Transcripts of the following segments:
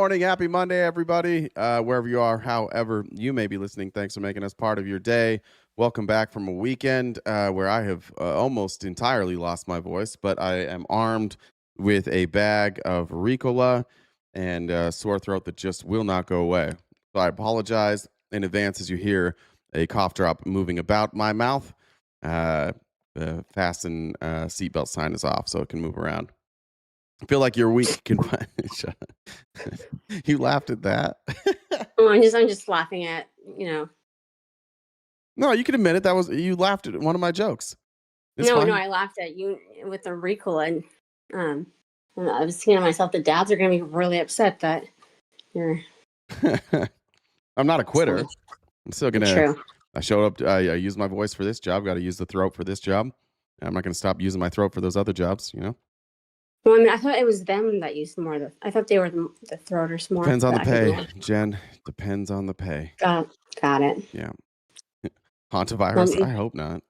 morning. Happy Monday, everybody. Wherever you are, however you may be listening, thanks for making us part of your day. Welcome back from a weekend where I have almost entirely lost my voice, but I am armed with a bag of Ricola and a sore throat that just will not go away. So I apologize in advance as you hear a cough drop moving about my mouth. The fasten seatbelt sign is off so it can move around. I feel like your week can find. You laughed at that. Oh, I'm just laughing at, No, you can admit it. You laughed at one of my jokes. It's no, fine. I laughed at you with the Ricola, and I was thinking to myself, the dads are going to be really upset that you're. I'm not a quitter. I'm still gonna. True. I showed up. I used my voice for this job. Got to use the throat for this job. I'm not gonna stop using my throat for those other jobs. Well, I mean, I thought it was them that used more. I thought they were the throaters more. Depends on the pay, Jen. Depends on the pay. Got it. Yeah. Hantavirus? I hope not.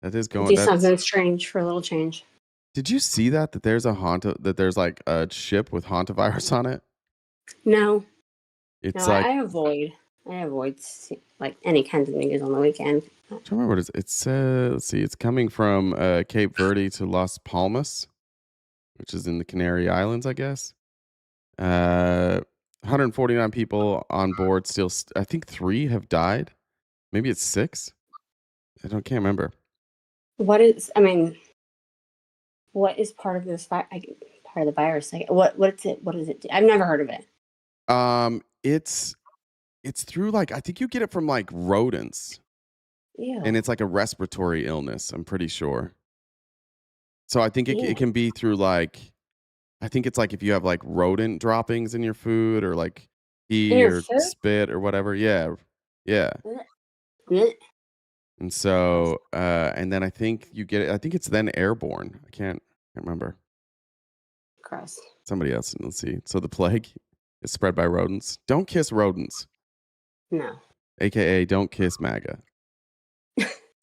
That is going. Do something strange for a little change. Did you see that there's there's like a ship with hantavirus on it? No. It's I avoid like any kinds of things on the weekend. I don't remember what it says. Let's see. It's coming from Cape Verde to Las Palmas, which is in the Canary Islands, I guess. 149 people on board. Still, I think 3 have died. Maybe it's 6. Can't remember. What is part of this part of the virus? Like, what is it? What does it do? I've never heard of it. It's through I think you get it from rodents. Yeah. And it's like a respiratory illness, I'm pretty sure. So I think it can be through I think it's if you have rodent droppings in your food or pee or spit or whatever. Yeah. And so and then I think you get it. I think it's then airborne. I can't remember. Gross. Somebody else. Let's see. So the plague is spread by rodents. Don't kiss rodents. No. AKA don't kiss MAGA.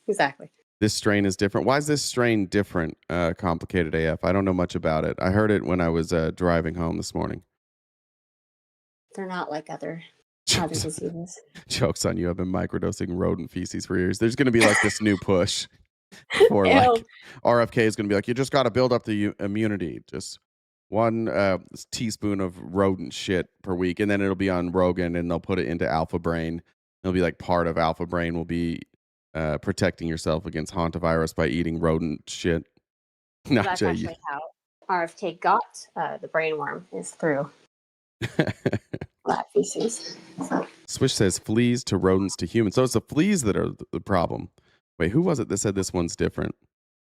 Exactly. This strain is different. Why is this strain different? Complicated AF. I don't know much about it. I heard it when I was driving home this morning. They're not like other diseases. Joke's on you. I've been microdosing rodent feces for years. There's going to be this new push for RFK is going to be you just got to build up the immunity. Just 1 teaspoon of rodent shit per week. And then it'll be on Rogan and they'll put it into Alpha Brain. It'll be part of Alpha Brain will be protecting yourself against hantavirus by eating rodent shit. That's actually how RFK got the brainworm is through rat feces. So. Swish says fleas to rodents to humans. So it's the fleas that are the problem. Wait, who was it that said this one's different?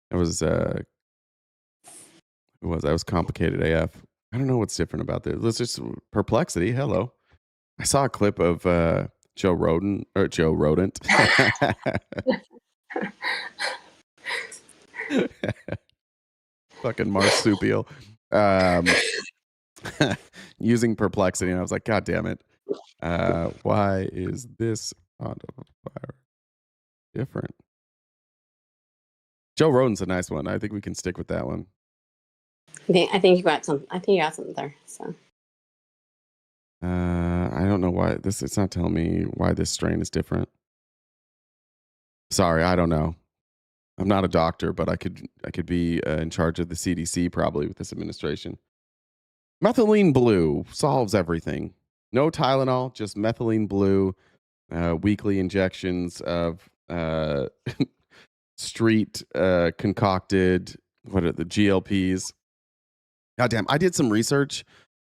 It was who was that? Was complicated AF. I don't know what's different about this. Let's just perplexity. Hello. I saw a clip of Joe Rodent. Fucking marsupial. Using perplexity, and I was like, God damn it. Why is this hantavirus different? Joe Rodent's a nice one. I think we can stick with that one. I think you got something. I think you got something there. So. I don't know why it's not telling me why this strain is different. Sorry, I don't know. I'm not a doctor, but I could be in charge of the CDC probably with this administration. Methylene blue solves everything. No Tylenol, just methylene blue. Weekly injections of street concocted. What are the GLPs? Goddamn, I did some research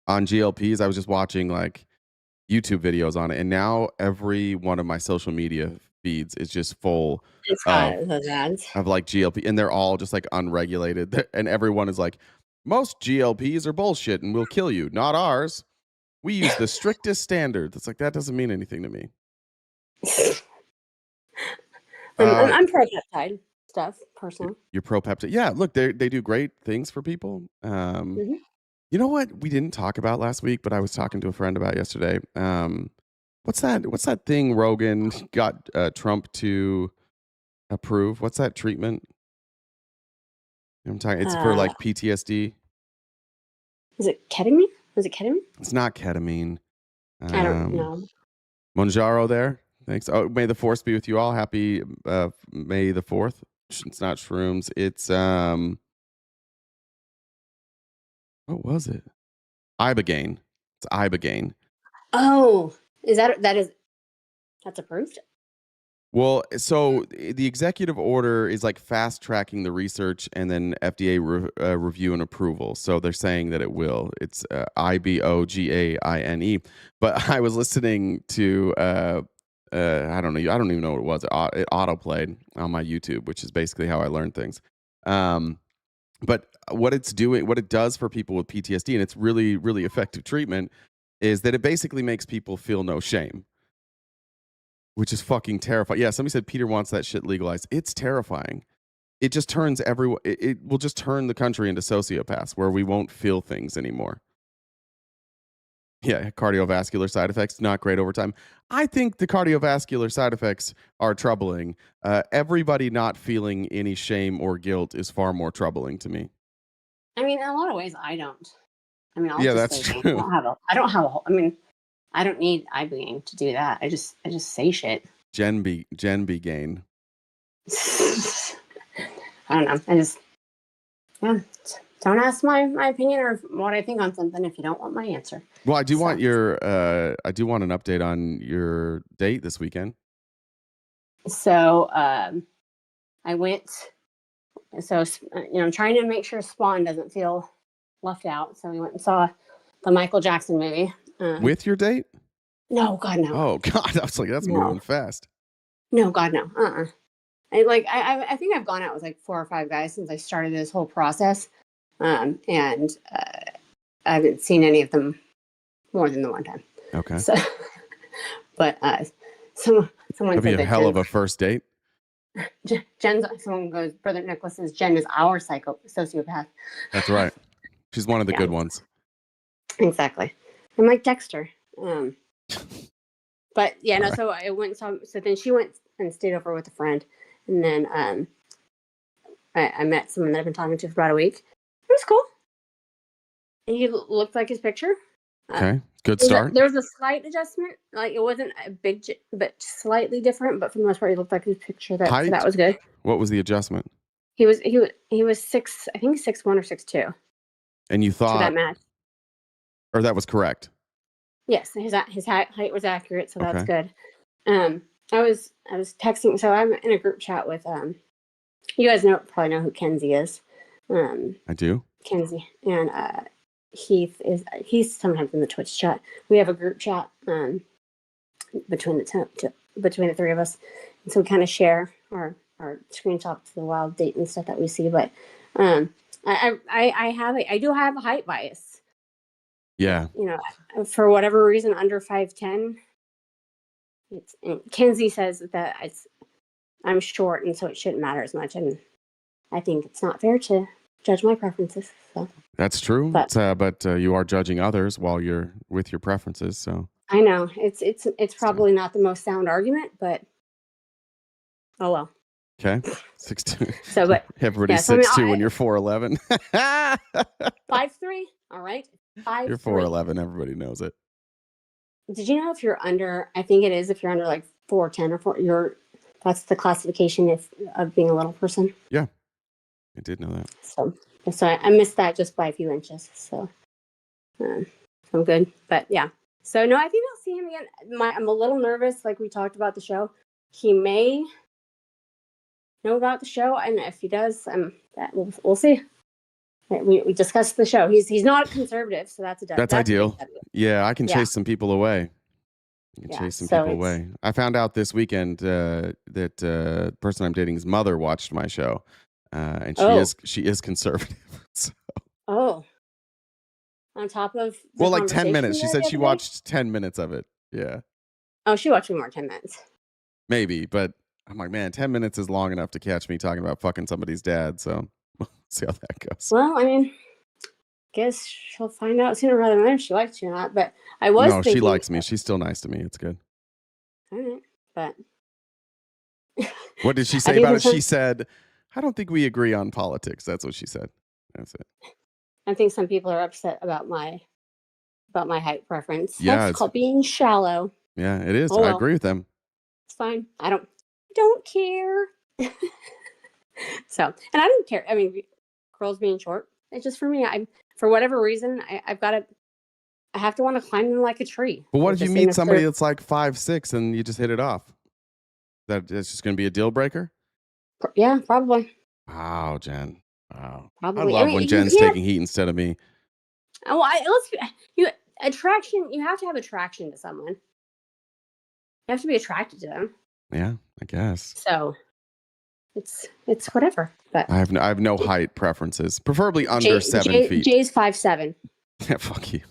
on GLPs. I was just watching YouTube videos on it, and now every one of my social media feeds is just full of GLP, and they're all just unregulated, and everyone is most GLPs are bullshit and will kill you. Not ours. We use the strictest standards. It's that doesn't mean anything to me. I'm pro peptide stuff personally. You're pro peptide. Yeah, look, they do great things for people. You know what we didn't talk about last week, but I was talking to a friend about yesterday. What's that thing Rogan got Trump to approve? What's that treatment? I'm talking. It's for PTSD. Is it ketamine? Was it ketamine? It's not ketamine. I don't know. Monjaro there. Thanks. Oh, may the force be with you all. Happy May the 4th. It's not shrooms. It's what was it? Ibogaine. It's ibogaine. Oh, that's approved? Well, so the executive order is like fast tracking the research and then FDA review and approval. So they're saying that it will. It's ibogaine. But I was listening to I don't know. I don't even know what it was. It autoplayed on my YouTube, which is basically how I learn things. But what it does for people with PTSD, and it's really, really effective treatment, is that it basically makes people feel no shame, which is fucking terrifying. Yeah, somebody said Peter wants that shit legalized. It's terrifying. It just turns everyone. It will just turn the country into sociopaths, where we won't feel things anymore. Yeah, cardiovascular side effects, not great over time. I think the cardiovascular side effects are troubling. Everybody not feeling any shame or guilt is far more troubling to me. I mean, in a lot of ways, I don't. I mean, Yeah, that's true. I don't have a whole. I mean, I don't need ibogaine to do that. I just say shit. Gen B gain. I don't know. I just don't ask my opinion or what I think on something if you don't want my answer. Well, I do want an update on your date this weekend. So I went. So I'm trying to make sure Spawn doesn't feel left out. So we went and saw the Michael Jackson movie. With your date? No, God, no. Oh God, I was like, that's moving fast. No, God, no. I think I've gone out with like 4 or 5 guys since I started this whole process, and I haven't seen any of them more than the one time. Okay. So, but someone That'd be a hell of a first date. Someone goes, Brother Nicholas says Jen is our sociopath. That's right. She's one of the good ones. Exactly. I'm like Dexter. But yeah, no. Right. So I went. So then she went and stayed over with a friend, and then I met someone that I've been talking to for about a week. It was cool. And he looked like his picture. Okay, good start. There was a slight adjustment. Like it wasn't a big, but slightly different. But for the most part, he looked like his picture. So that was good. What was the adjustment? He was 6. I think 6'1" or 6'2". And you thought that matched, or that was correct? Yes, his height was accurate, so that's good. I was texting. So I'm in a group chat with you guys probably know who Kenzie is. I do. Kenzie and he's sometimes in the Twitch chat. We have a group chat between the 3 of us, and so we kind of share our screenshots of the wild date and stuff that we see. But I do have a height bias. Yeah. For whatever reason, under 5'10". Kenzie says that I'm short, and so it shouldn't matter as much. And I think it's not fair to judge my preferences. So that's true. But you are judging others while you're with your preferences. So I know it's probably not the most sound argument, but oh well. Okay, 6'2". So, but everybody's 6'2" when you're 4'11". 5'3". All right. 5'3". You're 4'11". Everybody knows it. Did you know if you're under? I think it is if you're under like 4'10" or 4. That's the classification of being a little person. Yeah, I did know that. So I missed that just by a few inches. So I'm good. But yeah. So no, I think I'll see him again. I'm a little nervous. Like we talked about the show, he may know about the show, and if he does, we'll see. We discussed the show. He's not conservative, so that's ideal. Yeah, I can chase some people away. Chase some people away. I found out this weekend that the person I'm dating's mother watched my show, and she is conservative. So. Oh, on top of like 10 minutes. She said she watched 10 minutes of it. Yeah. Oh, she watched me more 10 minutes. Maybe, but I'm like, man, 10 minutes is long enough to catch me talking about fucking somebody's dad. So we'll see how that goes. Well, I mean, guess she'll find out sooner rather than later if she likes you or not. But I was thinking, she likes me. She's still nice to me. It's good. All right, but what did she say about it? She said, I don't think we agree on politics. That's what she said. That's it. I think some people are upset about my about my height preference. Yeah, That's called being shallow. Yeah, it is. Oh, I well. agree with them. It's fine. I don't care. So, and I don't care. I mean, girls being short. It's just for me. For whatever reason, I've got to. I have to want to climb them like a tree. But what if you meet somebody that's like 5'6" and you just hit it off? That's just going to be a deal breaker? Yeah, probably. Wow, Jen. Wow. Probably. I love when Jen's taking heat instead of me. Oh, attraction. You have to have attraction to someone. You have to be attracted to them. Yeah, I guess. So it's whatever. But I have no height preferences. Preferably under 7 feet. Jay's 5'7". Yeah, fuck you.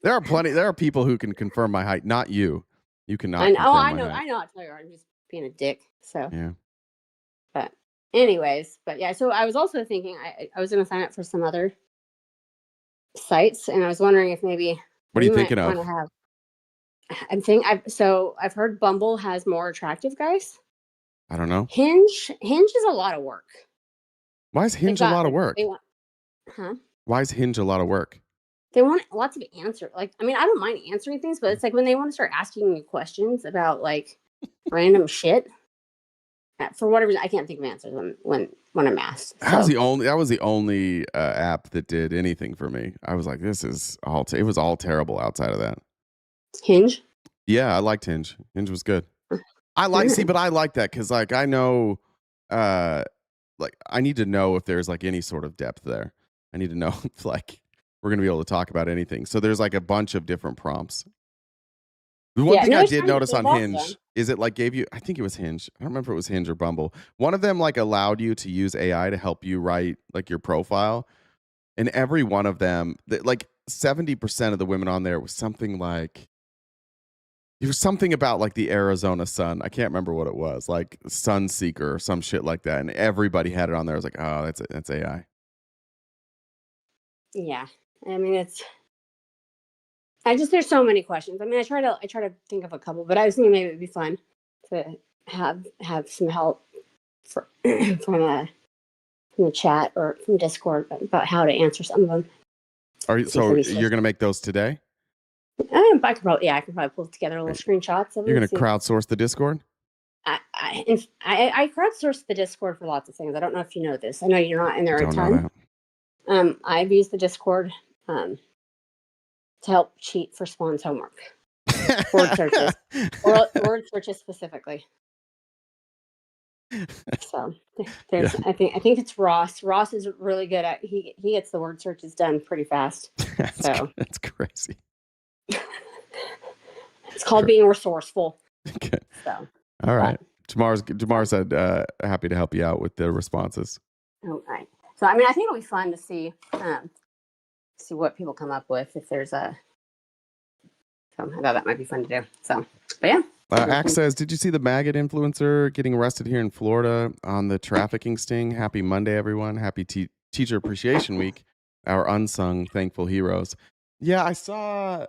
There are people who can confirm my height, not you. You cannot. I know. I know. I'll tell you, I'm just being a dick. So yeah. But anyways, yeah. So I was also thinking I was going to sign up for some other sites, and I was wondering if maybe. What are you thinking of? I've heard Bumble has more attractive guys. I don't know. Hinge is a lot of work. Why is Hinge a lot of work? Huh? Why is Hinge a lot of work? They want lots of answers. Like, I mean, I don't mind answering things, but it's like when they want to start asking you questions about like random shit. For whatever reason, I can't think of answers when I'm asked. So. That was the only app that did anything for me. I was like, this is all. It was all terrible outside of that. Hinge. Yeah, I liked Hinge. Hinge was good. But I like that because like I know, like I need to know if there's like any sort of depth there. I need to know if like we're gonna be able to talk about anything. So there's like a bunch of different prompts. The one thing I did notice on Hinge is it like gave you, I think it was Hinge. I don't remember if it was Hinge or Bumble. One of them like allowed you to use AI to help you write like your profile. And every one of them, like 70% of the women on there was something like, it was something about like the Arizona sun. I can't remember what it was, like Sun Seeker or some shit like that. And everybody had it on there. I was like, oh, that's AI. Yeah. I mean, there's so many questions. I mean, I try to think of a couple, but I was thinking maybe it'd be fun to have some help from the chat or from Discord about how to answer some of them. So you're going to make those today? I could probably pull together little screenshots of them. You're going to crowdsource the Discord? I crowdsource the Discord for lots of things. I don't know if you know this. I know you're not in there a ton. I've used the Discord to help cheat for Spawn's homework. Word searches. Word searches specifically. So there's I think it's Ross. Ross is really good at he gets the word searches done pretty fast. That's crazy. It's called being resourceful. Okay. So all right. Jamar said happy to help you out with the responses. All right. So I mean I think it'll be fun to see what people come up with if there's a I thought that might be fun to do. So but yeah. Axe says, did you see the maggot influencer getting arrested here in Florida on the trafficking sting? Happy Monday, everyone. Happy Teacher Appreciation Week. Our unsung thankful heroes. Yeah, I saw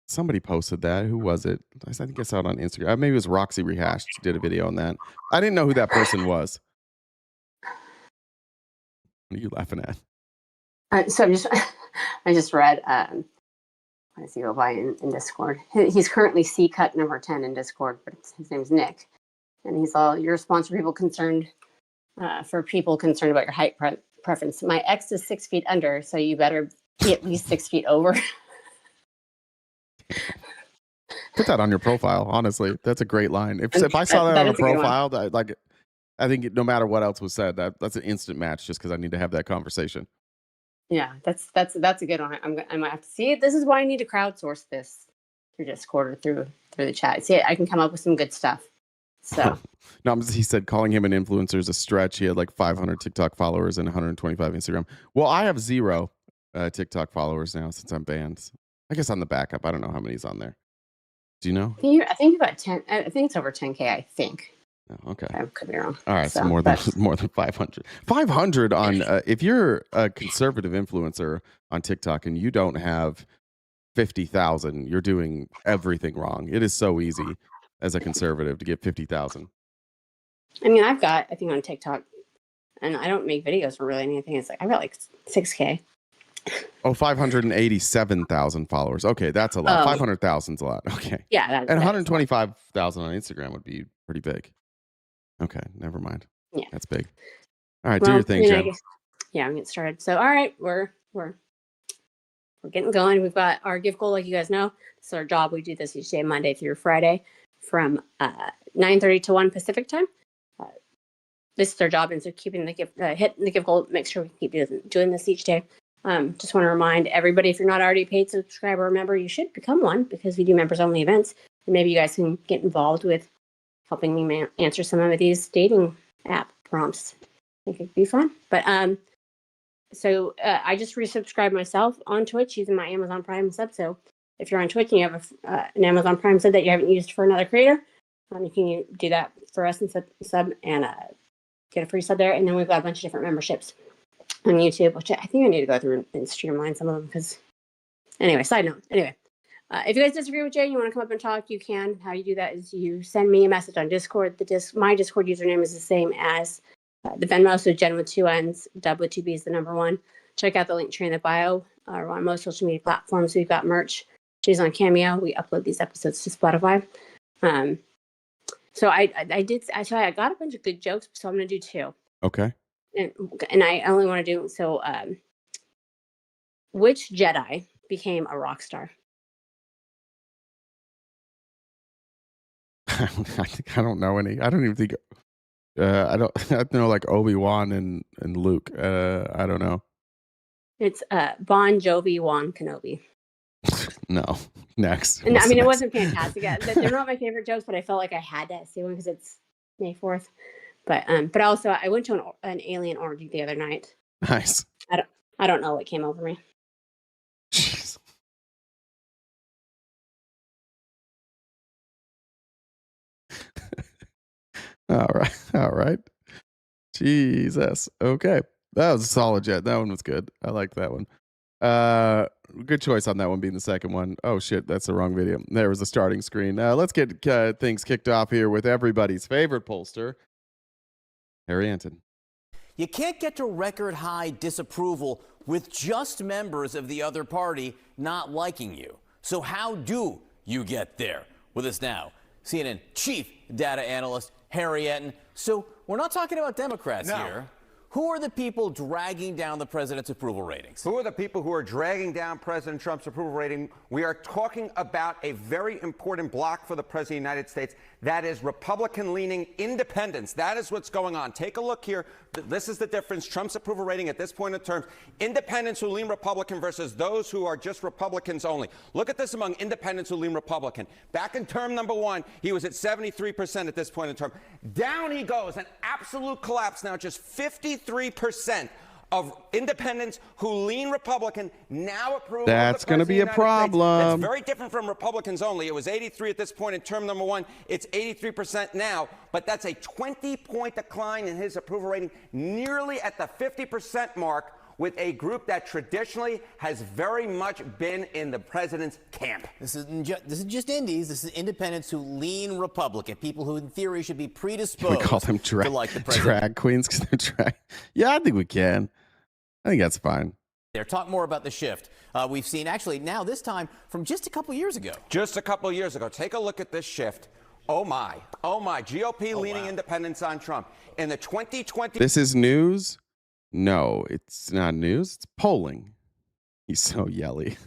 somebody posted that. Who was it? I think I saw it on Instagram. Maybe it was Roxy Rehashed did a video on that. I didn't know who that person was. What are you laughing at? So I just read I see go by in Discord. He's currently C cut number 10 in Discord, but his name's Nick. And he's all, your response for people concerned about your height preference. My ex is 6 feet under, so you better be at least 6 feet over. Put that on your profile, honestly. That's a great line. If I saw that on a profile, I think no matter what else was said, that's an instant match just because I need to have that conversation. Yeah, that's a good one. I might have to see it. This is why I need to crowdsource this through Discord or through the chat. See, I can come up with some good stuff. So no, he said calling him an influencer is a stretch. He had like 500 TikTok followers and 125 Instagram. Well, I have 0 TikTok followers now since I'm banned. I guess on the backup. I don't know how many's on there. Do you know? I think about 10. I think it's over 10K. I think. Oh, okay. I could be wrong. All right, so more than 500. 500 on if you're a conservative influencer on TikTok and you don't have 50,000, you're doing everything wrong. It is so easy as a conservative to get 50,000. I mean, I think on TikTok, and I don't make videos for really anything. It's like I've got like 6K. Oh, 587,000 followers. Okay, that's a lot. 500,000 is a lot. Okay. Yeah. And 125,000 on Instagram would be pretty big. Okay, never mind. Yeah. That's big. All right, do your thing, Jen. Yeah, I'm getting started. So, all right, we're getting going. We've got our gift goal, like you guys know. This is our job. We do this each day, Monday through Friday, from 9:30 to 1 Pacific time. This is our job, and so keeping the gift, hitting the gift goal. Make sure we keep doing this each day. Just want to remind everybody, if you're not already a paid subscriber or member, you should become one, because we do members only events, and maybe you guys can get involved with helping me answer some of these dating app prompts. I think it'd be fun. But so I just resubscribed myself on Twitch using my Amazon Prime sub. So if you're on Twitch and you have an Amazon Prime sub that you haven't used for another creator, you can do that for us and sub and get a free sub there. And then we've got a bunch of different memberships on YouTube, which I think I need to go through and streamline some of them, because anyway, side note. Anyway, if you guys disagree with Jay and you want to come up and talk, you can. How you do that is you send me a message on Discord. My Discord username is the same as the Venmo, so Jen with 2 N's, Dub with 2 B's, the number 1. Check out the link tree in the bio. We're on most social media platforms. We've got merch. She's on Cameo. We upload these episodes to Spotify. So I got a bunch of good jokes, so I'm going to do 2. Okay. And I only want to do, so which Jedi became a rock star? I don't know any. I don't even think. I know like Obi-Wan and Luke. I don't know. It's Bon Jovi, Wan Kenobi. No. Next. And I mean, it wasn't fantastic. They're not my favorite jokes, but I felt like I had to say one because it's May 4th. But also I went to an alien orgy the other night. Nice. I don't know what came over me. Jeez. All right. Jesus. Okay. That was a solid jet. That one was good. I like that one. Good choice on that one being the second one. Oh shit, that's the wrong video. There was a starting screen. Let's get things kicked off here with everybody's favorite pollster, Harry Anton. You can't get to record high disapproval with just members of the other party not liking you. So how do you get there? With us now, CNN chief data analyst Harry Anton. So we're not talking about Democrats here. Who are the people dragging down the president's approval ratings? Who are the people who are dragging down President Trump's approval rating? We are talking about a very important block for the president of the United States. That is Republican-leaning independents. That is what's going on. Take a look here. This is the difference. Trump's approval rating at this point in terms. Independents who lean Republican versus those who are just Republicans only. Look at this among independents who lean Republican. Back in term number 1, he was at 73% at this point in term. Down he goes, an absolute collapse now, just 53% of independents who lean Republican now approve. That's going to be a problem. That's very different from Republicans only. It was 83 at this point in term number 1. It's 83% now, but that's a 20-point decline in his approval rating, nearly at the 50% mark, with a group that traditionally has very much been in the president's camp. This isn't just indies. This is independents who lean Republican, people who in theory should be predisposed. Can we call them to like the president. Drag queens because they're drag? Yeah, I think we can. I think that's fine. There. Talk more about the shift we've seen actually now this time from just a couple years ago. Just a couple years ago. Take a look at this shift. Oh my. GOP leaning independents on Trump. In the 2020. This is news? No, it's not news. It's polling. He's so yelly.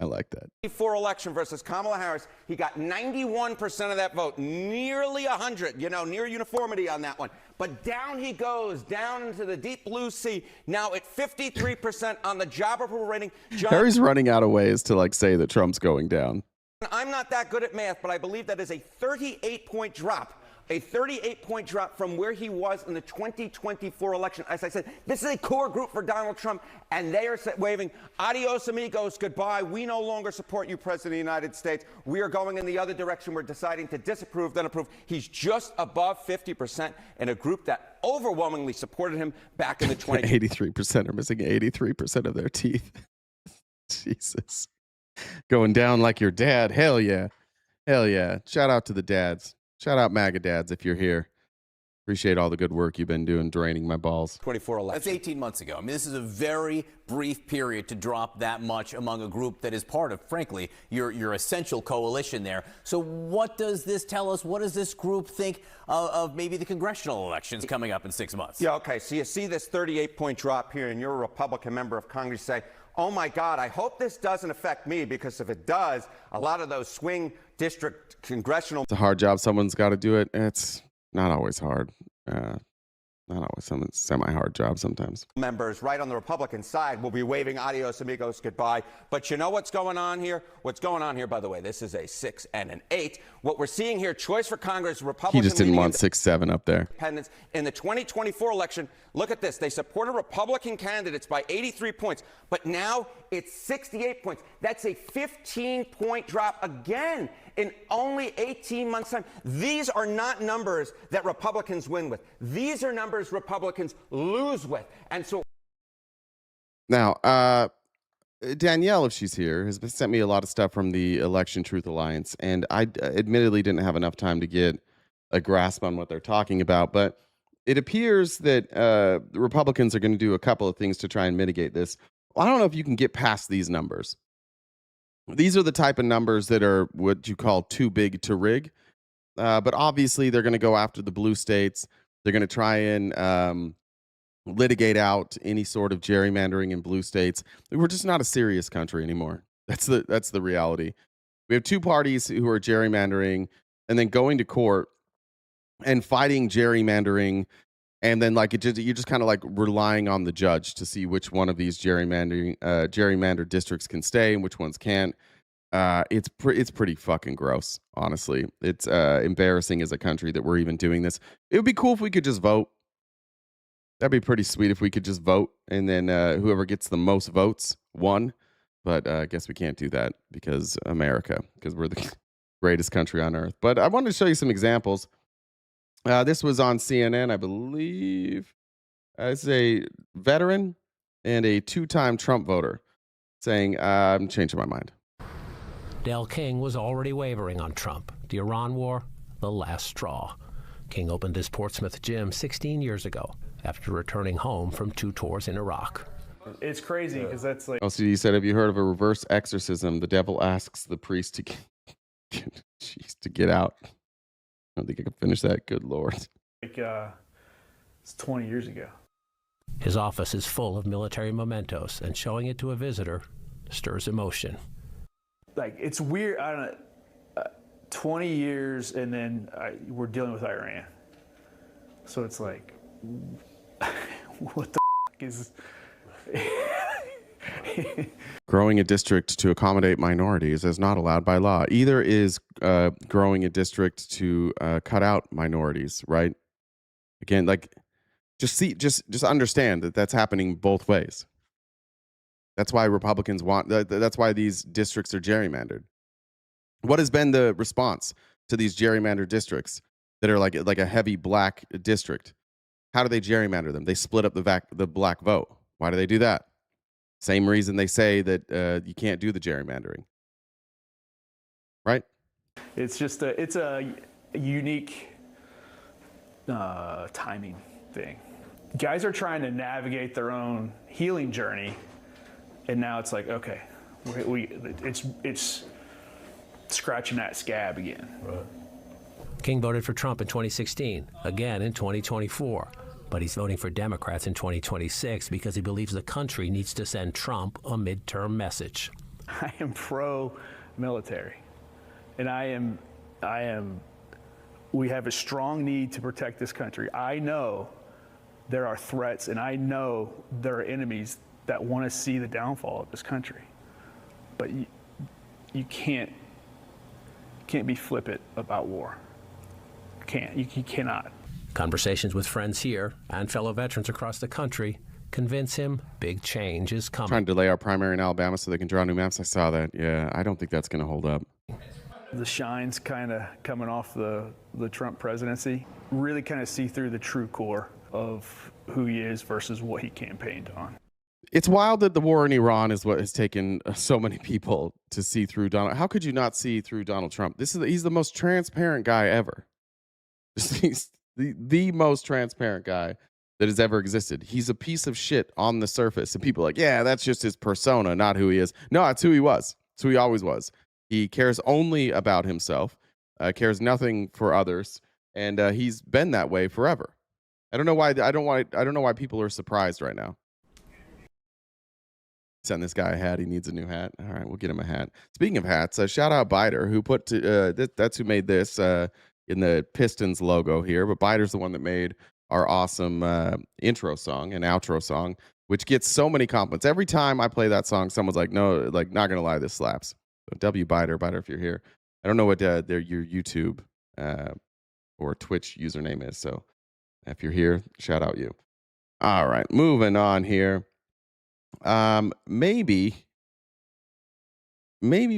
I like that. 2024 election versus Kamala Harris, he got 91% of that vote, nearly 100, near uniformity on that one. But down he goes, down into the deep blue sea, now at 53% on the job approval rating. Harry's running out of ways to say that Trump's going down. I'm not that good at math, but I believe that is a 38-point drop. A 38-point drop from where he was in the 2024 election. As I said, this is a core group for Donald Trump, and they are waving, adios amigos, goodbye. We no longer support you, President of the United States. We are going in the other direction. We're deciding to disapprove, then approve. He's just above 50% in a group that overwhelmingly supported him back in the 83% are missing 83% of their teeth. Jesus. Going down like your dad. Hell yeah. Hell yeah. Shout out to the dads. Shout out MAGA dads if you're here. Appreciate all the good work you've been doing, draining my balls. 24 election. That's 18 months ago. I mean, this is a very brief period to drop that much among a group that is part of, frankly, your essential coalition there. So what does this tell us? What does this group think of maybe the congressional elections coming up in 6 months? Yeah, okay. So you see this 38-point drop here, and you're a Republican member of Congress, say, oh my God, I hope this doesn't affect me, because if it does, a lot of those swing district congressional... It's a hard job. Someone's got to do it. It's not always hard. Not always. Some semi-hard job sometimes. Members right on the Republican side will be waving adios amigos goodbye. But you know what's going on here? What's going on here, by the way, this is a 6 and an 8. What we're seeing here, choice for Congress, Republican... He just didn't want 6, 7 up there. Independents. In the 2024 election, look at this. They supported Republican candidates by 83 points, but now it's 68 points. That's a 15-point drop again in only 18 months' time. These are not numbers that Republicans win with. These are numbers Republicans lose with. And so now, Danielle, if she's here, has sent me a lot of stuff from the Election Truth Alliance, and I admittedly didn't have enough time to get a grasp on what they're talking about, but it appears that the Republicans are going to do a couple of things to try and mitigate this. I don't know if you can get past these numbers. These are the type of numbers that are what you call too big to rig. But obviously, they're going to go after the blue states. They're going to try and litigate out any sort of gerrymandering in blue states. We're just not a serious country anymore. That's the reality. We have two parties who are gerrymandering and then going to court and fighting gerrymandering. And then you're just kind of like relying on the judge to see which one of these gerrymandered districts can stay and which ones can't. It's pretty fucking gross, honestly. It's embarrassing as a country that we're even doing this. It would be cool if we could just vote. That'd be pretty sweet if we could just vote, and then whoever gets the most votes won. But I guess we can't do that because we're the greatest country on earth. But I wanted to show you some examples. This was on CNN, I believe. It's a veteran and a 2-time Trump voter saying, I'm changing my mind. Dale King was already wavering on Trump. The Iran war, the last straw. King opened his Portsmouth gym 16 years ago after returning home from 2 tours in Iraq. It's crazy because that's like... Oh, so you said, have you heard of a reverse exorcism? The devil asks the priest to get out. I don't think I can finish that. Good Lord. Like, it's 20 years ago. His office is full of military mementos, and showing it to a visitor stirs emotion. Like, it's weird. I don't know. 20 years, and then we're dealing with Iran. So it's like, what the is... Growing a district to accommodate minorities is not allowed by law. Either is growing a district to cut out minorities, right? Again, like, just understand that that's happening both ways. That's why Republicans want. That's why these districts are gerrymandered. What has been the response to these gerrymandered districts that are like a heavy black district? How do they gerrymander them? They split up the black vote. Why do they do that? Same reason they say that you can't do the gerrymandering, right? It's just it's a unique timing thing. Guys are trying to navigate their own healing journey, and now it's like, okay, it's scratching that scab again. Right. King voted for Trump in 2016, again in 2024. But he's voting for Democrats in 2026 because he believes the country needs to send Trump a midterm message. I am pro-military, and we have a strong need to protect this country. I know there are threats, and I know there are enemies that want to see the downfall of this country. But you can't be flippant about war. You cannot. Conversations with friends here and fellow veterans across the country convince him big change is coming. Trying to delay our primary in Alabama so they can draw new maps. I saw that. Yeah, I don't think that's going to hold up. The shine's kind of coming off the Trump presidency. Really kind of see through the true core of who he is versus what he campaigned on. It's wild that the war in Iran is what has taken so many people to see through Donald. How could you not see through Donald Trump? He's the most transparent guy ever. the most transparent guy that has ever existed. He's a piece of shit on the surface, and people are like, yeah, that's just his persona, not who he is. No, that's who he was. It's who he always was. He cares only about himself, cares nothing for others, and he's been that way forever. I don't know why. I don't know why people are surprised right now. Send this guy a hat. He needs a new hat. All right, we'll get him a hat. Speaking of hats, shout out Biter, who put that's who made this in the Pistons logo here. But Biter's the one that made our awesome intro song and outro song, which gets so many compliments. Every time I play that song, someone's like, "No, like not gonna lie, this slaps." So W Biter, if you're here. I don't know what your YouTube or Twitch username is. So if you're here, shout out you. All right, moving on here. Maybe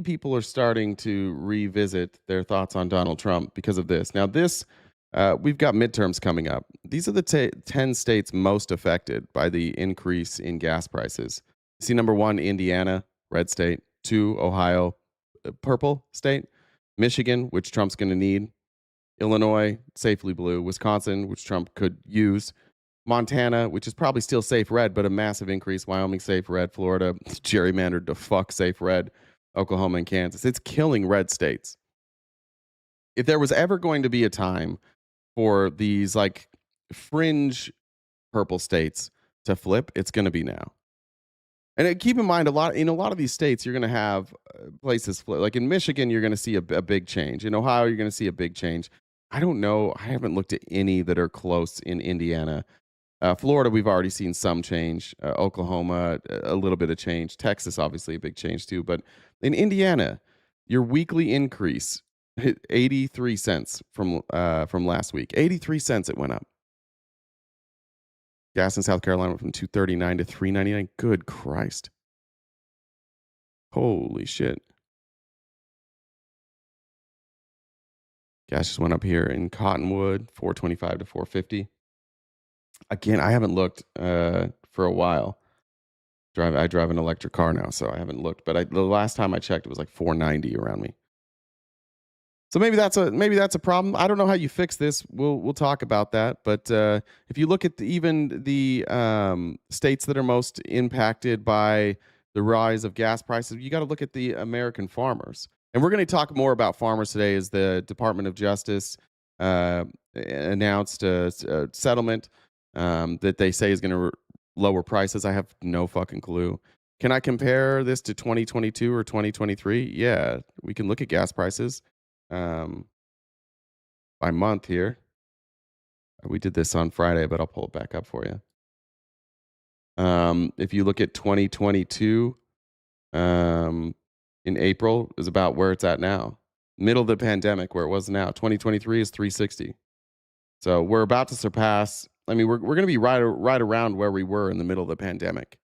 people are starting to revisit their thoughts on Donald Trump because of this. Now, we've got midterms coming up. These are the 10 states most affected by the increase in gas prices. See, number 1, Indiana, red state. 2, Ohio, purple state. Michigan, which Trump's going to need. Illinois, safely blue. Wisconsin, which Trump could use. Montana, which is probably still safe red, but a massive increase. Wyoming, safe red. Florida, gerrymandered to fuck safe red. Oklahoma and Kansas. It's killing red states. If there was ever going to be a time for these like fringe purple states to flip, it's going to be now. And keep in mind, in a lot of these states, you're going to have places flip. Like in Michigan, you're going to see a big change. In Ohio, you're going to see a big change. I don't know. I haven't looked at any that are close in Indiana. Florida, we've already seen some change. Oklahoma, a little bit of change. Texas, obviously, a big change too. But in Indiana, your weekly increase hit 83 cents from last week. 83 cents it went up. Gas in South Carolina went from $2.39 to $3.99. Good Christ. Holy shit. Gas just went up here in Cottonwood, $4.25 to $4.50. Again, I haven't looked for a while. I drive an electric car now, so I haven't looked. But the last time I checked, it was like $4.90 around me. So maybe that's a problem. I don't know how you fix this. We'll talk about that. But if you look at even the states that are most impacted by the rise of gas prices, you got to look at the American farmers. And we're going to talk more about farmers today as the Department of Justice announced a settlement that they say is going to lower prices. I have no fucking clue. Can I compare this to 2022 or 2023? Yeah, we can look at gas prices by month here. We did this on Friday, but I'll pull it back up for you. If you look at 2022 in April, is about where it's at now. Middle of the pandemic, where it was now. 2023 is 360. So we're about to surpass. I mean, we're going to be right around where we were in the middle of the pandemic.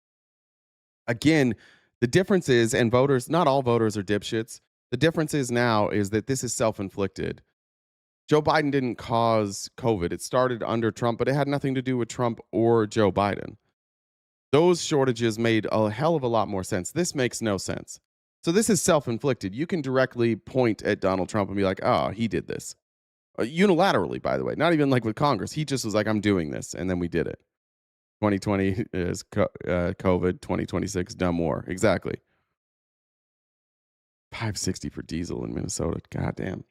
Again, the difference is, and voters, not all voters are dipshits. The difference is now is that this is self-inflicted. Joe Biden didn't cause COVID. It started under Trump, but it had nothing to do with Trump or Joe Biden. Those shortages made a hell of a lot more sense. This makes no sense. So this is self-inflicted. You can directly point at Donald Trump and be like, oh, he did this. Unilaterally, by the way. Not even like with Congress. He just was like, I'm doing this. And then we did it. 2020 is COVID. 2026, dumb war. Exactly. $5.60 for diesel in Minnesota. Goddamn.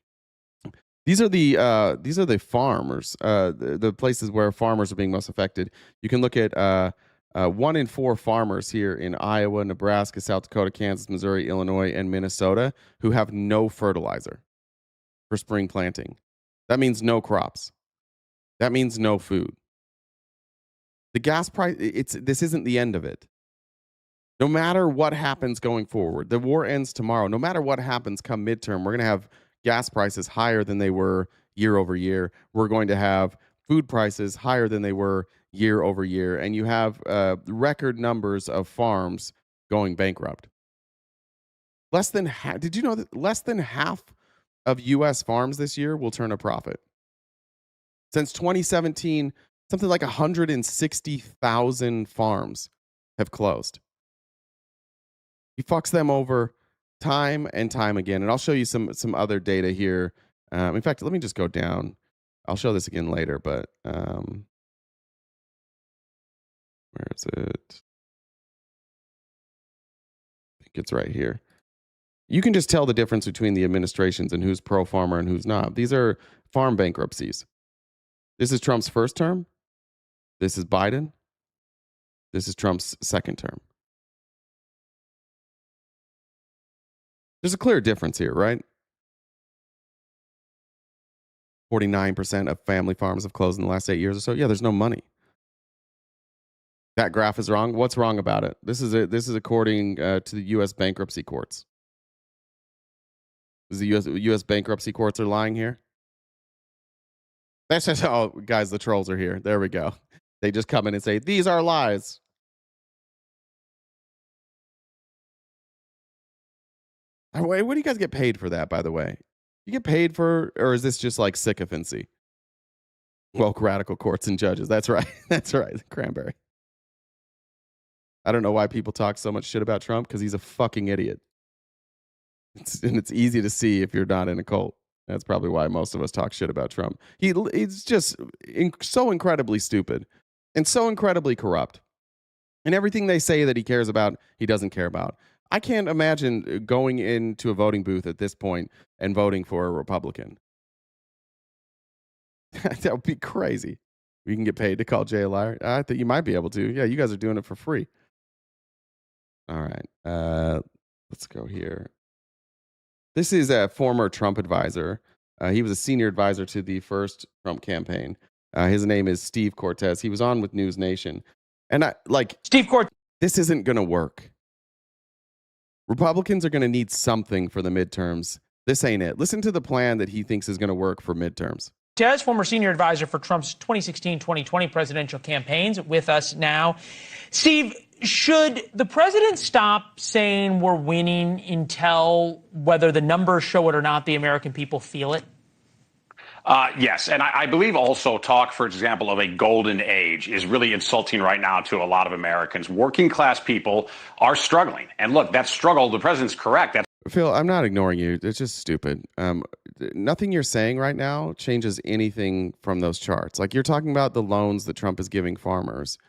These are the farmers, the places where farmers are being most affected. You can look at 1 in 4 farmers here in Iowa, Nebraska, South Dakota, Kansas, Missouri, Illinois, and Minnesota who have no fertilizer for spring planting. That means no crops. That means no food. The gas price, this isn't the end of it. No matter what happens going forward, the war ends tomorrow. No matter what happens come midterm, we're going to have gas prices higher than they were year over year. We're going to have food prices higher than they were year over year. And you have record numbers of farms going bankrupt. Did you know that less than half of U.S. farms this year will turn a profit? Since 2017, something like 160,000 farms have closed. He fucks them over time and time again. And I'll show you some other data here. In fact, let me just go down. I'll show this again later, but where is it? I think it's right here. You can just tell the difference between the administrations and who's pro-farmer and who's not. These are farm bankruptcies. This is Trump's first term. This is Biden. This is Trump's second term. There's a clear difference here, right? 49% of family farms have closed in the last 8 years or so. Yeah, there's no money. That graph is wrong. What's wrong about it? This is according to the U.S. bankruptcy courts. Is the U.S. bankruptcy courts are lying here? That's just, oh, guys, the trolls are here. There we go. They just come in and say, these are lies. Wait, what do you guys get paid for that, by the way? You get paid for, or is this just like sycophancy? Woke radical courts and judges. That's right. That's right. Cranberry. I don't know why people talk so much shit about Trump, because he's a fucking idiot. It's easy to see if you're not in a cult. That's probably why most of us talk shit about Trump. He's just so incredibly stupid and so incredibly corrupt. And everything they say that he cares about, he doesn't care about. I can't imagine going into a voting booth at this point and voting for a Republican. That would be crazy. You can get paid to call Jay a liar. I think you might be able to. Yeah, you guys are doing it for free. All right. Let's go here. This is a former Trump advisor. He was a senior advisor to the first Trump campaign. His name is Steve Cortez. He was on with News Nation. And Steve Cortez. This isn't going to work. Republicans are going to need something for the midterms. This ain't it. Listen to the plan that he thinks is going to work for midterms. Cortez, former senior advisor for Trump's 2016-2020 presidential campaigns, with us now. Steve, should the president stop saying we're winning until whether the numbers show it or not, the American people feel it? Yes, and I believe also talk, for example, of a golden age is really insulting right now to a lot of Americans. Working class people are struggling. And look, that struggle, the president's correct. Phil, I'm not ignoring you. It's just stupid. Nothing you're saying right now changes anything from those charts. Like, you're talking about the loans that Trump is giving farmers.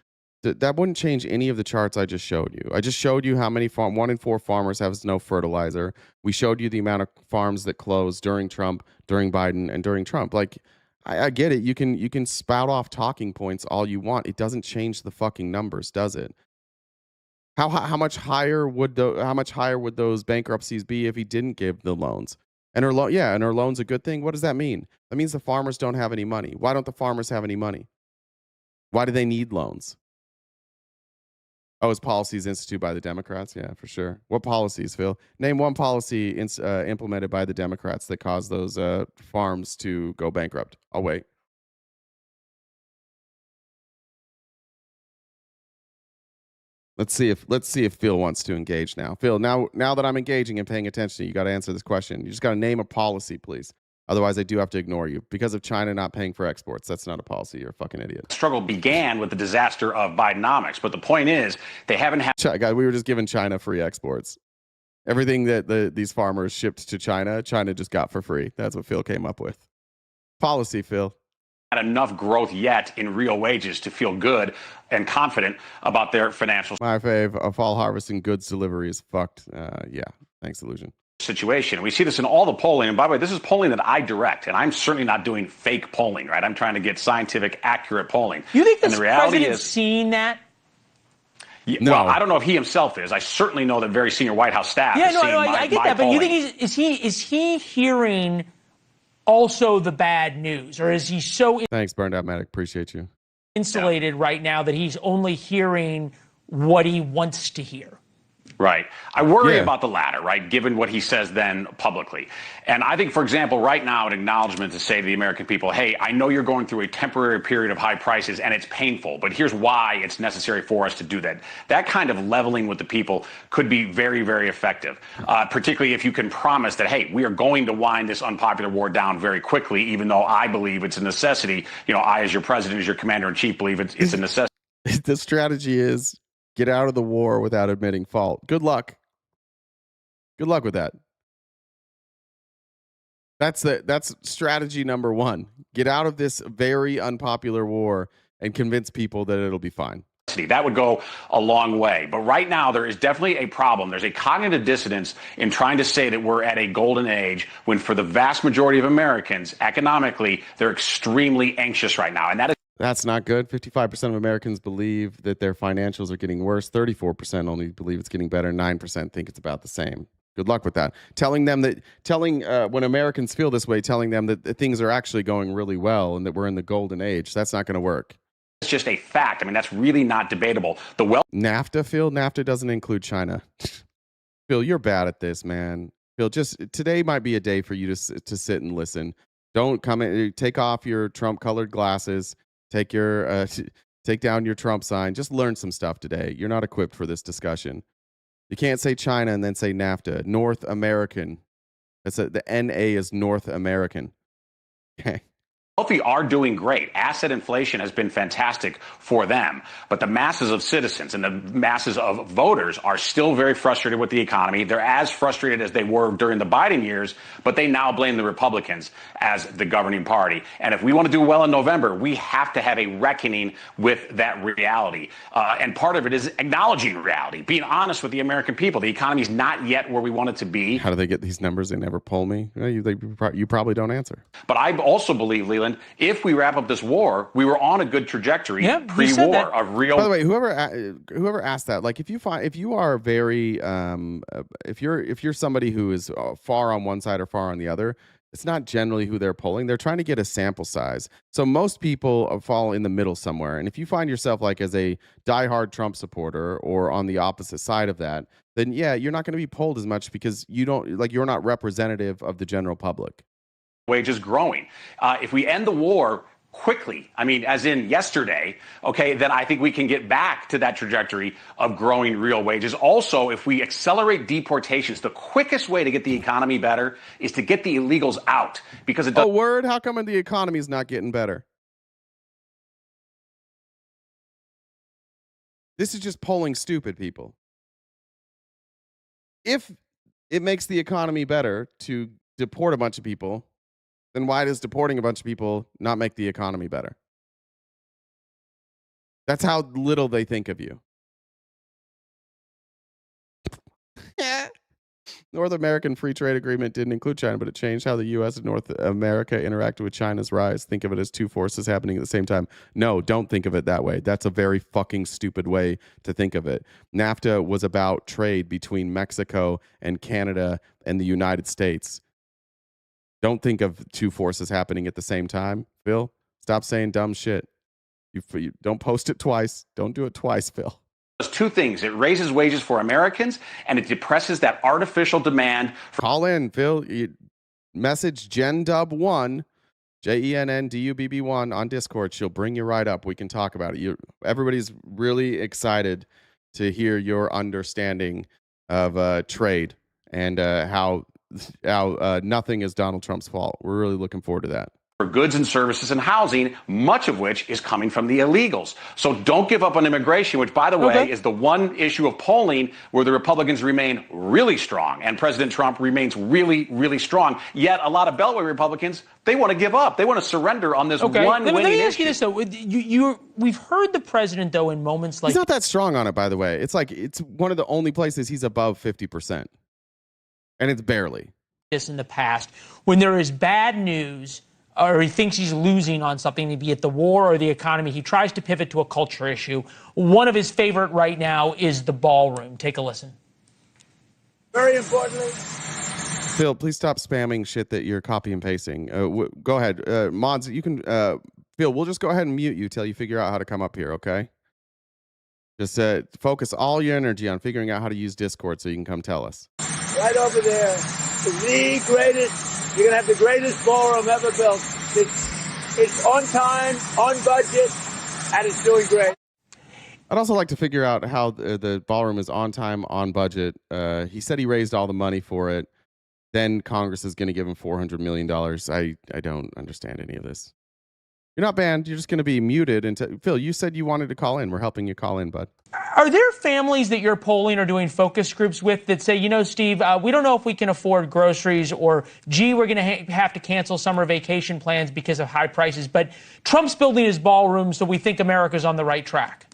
That wouldn't change any of the charts I just showed you. I just showed you how many 1 in 4 farmers have no fertilizer. We showed you the amount of farms that closed during Trump, during Biden, and during Trump. Like, I get it. You can spout off talking points all you want. It doesn't change the fucking numbers, does it? How much higher would those bankruptcies be if he didn't give the loans? And our loan's a good thing. What does that mean? That means the farmers don't have any money. Why don't the farmers have any money? Why do they need loans? Oh, his policies instituted by the Democrats? Yeah, for sure. What policies, Phil? Name one policy implemented by the Democrats that caused those farms to go bankrupt. I'll wait. Let's see if Phil wants to engage now. Phil, now that I'm engaging and paying attention, you got to answer this question. You just got to name a policy, please. Otherwise, I do have to ignore you. Because of China not paying for exports, that's not a policy. You're a fucking idiot. Struggle began with the disaster of Bidenomics. But the point is, they haven't had... Guys, we were just giving China free exports. Everything that these farmers shipped to China just got for free. That's what Phil came up with. Policy, Phil. Had enough growth yet in real wages to feel good and confident about their financial... My fave, a fall harvest and goods delivery is fucked. Yeah, thanks, Illusion. Situation. We see this in all the polling. And by the way, this is polling that I direct, and I'm certainly not doing fake polling, right? I'm trying to get scientific, accurate polling. You think the president is seeing that? No. Well, I don't know if he himself is. I certainly know that very senior White House staff is seeing I get that. polling. But you think is he hearing also the bad news, or is he so... Thanks, Burned Out Medic. Appreciate you. ...insulated right now that he's only hearing what he wants to hear? Right. I worry about the latter, right, given what he says then publicly. And I think, for example, right now, an acknowledgement to say to the American people, hey, I know you're going through a temporary period of high prices and it's painful, but here's why it's necessary for us to do that. That kind of leveling with the people could be very, very effective, particularly if you can promise that, hey, we are going to wind this unpopular war down very quickly, even though I believe it's a necessity. You know, I, as your president, as your commander-in-chief, believe it's a necessity. The strategy is get out of the war without admitting fault. Good luck. Good luck with that. That's strategy number one. Get out of this very unpopular war and convince people that it'll be fine. That would go a long way. But right now, there is definitely a problem. There's a cognitive dissonance in trying to say that we're at a golden age when for the vast majority of Americans, economically, they're extremely anxious right now. And that's not good. 55% of Americans believe that their financials are getting worse. 34% only believe it's getting better. 9% think it's about the same. Good luck with that. Telling when Americans feel this way, telling them that things are actually going really well and that we're in the golden age, that's not going to work. It's just a fact. I mean, that's really not debatable. NAFTA, Phil? NAFTA doesn't include China. Phil, you're bad at this, man. Phil, just today might be a day for you to sit and listen. Don't come in. Take off your Trump-colored glasses. Take down your Trump sign. Just learn some stuff today. You're not equipped for this discussion. You can't say China and then say NAFTA. North American. The NA is North American. Okay. Wealthy are doing great. Asset inflation has been fantastic for them. But the masses of citizens and the masses of voters are still very frustrated with the economy. They're as frustrated as they were during the Biden years, but they now blame the Republicans as the governing party. And if we want to do well in November, we have to have a reckoning with that reality. And part of it is acknowledging reality, being honest with the American people. The economy is not yet where we want it to be. How do they get these numbers? They never poll me. You probably don't answer. But I also believe, Leland, if we wrap up this war, we were on a good trajectory pre-war of real. By the way, whoever asked that, like if you are very if you're somebody who is far on one side or far on the other, it's not generally who they're polling. They're trying to get a sample size. So most people fall in the middle somewhere. And if you find yourself like as a diehard Trump supporter or on the opposite side of that, then yeah, you're not going to be polled as much because you're not representative of the general public. Wages growing. If we end the war quickly, I mean, as in yesterday, okay, then I think we can get back to that trajectory of growing real wages. Also, if we accelerate deportations, the quickest way to get the economy better is to get the illegals out because it does. Oh, word? How come the economy is not getting better? This is just polling stupid people. If it makes the economy better to deport a bunch of people, then why does deporting a bunch of people not make the economy better? That's how little they think of you. North American Free Trade Agreement didn't include China, but it changed how the U.S. and North America interacted with China's rise. Think of it as two forces happening at the same time. No, don't think of it that way. That's a very fucking stupid way to think of it. NAFTA was about trade between Mexico and Canada and the United States. Don't think of two forces happening at the same time, Phil. Stop saying dumb shit. You don't post it twice. Don't do it twice, Phil. Does two things. It raises wages for Americans, and it depresses that artificial demand. Call in, Phil. Message JenDub1, JENNDUBB1 on Discord. She'll bring you right up. We can talk about it. Everybody's really excited to hear your understanding of trade and how nothing is Donald Trump's fault. We're really looking forward to that. For goods and services and housing, much of which is coming from the illegals. So don't give up on immigration, which, by the way, is the one issue of polling where the Republicans remain really strong and President Trump remains really, really strong. Yet a lot of Beltway Republicans, they want to give up. They want to surrender on this one winning issue. Let me ask you this, though. We've heard the president, though, in moments like... He's not that strong on it, by the way. It's one of the only places he's above 50%. And it's barely. This in the past, when there is bad news or he thinks he's losing on something, be it the war or the economy, he tries to pivot to a culture issue. One of his favorite right now is the ballroom. Take a listen. Very importantly. Phil, please stop spamming shit that you're copy and pasting. Go ahead. Mods, you can... Phil, we'll just go ahead and mute you till you figure out how to come up here, okay? Just focus all your energy on figuring out how to use Discord so you can come tell us. Right over there is the greatest... You're going to have the greatest ballroom ever built. It's on time, on budget, and it's doing great. I'd also like to figure out how the ballroom is on time, on budget. He said he raised all the money for it. Then Congress is going to give him $400 million. I don't understand any of this. You're not banned. You're just going to be muted. Phil, you said you wanted to call in. We're helping you call in, bud. Are there families that you're polling or doing focus groups with that say, Steve, we don't know if we can afford groceries, or, gee, we're going to have to cancel summer vacation plans because of high prices, but Trump's building his ballroom, so we think America's on the right track?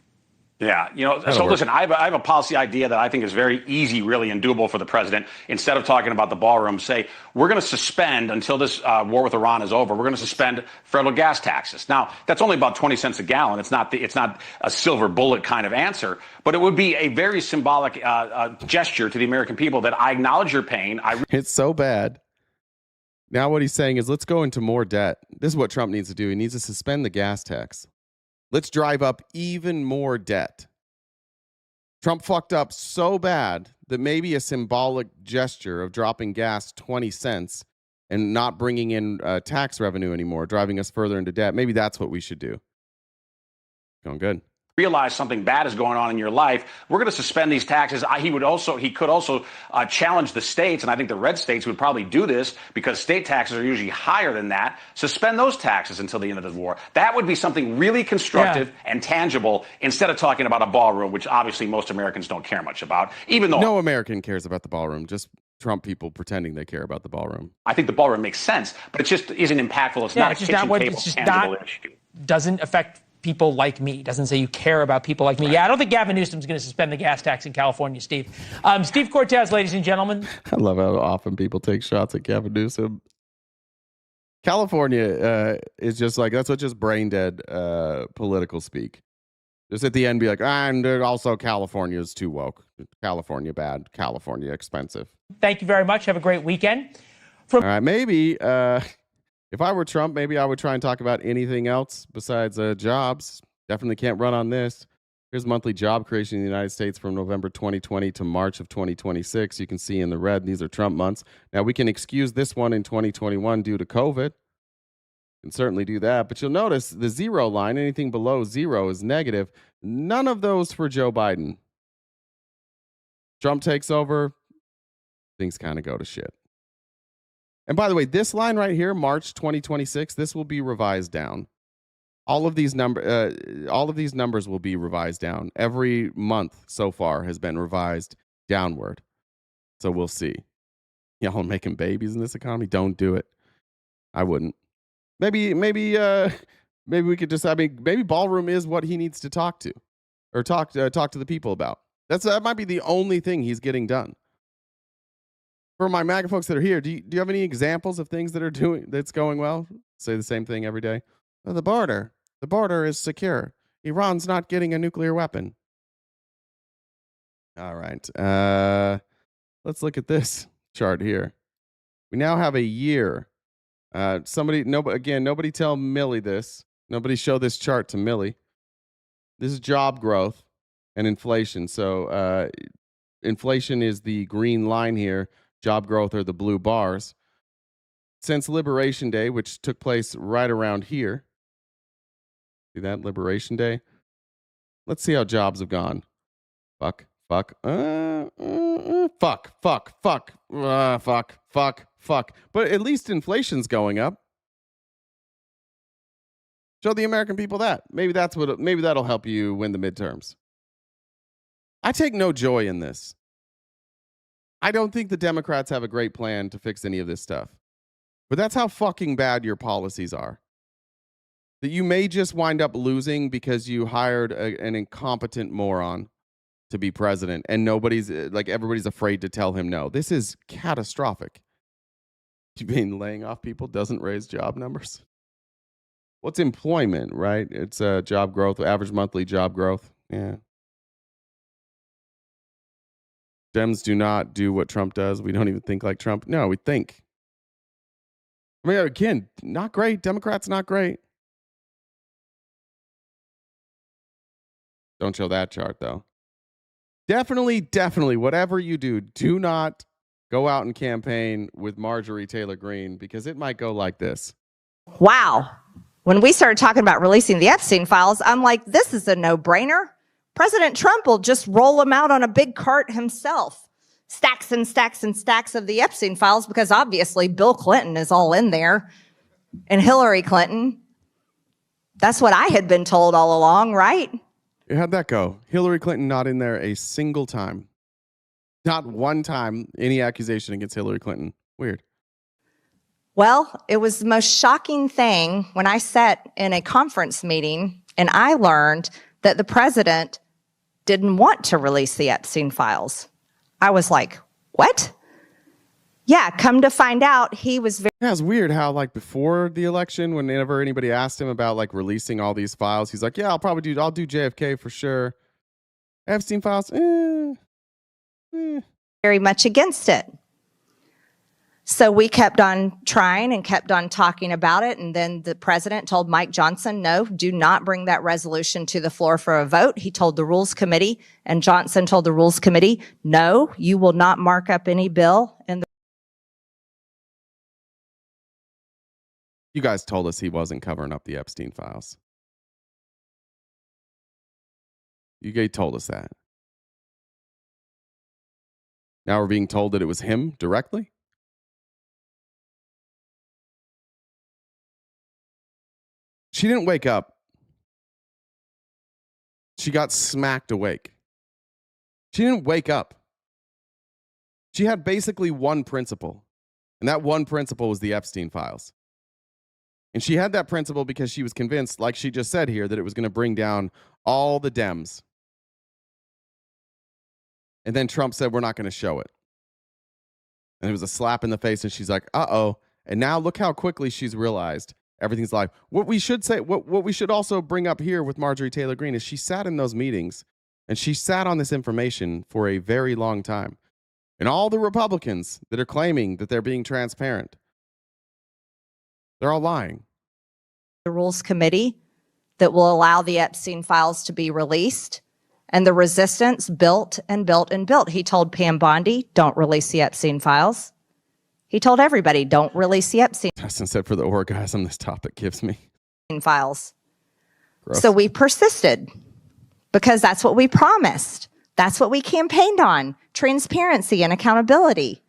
Yeah, listen, I have a policy idea that I think is very easy, really, and doable for the president. Instead of talking about the ballroom, say, we're going to suspend, until this war with Iran is over, we're going to suspend federal gas taxes. Now, that's only about 20 cents a gallon. It's not a silver bullet kind of answer, but it would be a very symbolic gesture to the American people that I acknowledge your pain. It's so bad. Now what he's saying is, let's go into more debt. This is what Trump needs to do. He needs to suspend the gas tax. Let's drive up even more debt. Trump fucked up so bad that maybe a symbolic gesture of dropping gas 20 cents and not bringing in tax revenue anymore, driving us further into debt. Maybe that's what we should do. Going good. Realize something bad is going on in your life, we're going to suspend these taxes. He could also challenge the states, and I think the red states would probably do this because state taxes are usually higher than that. Suspend those taxes until the end of the war. That would be something really constructive and tangible, instead of talking about a ballroom, which obviously most Americans don't care much about. Even though no American cares about the ballroom, just Trump people pretending they care about the ballroom. I think the ballroom makes sense, but it just isn't impactful. It's not a kitchen table tangible issue. Doesn't affect people like me. Doesn't say you care about people like me. Right. Yeah, I don't think Gavin Newsom's going to suspend the gas tax in California, Steve. Steve Cortez, ladies and gentlemen. I love how often people take shots at Gavin Newsom. California is just like, that's what just brain dead political speak. Just at the end be like, and also California is too woke. California bad. California expensive. Thank you very much. Have a great weekend. All right, maybe... if I were Trump, maybe I would try and talk about anything else besides jobs. Definitely can't run on this. Here's monthly job creation in the United States from November 2020 to March of 2026. You can see in the red, these are Trump months. Now, we can excuse this one in 2021 due to COVID. Can certainly do that. But you'll notice the zero line, anything below zero is negative. None of those for Joe Biden. Trump takes over, things kind of go to shit. And by the way, this line right here, March 2026, this will be revised down. All of these numbers will be revised down. Every month so far has been revised downward. So we'll see. Y'all making babies in this economy? Don't do it. I wouldn't. Maybe we could just. Maybe ballroom is what he needs to talk to, or talk to the people about. That might be the only thing he's getting done. For my MAGA folks that are here, do you have any examples of things that's going well? Say the same thing every day. Oh, the border is secure. Iran's not getting a nuclear weapon. All right. Let's look at this chart here. We now have a year. Nobody tell Millie this. Nobody show this chart to Millie. This is job growth and inflation. So inflation is the green line here. Job growth are the blue bars. Since Liberation Day, which took place right around here. See that? Liberation Day. Let's see how jobs have gone. Fuck. But at least inflation's going up. Show the American people that. Maybe that'll help you win the midterms. I take no joy in this. I don't think the Democrats have a great plan to fix any of this stuff. But that's how fucking bad your policies are. That you may just wind up losing because you hired an incompetent moron to be president, and everybody's afraid to tell him no. This is catastrophic. You mean laying off people doesn't raise job numbers? What's employment, right? It's job growth, average monthly job growth. Yeah. Dems do not do what Trump does. We don't even think like Trump. No, we think. I mean, again, not great. Democrats, not great. Don't show that chart, though. Definitely, whatever you do, do not go out and campaign with Marjorie Taylor Greene, because it might go like this. Wow. When we started talking about releasing the Epstein files, I'm like, this is a no-brainer. President Trump will just roll them out on a big cart himself. Stacks and stacks and stacks of the Epstein files, because obviously Bill Clinton is all in there, and Hillary Clinton. That's what I had been told all along, right? How'd that go? Hillary Clinton not in there a single time. Not one time any accusation against Hillary Clinton. Weird. Well, it was the most shocking thing when I sat in a conference meeting and I learned that the president didn't want to release the Epstein files. I was like, what? Yeah, come to find out, he was very... Yeah, it's weird how, like, before the election, whenever anybody asked him about, like, releasing all these files, he's like, yeah, I'll do JFK for sure. Epstein files, very much against it. So we kept on trying and kept on talking about it. And then the president told Mike Johnson, no, do not bring that resolution to the floor for a vote. He told the Rules Committee, and Johnson told the Rules Committee, no, you will not mark up any bill in the... You guys told us he wasn't covering up the Epstein files. You guys told us that. Now we're being told that it was him directly? She didn't wake up. She got smacked awake. She didn't wake up. She had basically one principle, and that one principle was the Epstein files. And she had that principle because she was convinced, like she just said here, that it was going to bring down all the Dems. And then Trump said, we're not going to show it. And it was a slap in the face, and she's like, uh-oh. And now look how quickly she's realized everything's live. What we should say, what we should also bring up here with Marjorie Taylor Greene is she sat in those meetings, and she sat on this information for a very long time. And all the Republicans that are claiming that they're being transparent, they're all lying. The Rules Committee that will allow the Epstein files to be released. And the resistance built and built and built. He told Pam Bondi, don't release the Epstein files. He told everybody, don't release the Epstein Justin said for the orgasm this topic gives me. Files. Gross. So we persisted because that's what we promised. That's what we campaigned on. Transparency and accountability,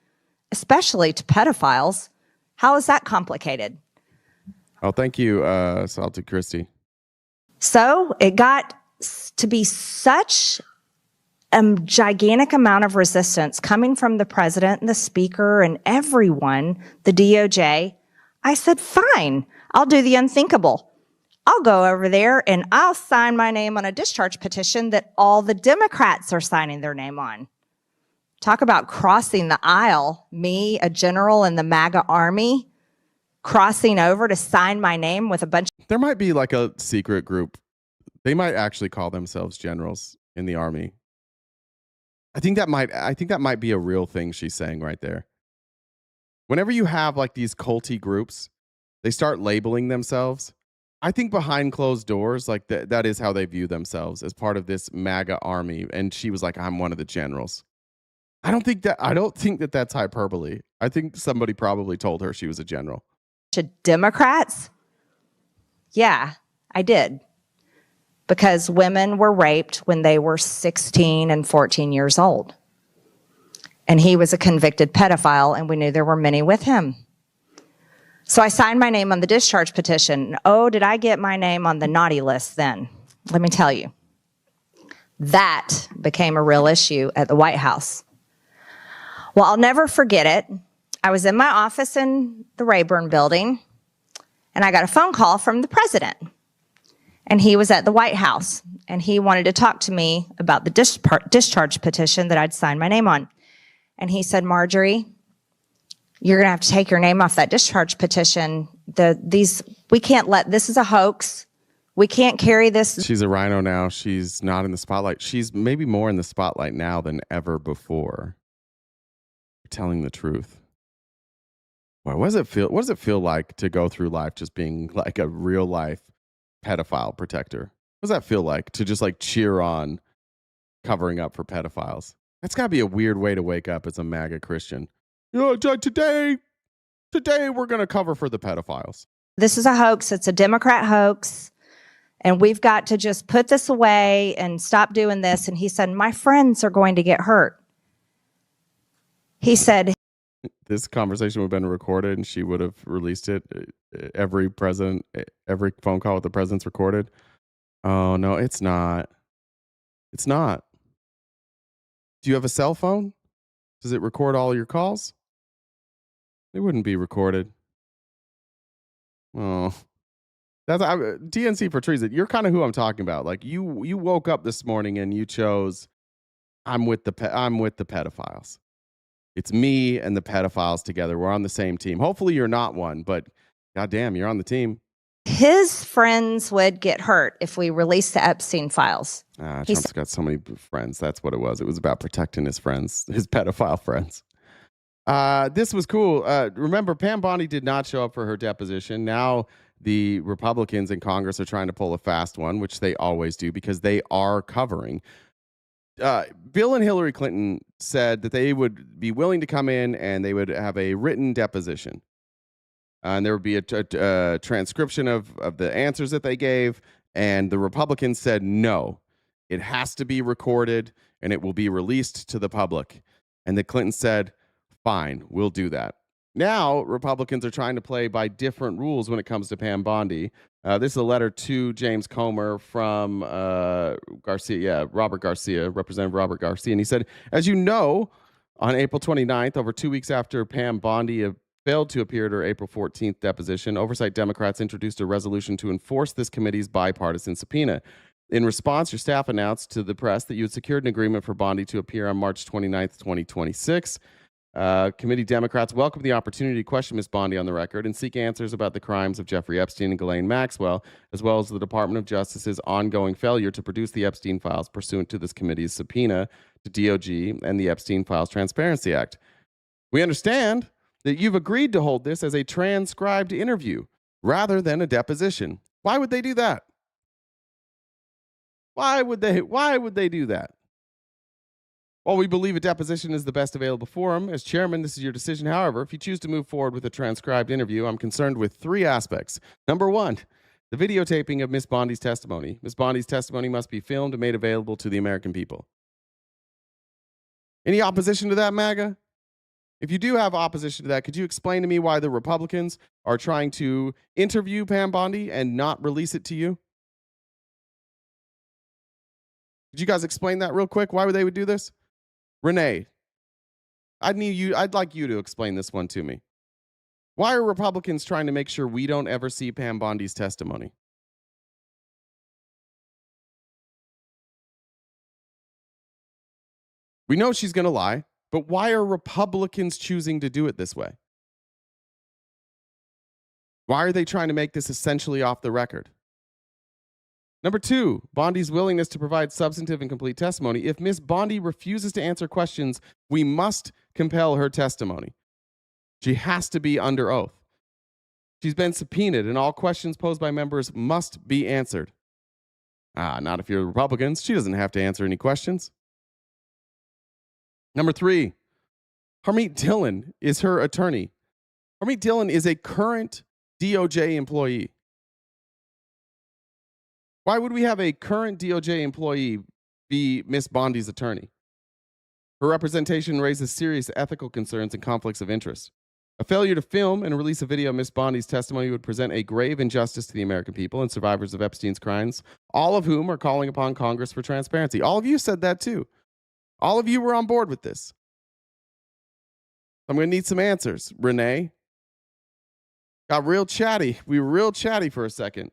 especially to pedophiles. How is that complicated? Oh, thank you, Salted Christie. So it got to be such a gigantic amount of resistance coming from the president and the speaker and everyone, the DOJ. I said, fine, I'll do the unthinkable. I'll go over there and I'll sign my name on a discharge petition that all the Democrats are signing their name on. Talk about crossing the aisle. Me, a general in the MAGA army, crossing over to sign my name with a bunch of... There might be like a secret group. They might actually call themselves generals in the army. I think that might be a real thing she's saying right there. Whenever you have like these culty groups, they start labeling themselves. I think behind closed doors, like that is how they view themselves as part of this MAGA army. And she was like, I'm one of the generals. I don't think that that's hyperbole. I think somebody probably told her she was a general. To Democrats? Yeah, I did. Because women were raped when they were 16 and 14 years old. And he was a convicted pedophile, and we knew there were many with him. So I signed my name on the discharge petition. Oh, did I get my name on the naughty list then? Let me tell you. That became a real issue at the White House. Well, I'll never forget it. I was in my office in the Rayburn building, and I got a phone call from the president. And he was at the White House, and he wanted to talk to me about the discharge petition that I'd signed my name on. And he said, Marjorie, you're going to have to take your name off that discharge petition. We can't let, this is a hoax. We can't carry this. She's a rhino now. She's not in the spotlight. She's maybe more in the spotlight now than ever before. You're telling the truth. Boy, what does it feel like to go through life just being like a real life pedophile protector? What does that feel like to just like cheer on covering up for pedophiles? That's got to be a weird way to wake up as a MAGA Christian. Today we're going to cover for the pedophiles. This is a hoax. It's a Democrat hoax. And we've got to just put this away and stop doing this. And he said, my friends are going to get hurt. He said, this conversation would have been recorded and she would have released it. Every phone call with the president's recorded. Oh, no, it's not. It's not. Do you have a cell phone? Does it record all your calls? It wouldn't be recorded. Oh, that's DNC for treason. You're kind of who I'm talking about. Like you woke up this morning and you chose, I'm with the pedophiles. It's me and the pedophiles together. We're on the same team. Hopefully you're not one, but goddamn, you're on the team. His friends would get hurt if we released the Epstein files. Trump's got so many friends. That's what it was. It was about protecting his friends, his pedophile friends. This was cool. Remember, Pam Bondi did not show up for her deposition. Now the Republicans in Congress are trying to pull a fast one, which they always do because they are covering. Bill and Hillary Clinton said that they would be willing to come in and they would have a written deposition. And there would be a transcription of the answers that they gave. And the Republicans said, no, it has to be recorded and it will be released to the public. And the Clintons said, fine, we'll do that. Now, Republicans are trying to play by different rules when it comes to Pam Bondi. This is a letter to James Comer from Robert Garcia, Representative Robert Garcia. And he said, as you know, on April 29th, over 2 weeks after Pam Bondi failed to appear at her April 14th deposition, Oversight Democrats introduced a resolution to enforce this committee's bipartisan subpoena. In response, your staff announced to the press that you had secured an agreement for Bondi to appear on March 29th, 2026. Committee Democrats welcome the opportunity to question Ms. Bondi on the record and seek answers about the crimes of Jeffrey Epstein and Ghislaine Maxwell, as well as the Department of Justice's ongoing failure to produce the Epstein files pursuant to this committee's subpoena to DOJ and the Epstein Files Transparency Act. We understand that you've agreed to hold this as a transcribed interview rather than a deposition. Why would they do that? Why would they do that? While we believe a deposition is the best available forum, as chairman, this is your decision. However, if you choose to move forward with a transcribed interview, I'm concerned with three aspects. Number one, the videotaping of Ms. Bondi's testimony. Ms. Bondi's testimony must be filmed and made available to the American people. Any opposition to that, MAGA? If you do have opposition to that, could you explain to me why the Republicans are trying to interview Pam Bondi and not release it to you? Could you guys explain that real quick? Why would they do this? Renee, I'd like you to explain this one to me. Why are Republicans trying to make sure we don't ever see Pam Bondi's testimony? We know she's going to lie, but why are Republicans choosing to do it this way? Why are they trying to make this essentially off the record? Number two, Bondi's willingness to provide substantive and complete testimony. If Ms. Bondi refuses to answer questions, we must compel her testimony. She has to be under oath. She's been subpoenaed, and all questions posed by members must be answered. Not if you're Republicans. She doesn't have to answer any questions. Number three, Harmeet Dillon is her attorney. Harmeet Dillon is a current DOJ employee. Why would we have a current DOJ employee be Ms. Bondi's attorney? Her representation raises serious ethical concerns and conflicts of interest. A failure to film and release a video of Ms. Bondi's testimony would present a grave injustice to the American people and survivors of Epstein's crimes, all of whom are calling upon Congress for transparency. All of you said that too. All of you were on board with this. I'm going to need some answers, Renee. Got real chatty. We were real chatty for a second.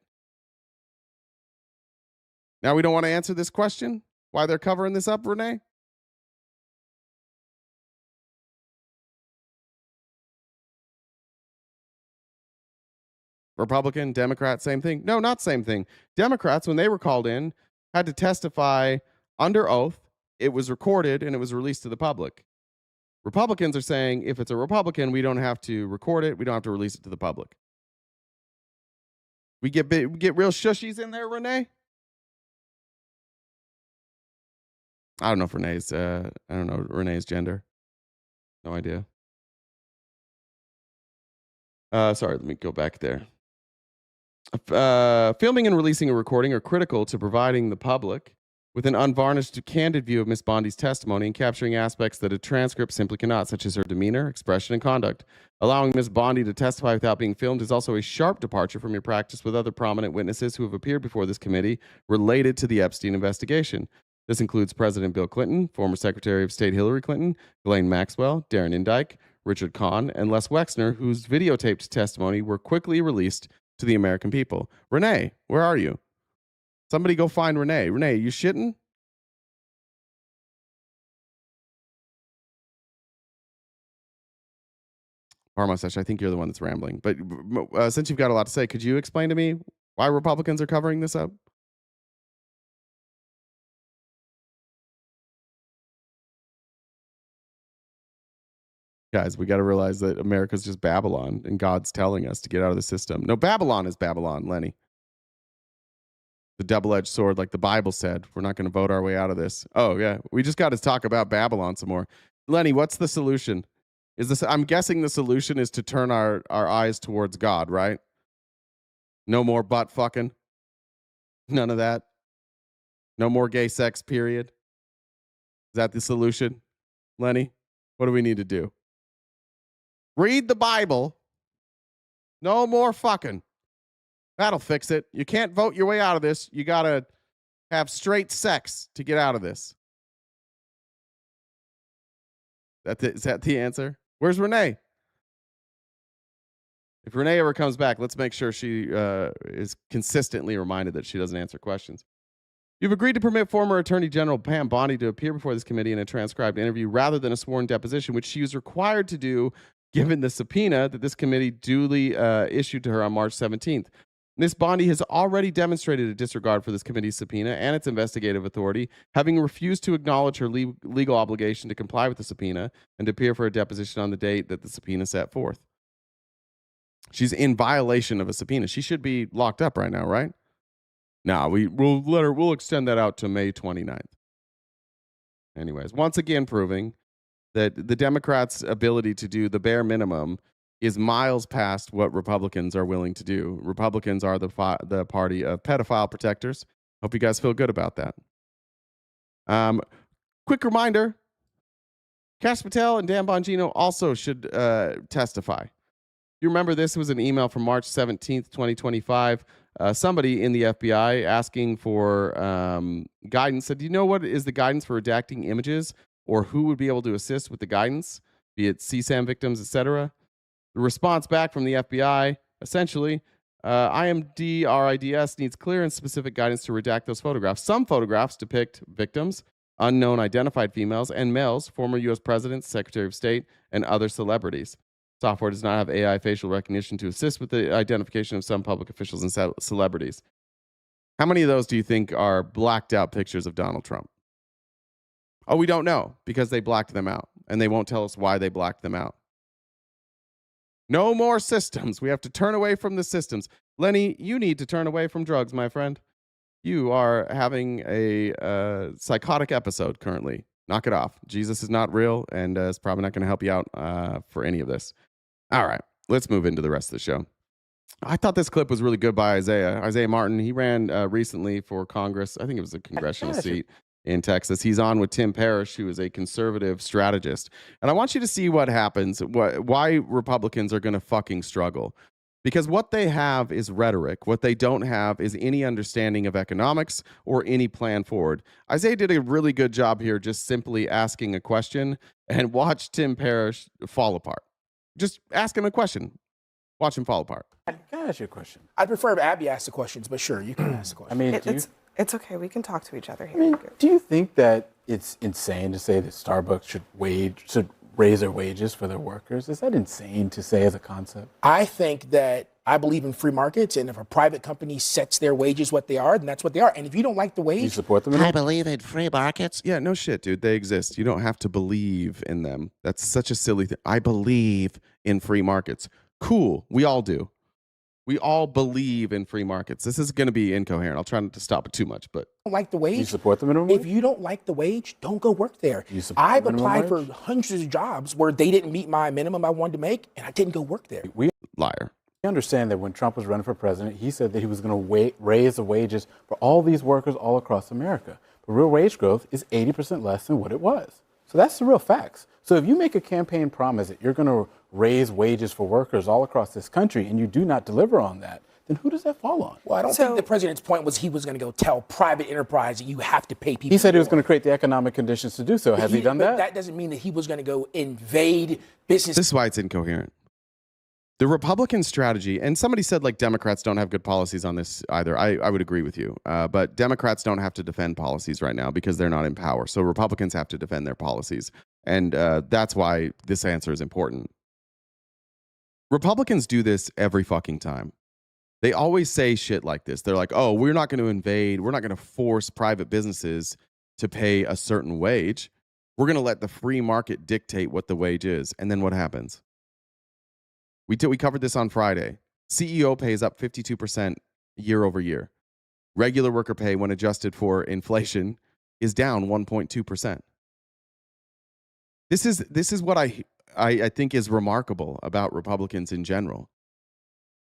Now we don't want to answer this question? Why they're covering this up, Renee? Republican, Democrat, same thing? No, not same thing. Democrats, when they were called in, had to testify under oath. It was recorded and it was released to the public. Republicans are saying if it's a Republican, we don't have to record it. We don't have to release it to the public. We get real shushies in there, Renee? I don't know if Renee's, Renee's gender. No idea. Sorry, let me go back there. Filming and releasing a recording are critical to providing the public with an unvarnished, candid view of Miss Bondi's testimony and capturing aspects that a transcript simply cannot, such as her demeanor, expression, and conduct. Allowing Miss Bondi to testify without being filmed is also a sharp departure from your practice with other prominent witnesses who have appeared before this committee related to the Epstein investigation. This includes President Bill Clinton, former Secretary of State Hillary Clinton, Ghislaine Maxwell, Darren Indyke, Richard Kahn, and Les Wexner, whose videotaped testimony were quickly released to the American people. Renee, where are you? Somebody go find Renee. Renee, you shitting? Parmustache, I think you're the one that's rambling. But since you've got a lot to say, could you explain to me why Republicans are covering this up? Guys, we got to realize that America's just Babylon, and God's telling us to get out of the system. No, Babylon is Babylon, Lenny. The double-edged sword, like the Bible said. We're not going to vote our way out of this. Oh, yeah. We just got to talk about Babylon some more. Lenny, what's the solution? I'm guessing the solution is to turn our eyes towards God, right? No more butt fucking. None of that. No more gay sex, period. Is that the solution, Lenny? What do we need to do? Read the Bible. No more fucking. That'll fix it. You can't vote your way out of this. You got to have straight sex to get out of this. Is that the answer? Where's Renee? If Renee ever comes back, let's make sure she is consistently reminded that she doesn't answer questions. You've agreed to permit former Attorney General Pam Bondi to appear before this committee in a transcribed interview rather than a sworn deposition, which she was required to do given the subpoena that this committee duly issued to her on March 17th. Ms. Bondi has already demonstrated a disregard for this committee's subpoena and its investigative authority, having refused to acknowledge her legal obligation to comply with the subpoena and to appear for a deposition on the date that the subpoena set forth. She's in violation of a subpoena. She should be locked up right now, right? No, we'll extend that out to May 29th. Anyways, once again proving that the Democrats' ability to do the bare minimum is miles past what Republicans are willing to do. Republicans are the party of pedophile protectors. Hope you guys feel good about that. Quick reminder, Kash Patel and Dan Bongino also should testify. You remember this was an email from March 17th, 2025. Somebody in the FBI asking for guidance said, do you know what is the guidance for redacting images or who would be able to assist with the guidance, be it CSAM victims, etc.? The response back from the FBI, essentially, IMD RIDS needs clear and specific guidance to redact those photographs. Some photographs depict victims, unknown identified females, and males, former U.S. presidents, Secretary of State, and other celebrities. Software does not have AI facial recognition to assist with the identification of some public officials and celebrities. How many of those do you think are blacked out pictures of Donald Trump? Oh, we don't know because they blacked them out, and they won't tell us why they blacked them out. No more systems. We have to turn away from the systems. Lenny, you need to turn away from drugs, my friend. You are having a psychotic episode currently. Knock it off. Jesus is not real and is probably not going to help you out for any of this. All right, let's move into the rest of the show. I thought this clip was really good by Isaiah Martin. He ran recently for Congress. I think it was a congressional seat in Texas. He's on with Tim Parrish, who is a conservative strategist. And I want you to see what happens, why Republicans are going to fucking struggle. Because what they have is rhetoric. What they don't have is any understanding of economics or any plan forward. Isaiah did a really good job here just simply asking a question, and watch Tim Parrish fall apart. Just ask him a question. Watch him fall apart. Can I ask you a question? I'd prefer if Abby asked the questions, but sure, you can ask the question. I mean, It's okay. We can talk to each other here. I mean, do you think that it's insane to say that Starbucks should raise their wages for their workers? Is that insane to say as a concept? I think that I believe in free markets, and if a private company sets their wages what they are, then that's what they are. And if you don't like the wage, you support them. I believe in free markets. Yeah, no shit, dude. They exist. You don't have to believe in them. That's such a silly thing. I believe in free markets. Cool. We all do. We all believe in free markets. This is going to be incoherent. I'll try not to stop it too much, but don't like the wage. You support the minimum wage? If you don't like the wage, don't go work there. You support I've the minimum applied wage? for hundreds of jobs where they didn't meet my minimum I wanted to make, and I didn't go work there. Liar. We understand that when Trump was running for president, he said that he was going to raise the wages for all these workers all across America. but real wage growth is 80% less than what it was. So that's the real facts. So if you make a campaign promise that you're going to raise wages for workers all across this country and you do not deliver on that, then who does that fall on? Well, I don't think the president's point was he was going to go tell private enterprise that you have to pay people. He said he was going to create the economic conditions to do so. Has he done that? That doesn't mean that he was going to go invade business. This is why it's incoherent. The Republican strategy, and somebody said like Democrats don't have good policies on this either. I would agree with you. But Democrats don't have to defend policies right now because they're not in power. So Republicans have to defend their policies. And that's why this answer is important. Republicans do this every fucking time. They always say shit like this. They're like, oh, we're not going to invade. We're not going to force private businesses to pay a certain wage. We're going to let the free market dictate what the wage is. And then what happens? We covered this on Friday. CEO pays up 52% year over year. Regular worker pay, when adjusted for inflation, is down 1.2%. This is what I think is remarkable about Republicans in general.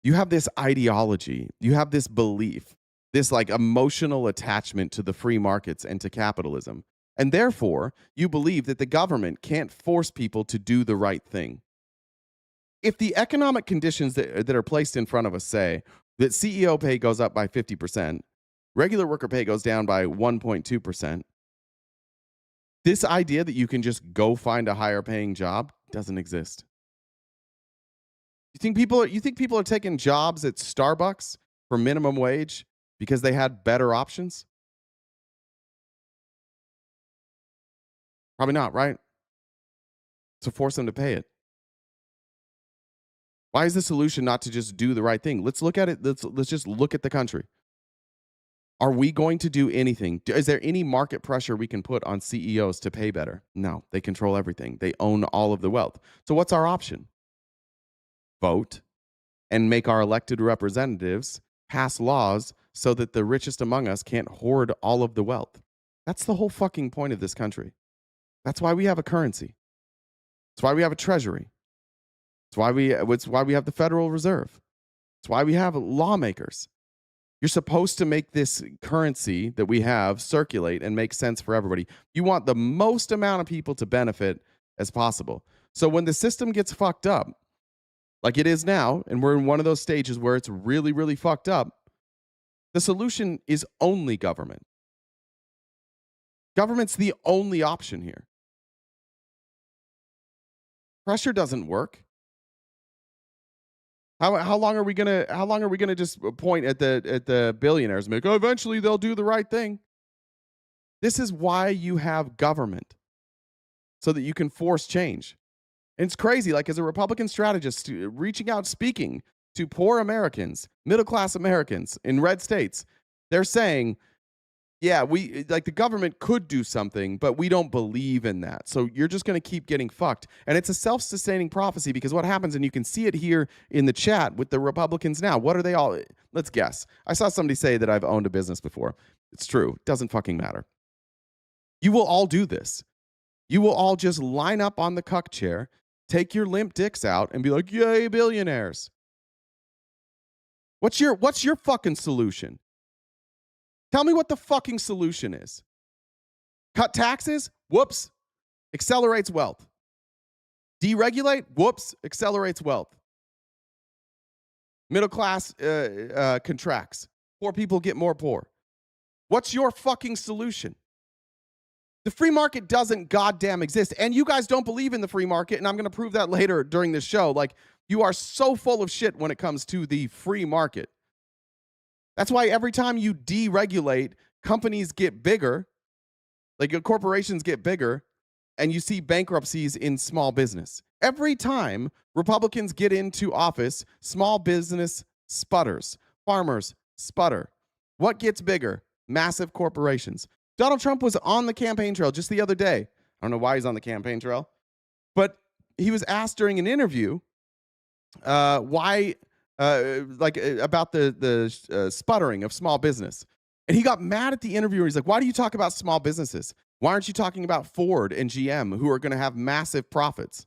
You have this ideology, you have this belief, this like emotional attachment to the free markets and to capitalism. And therefore, you believe that the government can't force people to do the right thing. If the economic conditions that are placed in front of us say that CEO pay goes up by 50%, regular worker pay goes down by 1.2%, this idea that you can just go find a higher paying job doesn't exist. You think people are taking jobs at Starbucks for minimum wage because they had better options? Probably not, right? So force them to pay it. Why is the solution not to just do the right thing? Let's look at it. Let's just look at the country. Are we going to do anything? Is there any market pressure we can put on CEOs to pay better? No, they control everything. They own all of the wealth. So what's our option? Vote and make our elected representatives pass laws so that the richest among us can't hoard all of the wealth. That's the whole fucking point of this country. That's why we have a currency. That's why we have a treasury. It's why we have the Federal Reserve. It's why we have lawmakers. You're supposed to make this currency that we have circulate and make sense for everybody. You want the most amount of people to benefit as possible. So when the system gets fucked up, like it is now, and we're in one of those stages where it's really, really fucked up, the solution is only government. Government's the only option here. Pressure doesn't work. How long are we gonna just point at the billionaires and be like, oh, eventually they'll do the right thing? This is why you have government, so that you can force change. And it's crazy. Like, as a Republican strategist, reaching out, speaking to poor Americans, middle class Americans in red states, they're saying, yeah, the government could do something, but we don't believe in that. So you're just going to keep getting fucked. And it's a self-sustaining prophecy, because what happens, and you can see it here in the chat with the Republicans now. What are they all? Let's guess. I saw somebody say that I've owned a business before. It's true. It doesn't fucking matter. You will all do this. You will all just line up on the cuck chair, take your limp dicks out, and be like, yay, billionaires. What's your fucking solution? Tell me what the fucking solution is. Cut taxes? Whoops. Accelerates wealth. Deregulate? Whoops. Accelerates wealth. Middle class contracts. Poor people get more poor. What's your fucking solution? The free market doesn't goddamn exist. And you guys don't believe in the free market, and I'm going to prove that later during this show. Like, you are so full of shit when it comes to the free market. That's why every time you deregulate, companies get bigger, like corporations get bigger, and you see bankruptcies in small business. Every time Republicans get into office, small business sputters, farmers sputter. What gets bigger? Massive corporations. Donald Trump was on the campaign trail just the other day. I don't know why he's on the campaign trail, but he was asked during an interview why about the sputtering of small business. And he got mad at the interviewer. He's like, why do you talk about small businesses? Why aren't you talking about Ford and GM, who are going to have massive profits?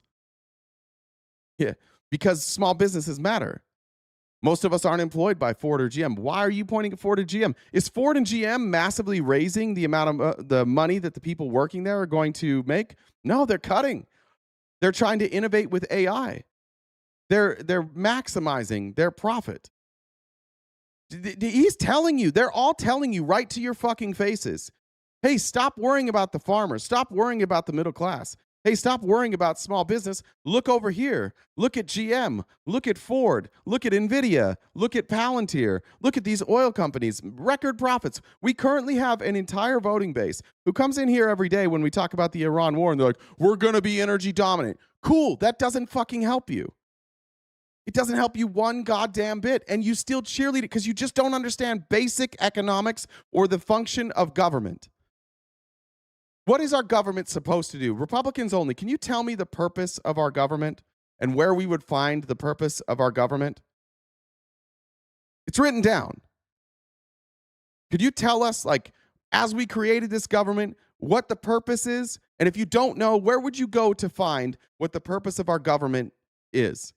Yeah, because small businesses matter. Most of us aren't employed by Ford or GM. Why are you pointing at Ford and GM? Is Ford and GM massively raising the amount of the money that the people working there are going to make? No, they're cutting. They're trying to innovate with AI. They're maximizing their profit. He's telling you, they're all telling you right to your fucking faces. Hey, stop worrying about the farmers. Stop worrying about the middle class. Hey, stop worrying about small business. Look over here. Look at GM. Look at Ford. Look at NVIDIA. Look at Palantir. Look at these oil companies. Record profits. We currently have an entire voting base who comes in here every day when we talk about the Iran war, and they're like, we're going to be energy dominant. Cool. That doesn't fucking help you. It doesn't help you one goddamn bit, and you still cheerlead it because you just don't understand basic economics or the function of government. What is our government supposed to do? Republicans only. Can you tell me the purpose of our government and where we would find the purpose of our government? It's written down. Could you tell us, like, as we created this government, what the purpose is? And if you don't know, where would you go to find what the purpose of our government is?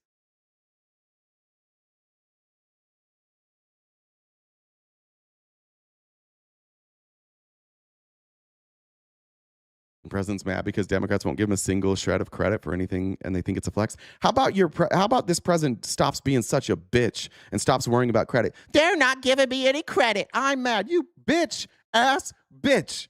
The president's mad because Democrats won't give him a single shred of credit for anything, and they think it's a flex. How about this president stops being such a bitch and stops worrying about credit? They're not giving me any credit. I'm mad. You bitch ass bitch.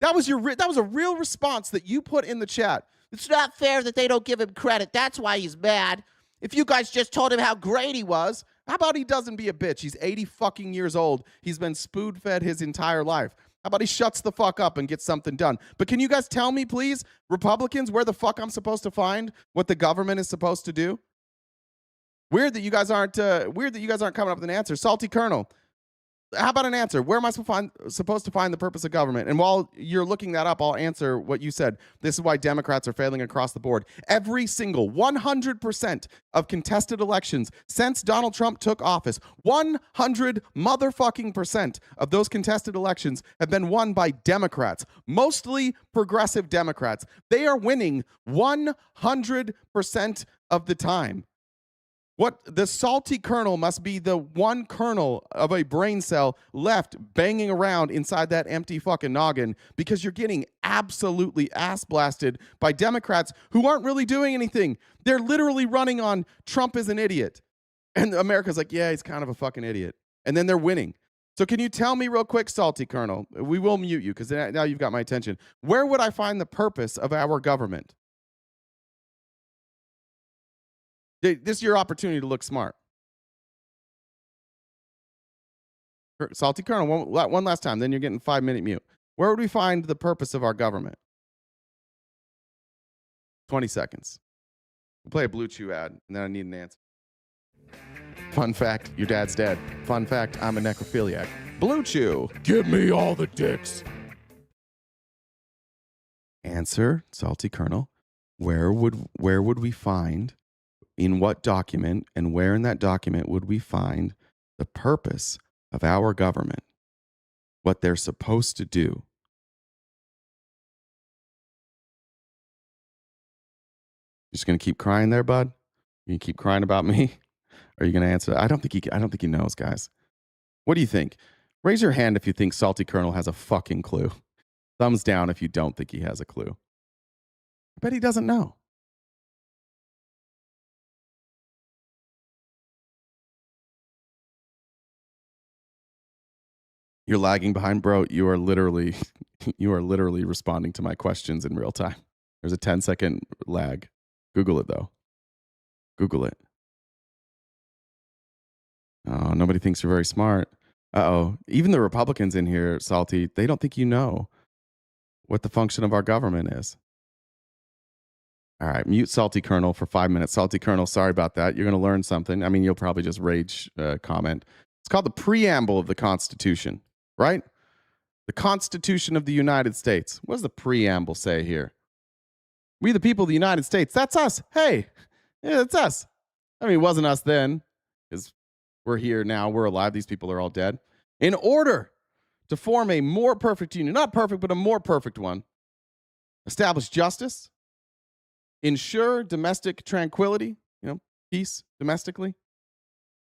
That was a real response that you put in the chat. It's not fair that they don't give him credit. That's why he's mad. If you guys just told him how great he was, how about he doesn't be a bitch? He's 80 fucking years old. He's been spoon-fed his entire life. How about he shuts the fuck up and gets something done? But can you guys tell me, please, Republicans, where the fuck I'm supposed to find what the government is supposed to do? Weird that you guys aren't coming up with an answer. Salty Colonel, how about an answer? Where am I supposed to find the purpose of government? And while you're looking that up, I'll answer what you said. This is why Democrats are failing across the board. Every single 100% of contested elections since Donald Trump took office, 100 motherfucking percent of those contested elections have been won by Democrats, mostly progressive Democrats. They are winning 100% of the time. What the salty kernel must be the one kernel of a brain cell left banging around inside that empty fucking noggin, because you're getting absolutely ass blasted by Democrats who aren't really doing anything. They're literally running on Trump is an idiot. And America's like, yeah, he's kind of a fucking idiot. And then they're winning. So can you tell me real quick, salty kernel, we will mute you because now you've got my attention. Where would I find the purpose of our government? This is your opportunity to look smart. Salty Colonel, one last time, then you're getting 5-minute mute. Where would we find the purpose of our government? 20 seconds. We'll play a Blue Chew ad, and then I need an answer. Fun fact, your dad's dead. Fun fact, I'm a necrophiliac. Blue Chew. Give me all the dicks. Answer, Salty Colonel. Where would we find, in what document, and where in that document would we find the purpose of our government? What they're supposed to do? Just gonna keep crying there, bud? You gonna keep crying about me? Are you gonna answer? I don't think he knows, guys. What do you think? Raise your hand if you think Salty Colonel has a fucking clue. Thumbs down if you don't think he has a clue. I bet he doesn't know. You're lagging behind, bro. You are literally responding to my questions in real time. There's a 10-second lag. Google it, though. Google it. Oh, nobody thinks you're very smart. Uh-oh. Even the Republicans in here, Salty, they don't think you know what the function of our government is. All right, mute Salty Colonel for 5 minutes. Salty Colonel, sorry about that. You're going to learn something. I mean, you'll probably just rage comment. It's called the preamble of the Constitution, right? The Constitution of the United States. What does the preamble say here? We the people of the United States. That's us. Hey, yeah, that's us. I mean, it wasn't us then, because we're here now. We're alive. These people are all dead. In order to form a more perfect union, not perfect, but a more perfect one, establish justice, ensure domestic tranquility, peace domestically,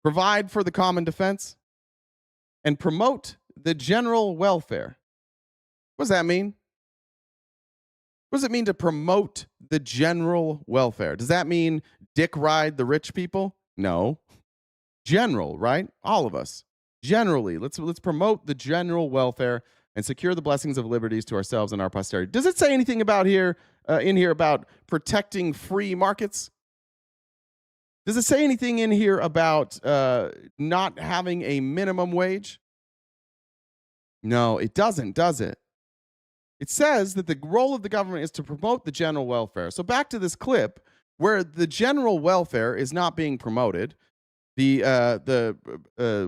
provide for the common defense, and promote the general welfare. What does that mean? What does it mean to promote the general welfare? Does that mean dick ride the rich people? No. General, right? All of us. Generally, let's promote the general welfare and secure the blessings of liberties to ourselves and our posterity. Does it say anything about in here about protecting free markets? Does it say anything in here about not having a minimum wage? No, it doesn't, does it? It says that the role of the government is to promote the general welfare. So back to this clip where the general welfare is not being promoted. The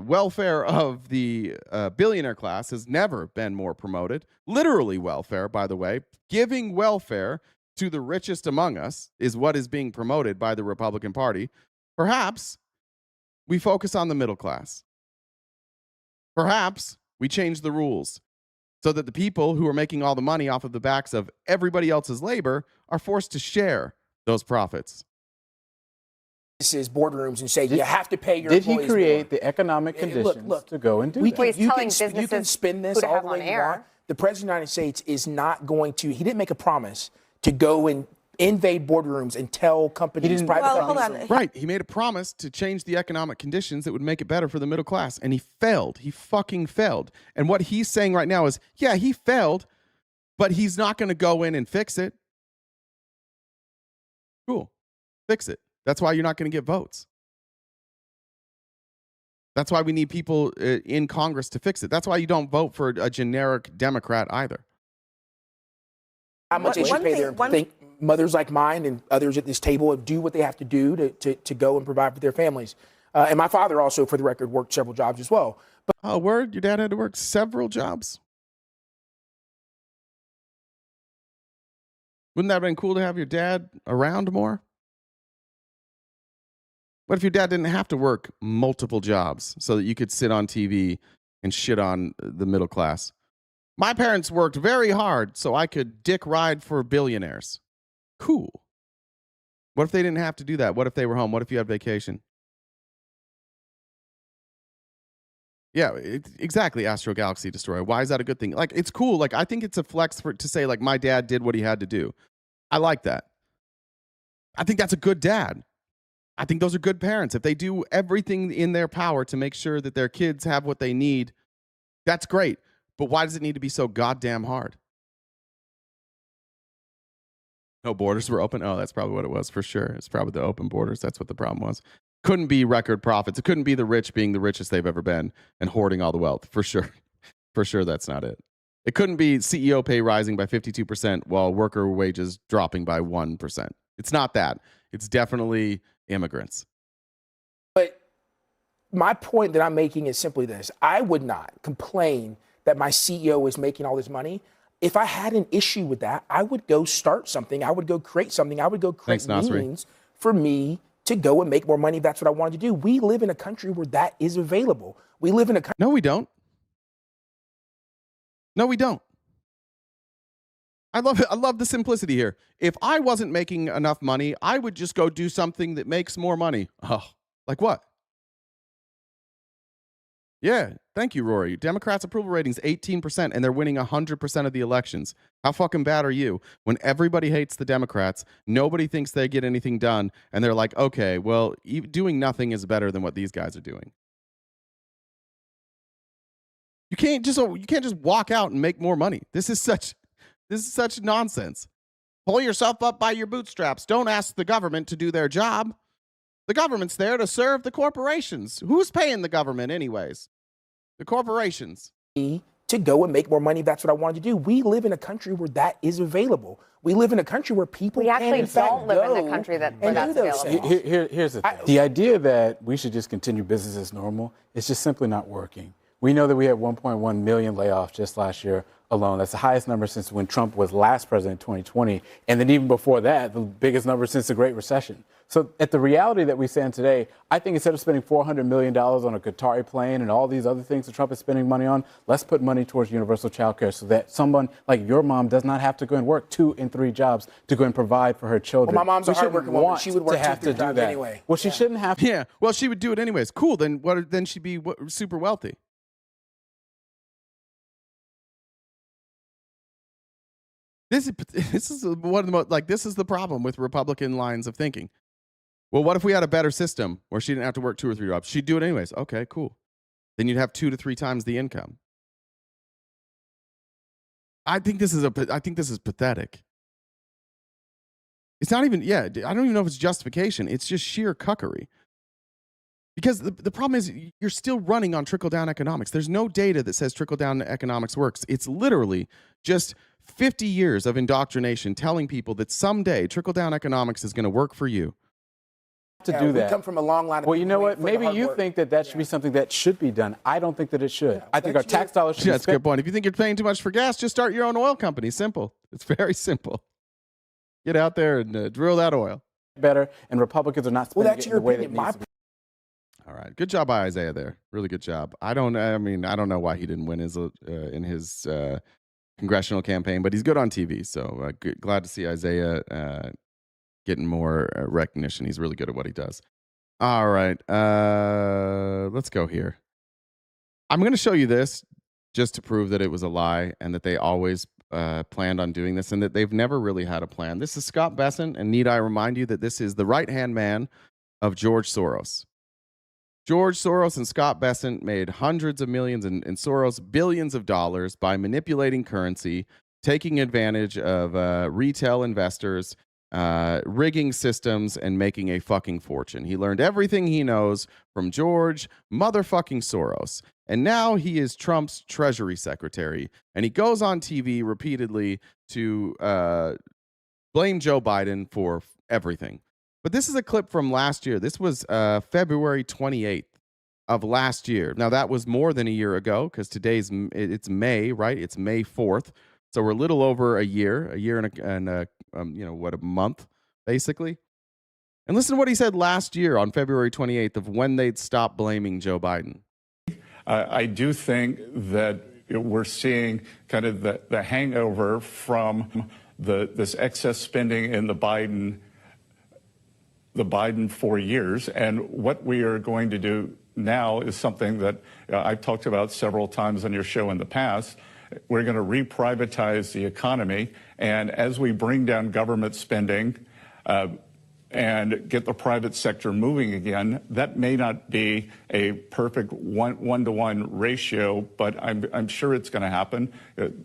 welfare of the billionaire class has never been more promoted. Literally welfare, by the way. Giving welfare to the richest among us is what is being promoted by the Republican Party. Perhaps we focus on the middle class. Perhaps we change the rules so that the people who are making all the money off of the backs of everybody else's labor are forced to share those profits. Boardrooms and say you have to pay your employees. Did he create more. the economic conditions look, to go and do that? You can spin this all the way you want. The President of the United States is not going to, he didn't make a promise to go and invade boardrooms and tell companies, private companies. Right. He made a promise to change the economic conditions that would make it better for the middle class. And he failed. He fucking failed. And what he's saying right now is, yeah, he failed, but he's not going to go in and fix it. Cool. Fix it. That's why you're not going to get votes. That's why we need people in Congress to fix it. That's why you don't vote for a generic Democrat either. How much they should pay their think mothers like mine and others at this table do what they have to do to go and provide for their families. And my father also, for the record, worked several jobs as well. But oh, word? Your dad had to work several jobs? Wouldn't that have been cool to have your dad around more? What if your dad didn't have to work multiple jobs so that you could sit on TV and shit on the middle class? My parents worked very hard so I could dick ride for billionaires. Cool. What if they didn't have to do that? What if they were home? What if you had vacation? Yeah, exactly, Astro Galaxy Destroyer. Why is that a good thing? Like, it's cool. Like, I think it's a flex to say, like, my dad did what he had to do. I like that. I think that's a good dad. I think those are good parents. If they do everything in their power to make sure that their kids have what they need, that's great. But why does it need to be so goddamn hard? No borders were open? Oh, that's probably what it was for sure. It's probably the open borders. That's what the problem was. Couldn't be record profits. It couldn't be the rich being the richest they've ever been and hoarding all the wealth. For sure. For sure, that's not it. It couldn't be CEO pay rising by 52% while worker wages dropping by 1%. It's not that. It's definitely immigrants. But my point that I'm making is simply this. I would not complain that my CEO is making all this money. If I had an issue with that, I would go start something. I would go create something. I would go create means for me to go and make more money. That's what I wanted to do. We live in a country where that is available. We live in a country. No, we don't. No, we don't. I love it. I love the simplicity here. If I wasn't making enough money, I would just go do something that makes more money. Oh, like what? Yeah, thank you, Rory. Democrats' approval rating's 18%, and they're winning 100% of the elections. How fucking bad are you? When everybody hates the Democrats, nobody thinks they get anything done, and they're like, okay, well, doing nothing is better than what these guys are doing. You can't just walk out and make more money. This is such nonsense. Pull yourself up by your bootstraps. Don't ask the government to do their job. The government's there to serve the corporations. Who's paying the government anyways? The corporations. To go and make more money, that's what I wanted to do. We live in a country where that is available. We live in a country where people can, in fact, don't live in the country where that's available. Here's the thing. The idea that we should just continue business as normal is just simply not working. We know that we had 1.1 million layoffs just last year alone. That's the highest number since when Trump was last president in 2020. And then even before that, the biggest number since the Great Recession. So at the reality that we stand today, I think instead of spending $400 million on a Qatari plane and all these other things that Trump is spending money on, let's put money towards universal child care so that someone like your mom does not have to go and work 2 and 3 jobs to go and provide for her children. Well, my mom's a hardworking woman. She would work to have 2, 3 to do jobs that anyway. Well, she shouldn't have to. Yeah, well, she would do it anyways. Cool, then what? Then she'd be super wealthy. This is one of the most, like, this is the problem with Republican lines of thinking. Well, what if we had a better system where she didn't have to work 2 or 3 jobs? She'd do it anyways. Okay, cool. Then you'd have 2 to 3 times the income. I think this is pathetic. It's not even, I don't even know if it's justification. It's just sheer cuckery. Because the problem is you're still running on trickle-down economics. There's no data that says trickle-down economics works. It's literally just 50 years of indoctrination telling people that someday trickle-down economics is going to work for you. To do that. We come from a long line of well, you know what? Maybe you think that should be something that should be done. I don't think that it should. I think our tax dollars should be That's a good point. If you think you're paying too much for gas, just start your own oil company. Simple. It's very simple. Get out there and drill that oil. Better, and Republicans are not spending it in the way that needs to be. All right. Good job by Isaiah there. Really good job. I don't know why he didn't win in his congressional campaign, but he's good on TV. So glad to see Isaiah getting more recognition. He's really good at what he does. All right. Let's go here. I'm going to show you this just to prove that it was a lie and that they always planned on doing this and that they've never really had a plan. This is Scott Bessent, and need I remind you that this is the right-hand man of George Soros. George Soros and Scott Bessent made hundreds of millions and Soros billions of dollars by manipulating currency, taking advantage of retail investors, rigging systems, and making a fucking fortune. He learned everything he knows from George motherfucking Soros. And now he is Trump's Treasury Secretary. And he goes on TV repeatedly to blame Joe Biden for everything. But this is a clip from last year. This was February 28th of last year. Now, that was more than a year ago because it's May, right? It's May 4th. So we're a little over a year and a month, basically. And listen to what he said last year on February 28th of when they'd stop blaming Joe Biden. I do think that we're seeing kind of the hangover from this excess spending in the Biden 4 years. And what we are going to do now is something that I've talked about several times on your show in the past. We're going to reprivatize the economy. And as we bring down government spending and get the private sector moving again, that may not be a perfect one-to-one ratio, but I'm sure it's going to happen.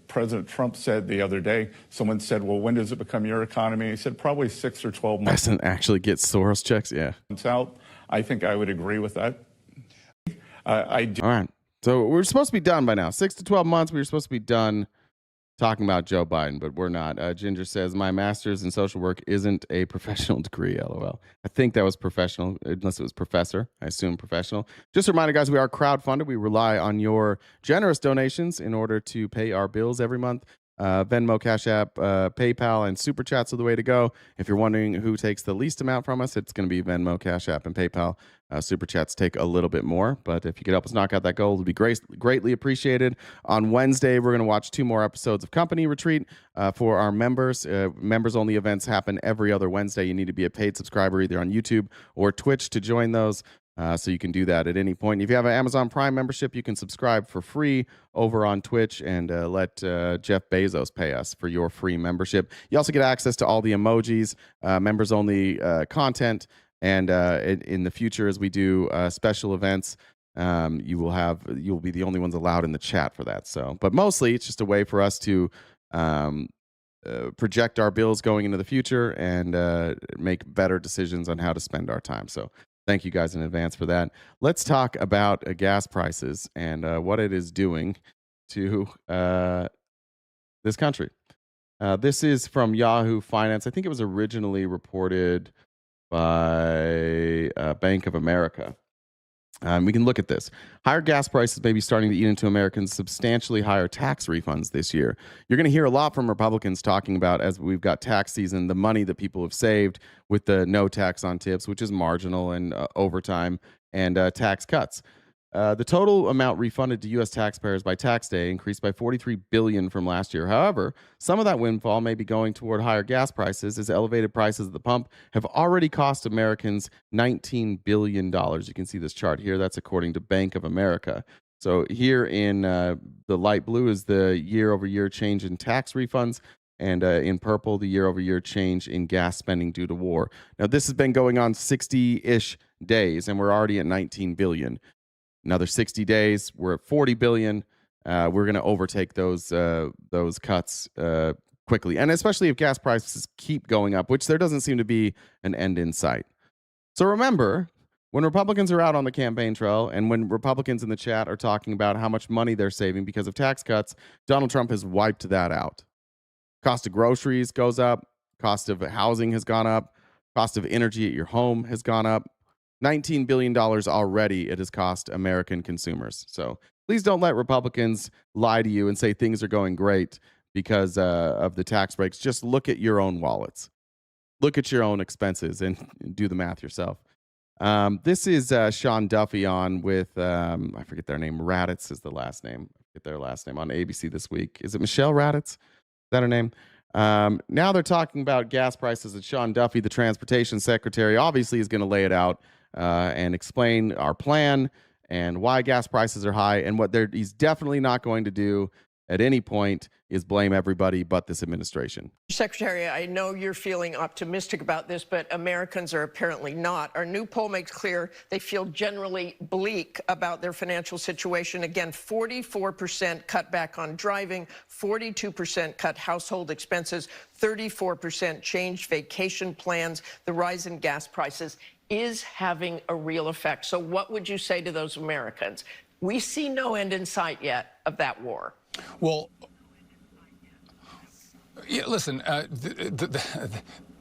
President Trump said the other day, someone said, well, when does it become your economy? He said, probably 6 or 12 months. Doesn't actually get Soros checks, yeah. Out. I think I would agree with that. I do. All right. So we're supposed to be done by now. 6 to 12 months, we were supposed to be done talking about Joe Biden, but we're not. Ginger says, my master's in social work isn't a professional degree, LOL. I think that was professional, unless it was professor. I assume professional. Just a reminder, guys, we are crowdfunded. We rely on your generous donations in order to pay our bills every month. Venmo, Cash App, PayPal, and Super Chats are the way to go. If you're wondering who takes the least amount from us, it's going to be Venmo, Cash App, and PayPal. Super Chats take a little bit more, but if you could help us knock out that goal, it would be greatly appreciated. On Wednesday, we're going to watch 2 more episodes of Company Retreat for our members. Members-only events happen every other Wednesday. You need to be a paid subscriber either on YouTube or Twitch to join those. So you can do that at any point. If you have an Amazon Prime membership, you can subscribe for free over on Twitch and let Jeff Bezos pay us for your free membership. You also get access to all the emojis, members-only content, and in the future, as we do special events, you'll be the only ones allowed in the chat for that. So, but mostly it's just a way for us to project our bills going into the future and make better decisions on how to spend our time. So. Thank you guys in advance for that. Let's talk about gas prices and what it is doing to this country. This is from Yahoo Finance. I think it was originally reported by Bank of America. We can look at this. Higher gas prices may be starting to eat into Americans' substantially higher tax refunds this year. You're going to hear a lot from Republicans talking about, as we've got tax season, the money that people have saved with the no tax on tips, which is marginal, and overtime and tax cuts. The total amount refunded to U.S. taxpayers by tax day increased by $43 billion from last year. However, some of that windfall may be going toward higher gas prices, as elevated prices at the pump have already cost Americans $19 billion. You can see this chart here. That's according to Bank of America. So here in the light blue is the year-over-year change in tax refunds, and in purple, the year-over-year change in gas spending due to war. Now, this has been going on 60-ish days, and we're already at $19 billion. Another 60 days, we're at 40 billion. We're going to overtake those cuts quickly, and especially if gas prices keep going up, which there doesn't seem to be an end in sight. So remember, when Republicans are out on the campaign trail, and when Republicans in the chat are talking about how much money they're saving because of tax cuts, Donald Trump has wiped that out. Cost of groceries goes up. Cost of housing has gone up. Cost of energy at your home has gone up. $19 billion already it has cost American consumers. So please don't let Republicans lie to you and say things are going great because of the tax breaks. Just look at your own wallets. Look at your own expenses and do the math yourself. This is Sean Duffy on with, I forget their name, Raditz is the last name. I forget their last name on ABC this week. Is it Michelle Raditz? Is that her name? Now they're talking about gas prices, and Sean Duffy, the transportation secretary, obviously is going to lay it out and explain our plan and why gas prices are high, and what he's definitely not going to do at any point is blame everybody but this administration. Secretary, I know you're feeling optimistic about this, but Americans are apparently not. Our new poll makes clear they feel generally bleak about their financial situation. Again, 44% cut back on driving, 42% cut household expenses, 34% changed vacation plans. The rise in gas prices is having a real effect. So what would you say to those Americans? We see no end in sight yet of that war. Well, yeah, listen,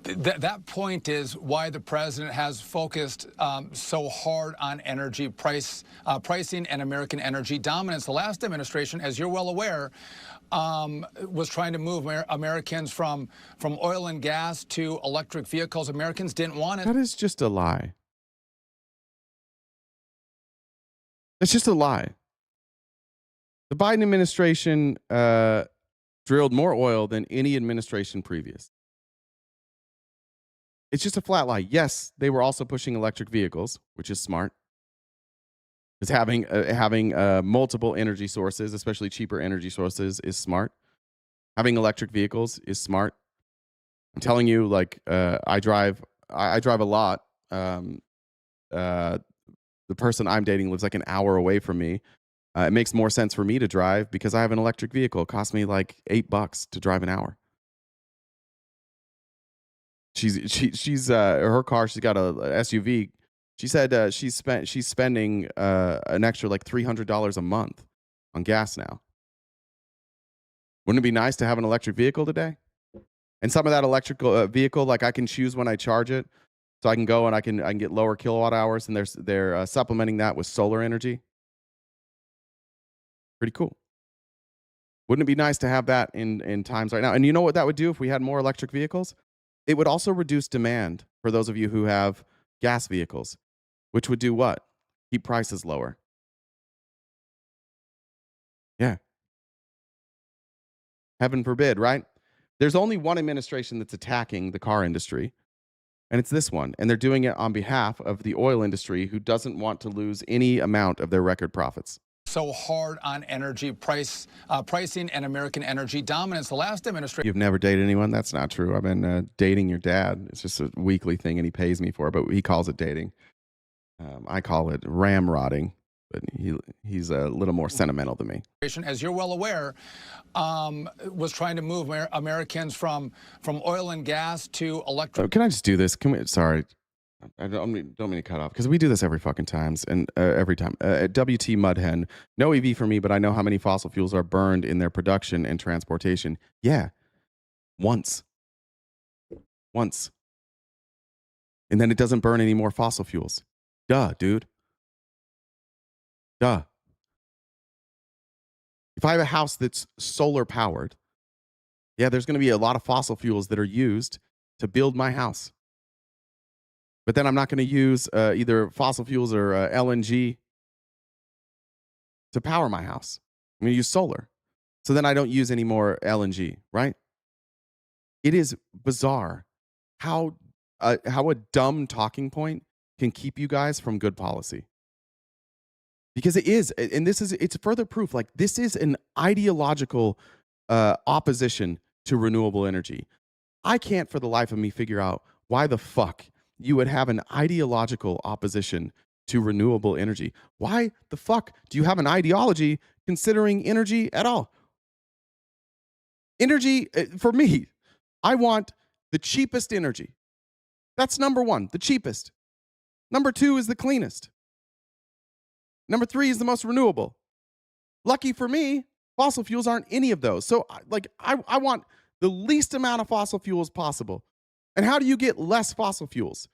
that point is why the president has focused so hard on energy pricing and American energy dominance. The last administration, as you're well aware, was trying to move Americans from oil and gas to electric vehicles. Americans didn't want it. That is just a lie. It's just a lie. The Biden administration drilled more oil than any administration previous. It's just a flat lie. Yes, they were also pushing electric vehicles, which is smart. Because having multiple energy sources, especially cheaper energy sources, is smart. Having electric vehicles is smart. I'm telling you, like I drive a lot. The person I'm dating lives like an hour away from me. It makes more sense for me to drive because I have an electric vehicle. It costs me like $8 to drive an hour. She's her car. She's got a SUV. She said she's spending an extra like $300 a month on gas now. Wouldn't it be nice to have an electric vehicle today? And some of that electrical vehicle, like I can choose when I charge it, so I can go and I can get lower kilowatt hours, and they're supplementing that with solar energy. Pretty cool. Wouldn't it be nice to have that in times right now? And you know what that would do if we had more electric vehicles? It would also reduce demand for those of you who have gas vehicles, which would do what? Keep prices lower. Yeah. Heaven forbid, right? There's only one administration that's attacking the car industry, and it's this one. And they're doing it on behalf of the oil industry, who doesn't want to lose any amount of their record profits. So hard on energy pricing and American energy dominance. The last administration. You've never dated anyone? That's not true. I've been dating your dad. It's just a weekly thing, and he pays me for it, but he calls it dating. I call it ramrodding, but he's a little more sentimental than me. As you're well aware, was trying to move Americans from oil and gas to electric. Can I just do this? Sorry. I don't mean to cut off, because we do this every fucking times and every time. WT Mudhen, no EV for me, but I know how many fossil fuels are burned in their production and transportation. Yeah, once, and then it doesn't burn any more fossil fuels. Duh, dude. Duh. If I have a house that's solar powered, yeah, there's going to be a lot of fossil fuels that are used to build my house. But then I'm not going to use either fossil fuels or LNG to power my house. I'm going to use solar. So then I don't use any more LNG, right? It is bizarre how a dumb talking point can keep you guys from good policy. Because it is, and it's further proof, like this is an ideological opposition to renewable energy. I can't for the life of me figure out why the fuck you would have an ideological opposition to renewable energy. Why the fuck do you have an ideology considering energy at all? Energy, for me, I want the cheapest energy. That's number one, the cheapest. Number two is the cleanest. Number three is the most renewable. Lucky for me, fossil fuels aren't any of those. So I want the least amount of fossil fuels possible. And how do you get less fossil fuels?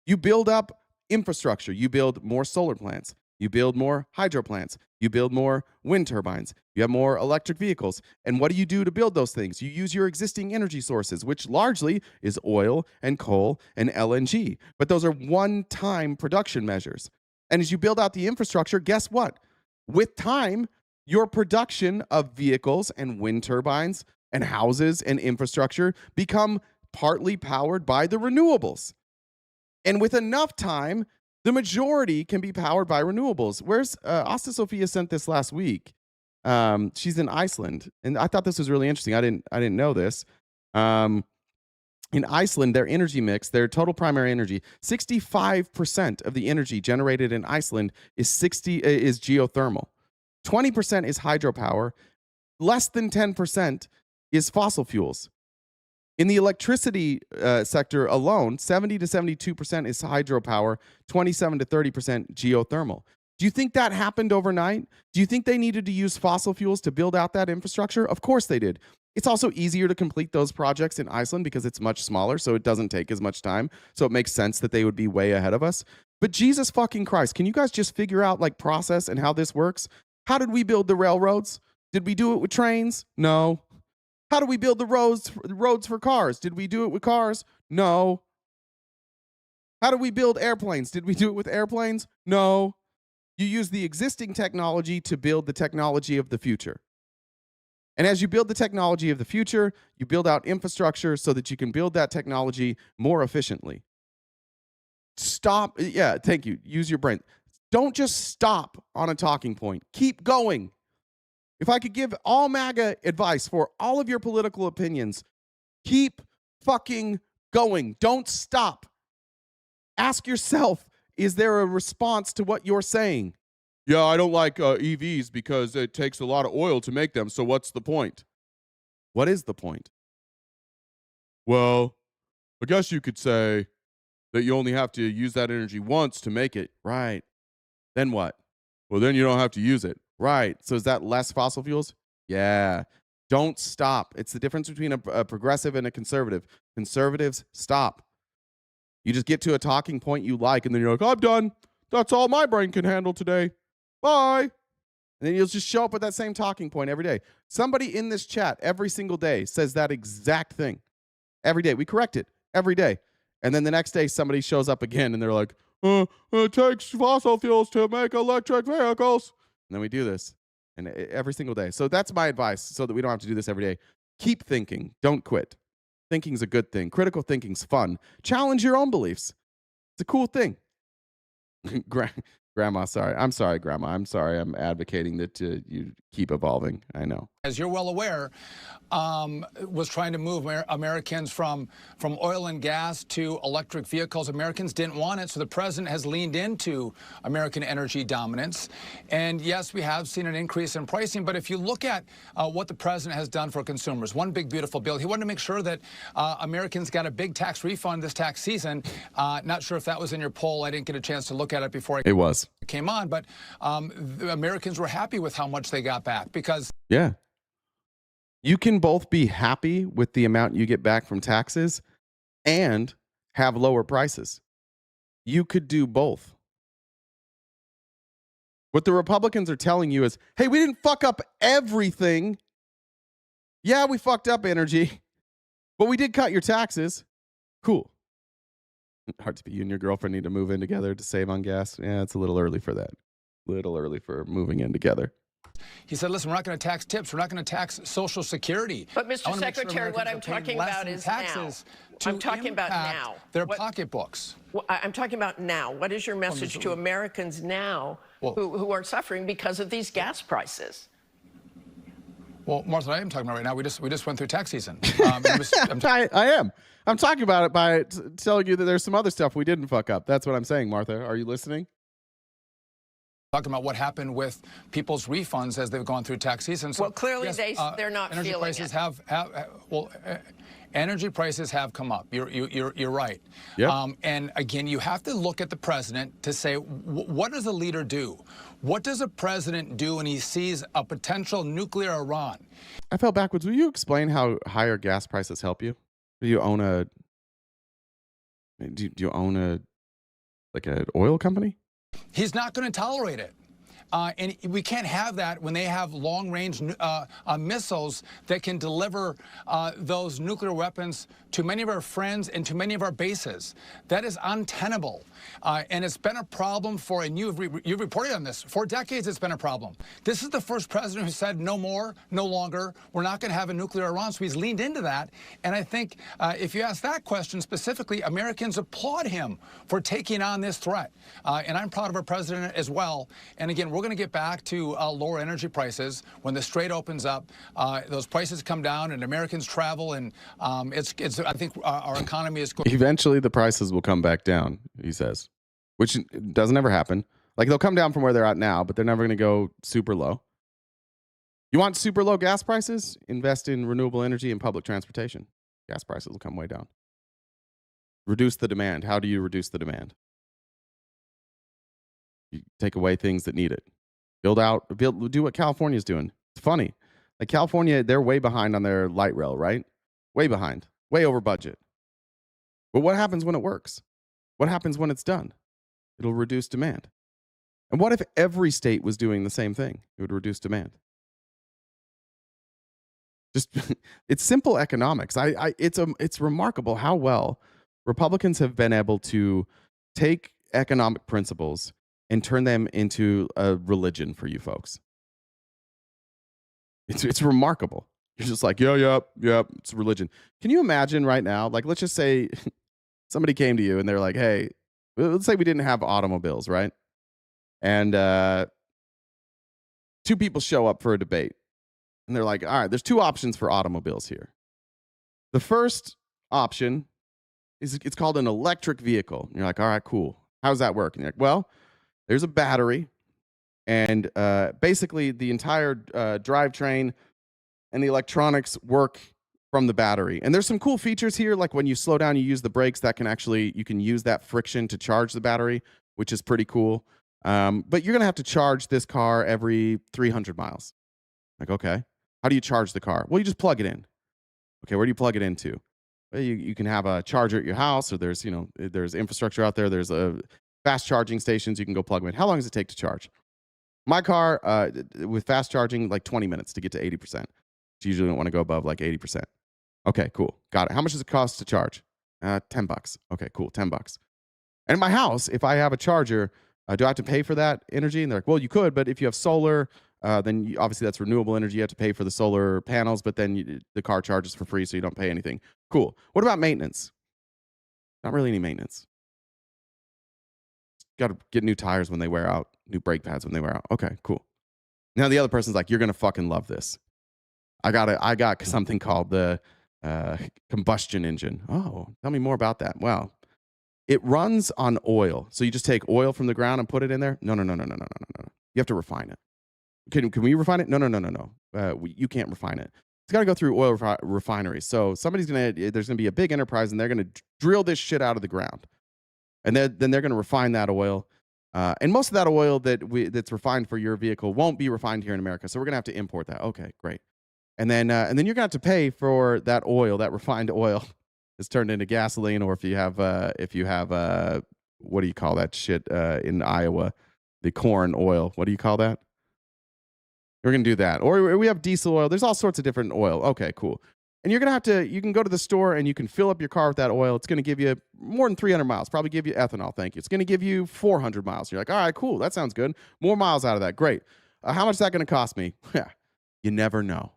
You build up infrastructure. You build more solar plants. You build more hydro plants. You build more wind turbines. You have more electric vehicles. And what do you do to build those things? You use your existing energy sources, which largely is oil and coal and LNG. But those are one-time production measures. And as you build out the infrastructure, guess what? With time, your production of vehicles and wind turbines and houses and infrastructure become partly powered by the renewables. And with enough time, the majority can be powered by renewables. Where's Asta Sophia sent this last week? She's in Iceland, and I thought this was really interesting. I didn't know this. In Iceland, their energy mix, their total primary energy, 65% of the energy generated in Iceland is geothermal. 20% is hydropower. Less than 10% is fossil fuels. In the electricity sector alone, 70 to 72% is hydropower, 27 to 30% geothermal. Do you think that happened overnight? Do you think they needed to use fossil fuels to build out that infrastructure? Of course they did. It's also easier to complete those projects in Iceland because it's much smaller, so it doesn't take as much time. So it makes sense that they would be way ahead of us. But Jesus fucking Christ, can you guys just figure out like process and how this works? How did we build the railroads? Did we do it with trains? No. How do we build the roads for cars? Did we do it with cars? No. How do we build airplanes? Did we do it with airplanes? No. You use the existing technology to build the technology of the future. And as you build the technology of the future, you build out infrastructure so that you can build that technology more efficiently. Stop. Yeah, thank you. Use your brain. Don't just stop on a talking point. Keep going. If I could give all MAGA advice for all of your political opinions, keep fucking going. Don't stop. Ask yourself, is there a response to what you're saying? Yeah, I don't like EVs because it takes a lot of oil to make them, so what's the point? What is the point? Well, I guess you could say that you only have to use that energy once to make it. Right. Then what? Well, then you don't have to use it. Right. So is that less fossil fuels? Yeah. Don't stop. It's the difference between a progressive and a conservative. Conservatives stop. You just get to a talking point you like, and then you're like, I'm done. That's all my brain can handle today. Bye. And then you'll just show up with that same talking point every day. Somebody in this chat every single day says that exact thing. Every day. We correct it every day. And then the next day, somebody shows up again, and they're like, it takes fossil fuels to make electric vehicles. And then we do this and every single day. So that's my advice so that we don't have to do this every day. Keep thinking. Don't quit. Thinking's a good thing. Critical thinking's fun. Challenge your own beliefs. It's a cool thing. Grandma, sorry. I'm sorry, Grandma. I'm sorry. I'm advocating that you keep evolving. I know. As you're well aware, was trying to move Americans from oil and gas to electric vehicles. Americans didn't want it, so the president has leaned into American energy dominance. And yes, we have seen an increase in pricing, but if you look at what the president has done for consumers, one big beautiful bill, he wanted to make sure that Americans got a big tax refund this tax season. Not sure if that was in your poll. I didn't get a chance to look at it before it was. Came on, but the Americans were happy with how much they got back because... Yeah. You can both be happy with the amount you get back from taxes and have lower prices. You could do both. What the Republicans are telling you is, hey, we didn't fuck up everything. Yeah, we fucked up energy, but we did cut your taxes. Cool. Hard to be you and your girlfriend need to move in together to save on gas. Yeah, it's a little early for that. Little early for moving in together. He said, listen, we're not going to tax tips. We're not going to tax Social Security. But, Mr. Secretary, what I'm talking about is now. I'm talking about now. Their pocketbooks. I'm talking about now. What is your message to Americans now who are suffering because of these gas prices? Well, Martha, I am talking about right now. We just went through tax season. I am. I'm talking about it by telling you that there's some other stuff we didn't fuck up. That's what I'm saying, Martha. Are you listening? Talking about what happened with people's refunds as they've gone through tax season. So, well, clearly yes, they're not energy feeling prices it. Energy prices have come up. You're right. Yep. And again, you have to look at the president to say, what does a leader do? What does a president do when he sees a potential nuclear Iran? I fell backwards. Will you explain how higher gas prices help you? Do you own a? Do you own a like an oil company? He's not going to tolerate it. And we can't have that when they have long-range missiles that can deliver those nuclear weapons to many of our friends and to many of our bases. That is untenable. And it's been a problem and you've reported on this. For decades, it's been a problem. This is the first president who said no more, no longer. We're not going to have a nuclear Iran. So he's leaned into that. And I think if you ask that question specifically, Americans applaud him for taking on this threat. And I'm proud of our president as well. And again, we're going to get back to lower energy prices when the Strait opens up. Those prices come down and Americans travel, and I think our economy is going. Eventually, the prices will come back down, he says, which doesn't ever happen. Like they'll come down from where they're at now, but they're never going to go super low. You want super low gas prices? Invest in renewable energy and public transportation. Gas prices will come way down. Reduce the demand. How do you reduce the demand? You take away things that need it. Do what California's doing. It's funny. Like California, they're way behind on their light rail, right? Way behind. Way over budget. But what happens when it works? What happens when it's done? It'll reduce demand. And what if every state was doing the same thing? It would reduce demand. Just it's simple economics. It's remarkable how well Republicans have been able to take economic principles and turn them into a religion for you folks. It's remarkable. You're just like, yeah, it's a religion. Can you imagine right now, like, let's just say somebody came to you and they're like, hey, let's say we didn't have automobiles, right? And two people show up for a debate. And they're like, all right, there's two options for automobiles here. The first option is it's called an electric vehicle. And you're like, all right, cool. How does that work? And you're like, well, there's a battery, and basically the entire drivetrain and the electronics work from the battery. And there's some cool features here, like when you slow down, you use the brakes. That can you can use that friction to charge the battery, which is pretty cool. But you're gonna have to charge this car every 300 miles. Like, okay, how do you charge the car? Well, you just plug it in. Okay, where do you plug it into? Well, you can have a charger at your house, or there's infrastructure out there. There's fast charging stations. You can go plug them in. How long does it take to charge? My car, with fast charging, like 20 minutes to get to 80%. You usually don't want to go above like 80%. Okay, cool. Got it. How much does it cost to charge? $10. Okay, cool. $10. And in my house, if I have a charger, do I have to pay for that energy? And they're like, well, you could, but if you have solar, then obviously that's renewable energy. You have to pay for the solar panels, but then the car charges for free, so you don't pay anything. Cool. What about maintenance? Not really any maintenance. Got to get new tires when they wear out, new brake pads when they wear out. Okay, cool. Now the other person's like, you're going to fucking love this. I got something called the combustion engine. Oh, tell me more about that. Well, it runs on oil. So you just take oil from the ground and put it in there? No. You have to refine it. Can we refine it? No. You can't refine it. It's got to go through oil refineries. So there's going to be a big enterprise, and they're going to drill this shit out of the ground. And then they're going to refine that oil. And most of that oil that's refined for your vehicle won't be refined here in America. So we're going to have to import that. Okay, great. And then you're going to have to pay for that oil, that refined oil is turned into gasoline, or if you have what do you call that shit in Iowa? the corn oil. What do you call that? We're going to do that. Or we have diesel oil. There's all sorts of different oil. Okay, cool. And you're going to you can go to the store and you can fill up your car with that oil. It's going to give you more than 300 miles, probably give you ethanol. Thank you. It's going to give you 400 miles. You're like, all right, cool. That sounds good. More miles out of that. Great. How much is that going to cost me? You never know.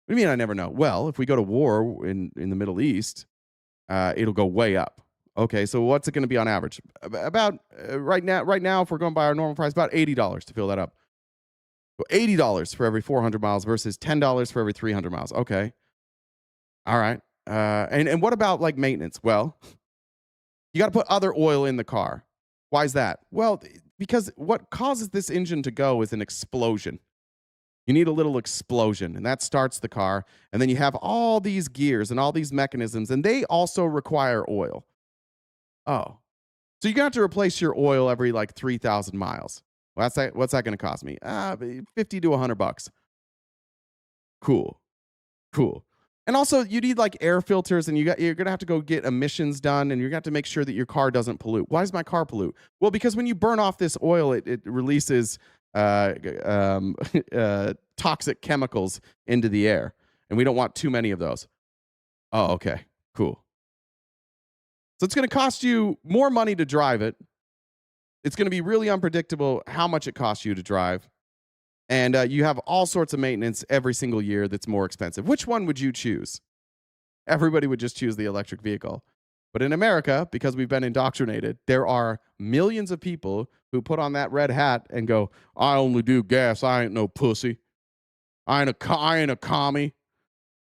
What do you mean I never know? Well, if we go to war in the Middle East, it'll go way up. Okay, so what's it going to be on average? About right now, if we're going by our normal price, about $80 to fill that up. So $80 for every 400 miles versus $10 for every 300 miles. Okay. All right. And what about like maintenance? Well, you got to put other oil in the car. Why is that? Well, because what causes this engine to go is an explosion. You need a little explosion, and that starts the car. And then you have all these gears and all these mechanisms, and they also require oil. Oh. So you're going to have to replace your oil every like 3,000 miles. What's that going to cost me? 50 to $100. Cool. And also, you need like air filters, and you're going to have to go get emissions done, and you're going to have to make sure that your car doesn't pollute. Why does my car pollute? Well, because when you burn off this oil, it releases toxic chemicals into the air, and we don't want too many of those. Oh, okay, cool. So it's going to cost you more money to drive it. It's going to be really unpredictable how much it costs you to drive. And you have all sorts of maintenance every single year that's more expensive. Which one would you choose? Everybody would just choose the electric vehicle. But in America, because we've been indoctrinated, there are millions of people who put on that red hat and go, I only do gas. I ain't no pussy. I ain't a commie.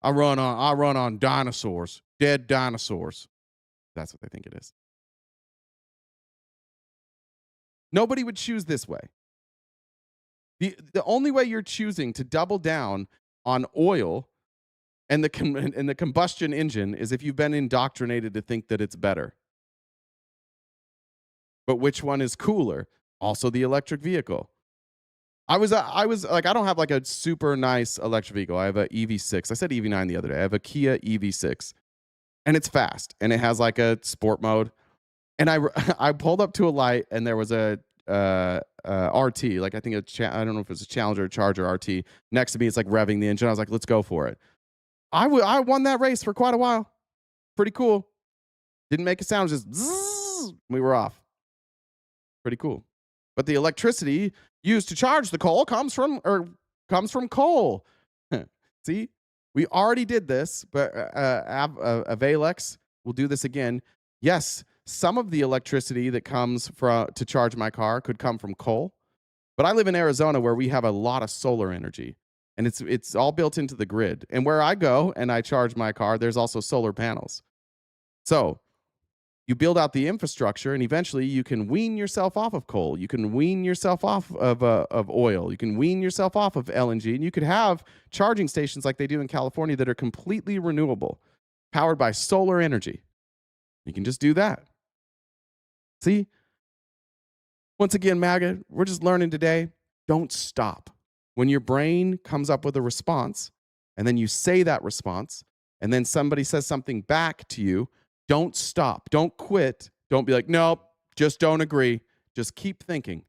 I run on dinosaurs, dead dinosaurs. That's what they think it is. Nobody would choose this way. The only way you're choosing to double down on oil and the combustion engine is if you've been indoctrinated to think that it's better. But which one is cooler? Also the electric vehicle. I was like, I don't have like a super nice electric vehicle. I have a EV6. I said EV9 the other day. I have a Kia EV6. And it's fast, and it has like a sport mode. And I pulled up to a light, and there was a RT, like I think I don't know if it's a Challenger or Charger RT next to me. It's like revving the engine. I was like, let's go for it. I won that race for quite a while. Pretty cool. Didn't make a sound, just zzz, we were off. Pretty cool. But the electricity used to charge the coal comes from coal. See? We already did this, but Avalex will do this again. Yes, some of the electricity that comes to charge my car could come from coal, but I live in Arizona where we have a lot of solar energy, and it's all built into the grid. And where I go and I charge my car, there's also solar panels. So you build out the infrastructure, and eventually you can wean yourself off of coal. You can wean yourself off of oil. You can wean yourself off of LNG, and you could have charging stations like they do in California that are completely renewable, powered by solar energy. You can just do that. See? Once again, MAGA, we're just learning today, don't stop. When your brain comes up with a response, and then you say that response, and then somebody says something back to you, don't stop. Don't quit. Don't be like, nope, just don't agree. Just keep thinking.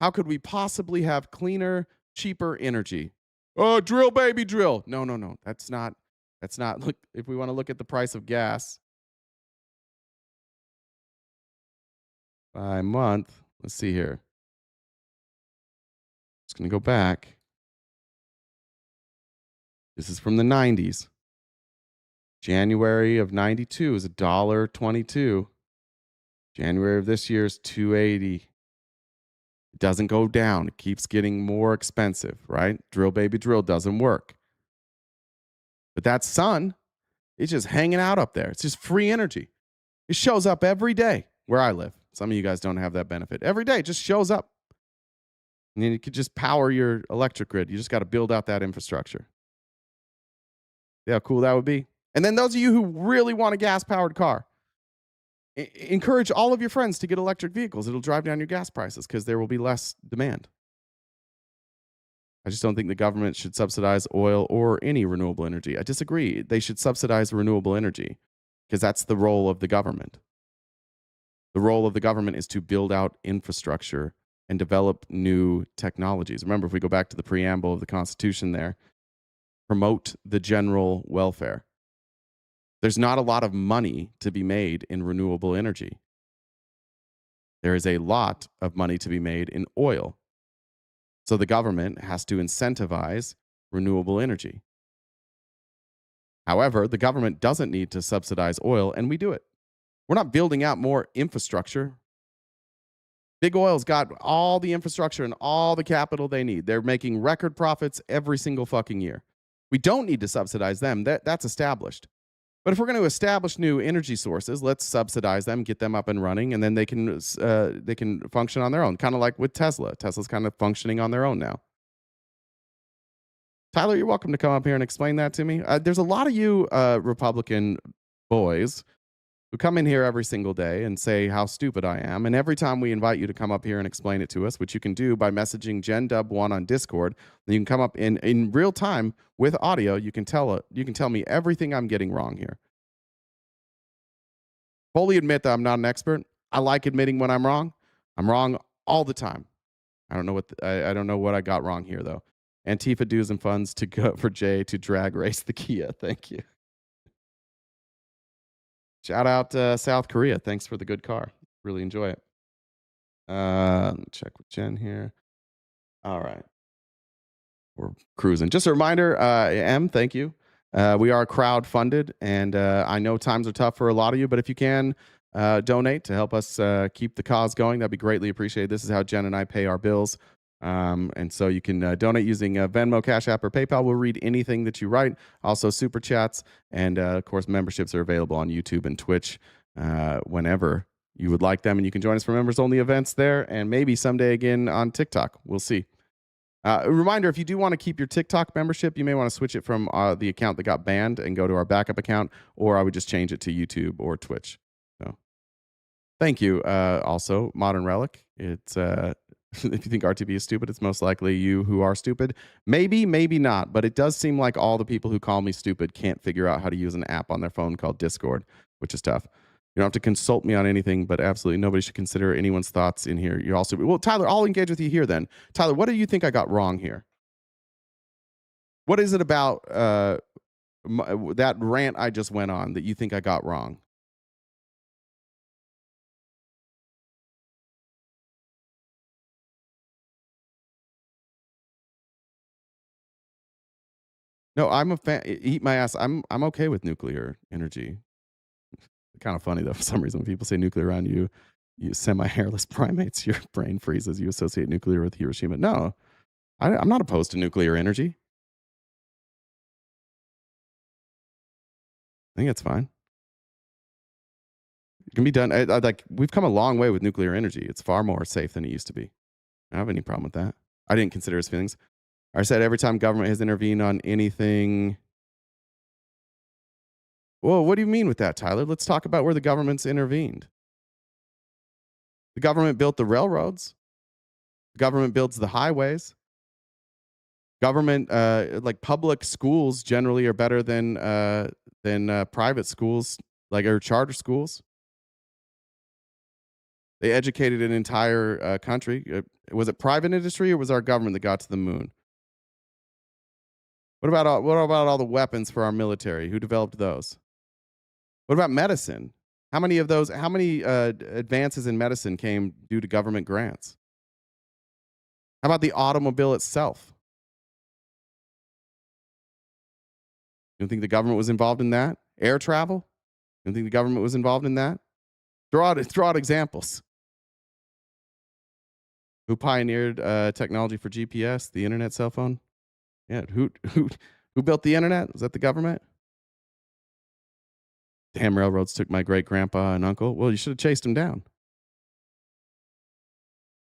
How could we possibly have cleaner, cheaper energy? Oh, drill, baby, drill. No. That's not. Look, if we want to look at the price of gas by month, let's see here. Just going to go back. This is from the 90s. January of 92 is $1.22. January of this year is $2.80. It doesn't go down. It keeps getting more expensive, right? Drill, baby, drill doesn't work. But that sun, it's just hanging out up there. It's just free energy. It shows up every day where I live. Some of you guys don't have that benefit. Every day it just shows up. And then you could just power your electric grid. You just got to build out that infrastructure. See how cool that would be? And then those of you who really want a gas-powered car, encourage all of your friends to get electric vehicles. It'll drive down your gas prices because there will be less demand. I just don't think the government should subsidize oil or any renewable energy. I disagree. They should subsidize renewable energy because that's the role of the government. The role of the government is to build out infrastructure and develop new technologies. Remember, if we go back to the preamble of the Constitution there, promote the general welfare. There's not a lot of money to be made in renewable energy. There is a lot of money to be made in oil. So the government has to incentivize renewable energy. However, the government doesn't need to subsidize oil, and we do it. We're not building out more infrastructure. Big Oil's got all the infrastructure and all the capital they need. They're making record profits every single fucking year. We don't need to subsidize them. That's established. But if we're going to establish new energy sources, let's subsidize them, get them up and running, and then they can function on their own. Kind of like with Tesla. Tesla's kind of functioning on their own now. Tyler, you're welcome to come up here and explain that to me. There's a lot of you Republican boys who come in here every single day and say how stupid I am. And every time we invite you to come up here and explain it to us, which you can do by messaging GenDub1 on Discord, then you can come up in real time with audio. You can tell me everything I'm getting wrong here. Fully admit that I'm not an expert. I like admitting when I'm wrong. I'm wrong all the time. I don't know what I got wrong here though. Antifa dues and funds to go for Jay to drag race the Kia. Thank you. Shout out South Korea. Thanks for the good car. Really enjoy it. Let me check with Jen here. All right. We're cruising. Just a reminder, M, thank you. We are crowd-funded, and I know times are tough for a lot of you, but if you can donate to help us keep the cause going, that'd be greatly appreciated. This is how Jen and I pay our bills. And so you can donate using Venmo, Cash App, or PayPal. We'll read anything that you write. Also, super chats. And, of course, memberships are available on YouTube and Twitch whenever you would like them. And you can join us for members-only events there and maybe someday again on TikTok. We'll see. A reminder, if you do want to keep your TikTok membership, you may want to switch it from the account that got banned and go to our backup account, or I would just change it to YouTube or Twitch. So thank you. Also, Modern Relic. It's... if you think RTB is stupid, it's most likely you who are stupid. Maybe, maybe not. But it does seem like all the people who call me stupid can't figure out how to use an app on their phone called Discord, which is tough. You don't have to consult me on anything, but absolutely nobody should consider anyone's thoughts in here. You're also... Well, Tyler, I'll engage with you here then. Tyler, what do you think I got wrong here? What is it about that rant I just went on that you think I got wrong? No, I'm a fan. Eat my ass. I'm okay with nuclear energy. Kind of funny though. For some reason, when people say nuclear around you, you semi-hairless primates, your brain freezes. You associate nuclear with Hiroshima. No, I'm not opposed to nuclear energy. I think it's fine. It can be done. Like we've come a long way with nuclear energy. It's far more safe than it used to be. I don't have any problem with that. I didn't consider his feelings. I said every time government has intervened on anything. Well, what do you mean with that, Tyler? Let's talk about where the government's intervened. The government built the railroads. The government builds the highways. Government, like public schools, generally are better than private schools, like or charter schools. They educated an entire country. Was it private industry or was our government that got to the moon? What about all the weapons for our military? Who developed those? What about medicine? How many advances in medicine came due to government grants? How about the automobile itself? You don't think the government was involved in that? Air travel? You don't think the government was involved in that? Throw out examples. Who pioneered technology for GPS, the internet cell phone? Yeah, who built the internet? Was that the government? Damn railroads took my great grandpa and uncle. Well, you should have chased them down.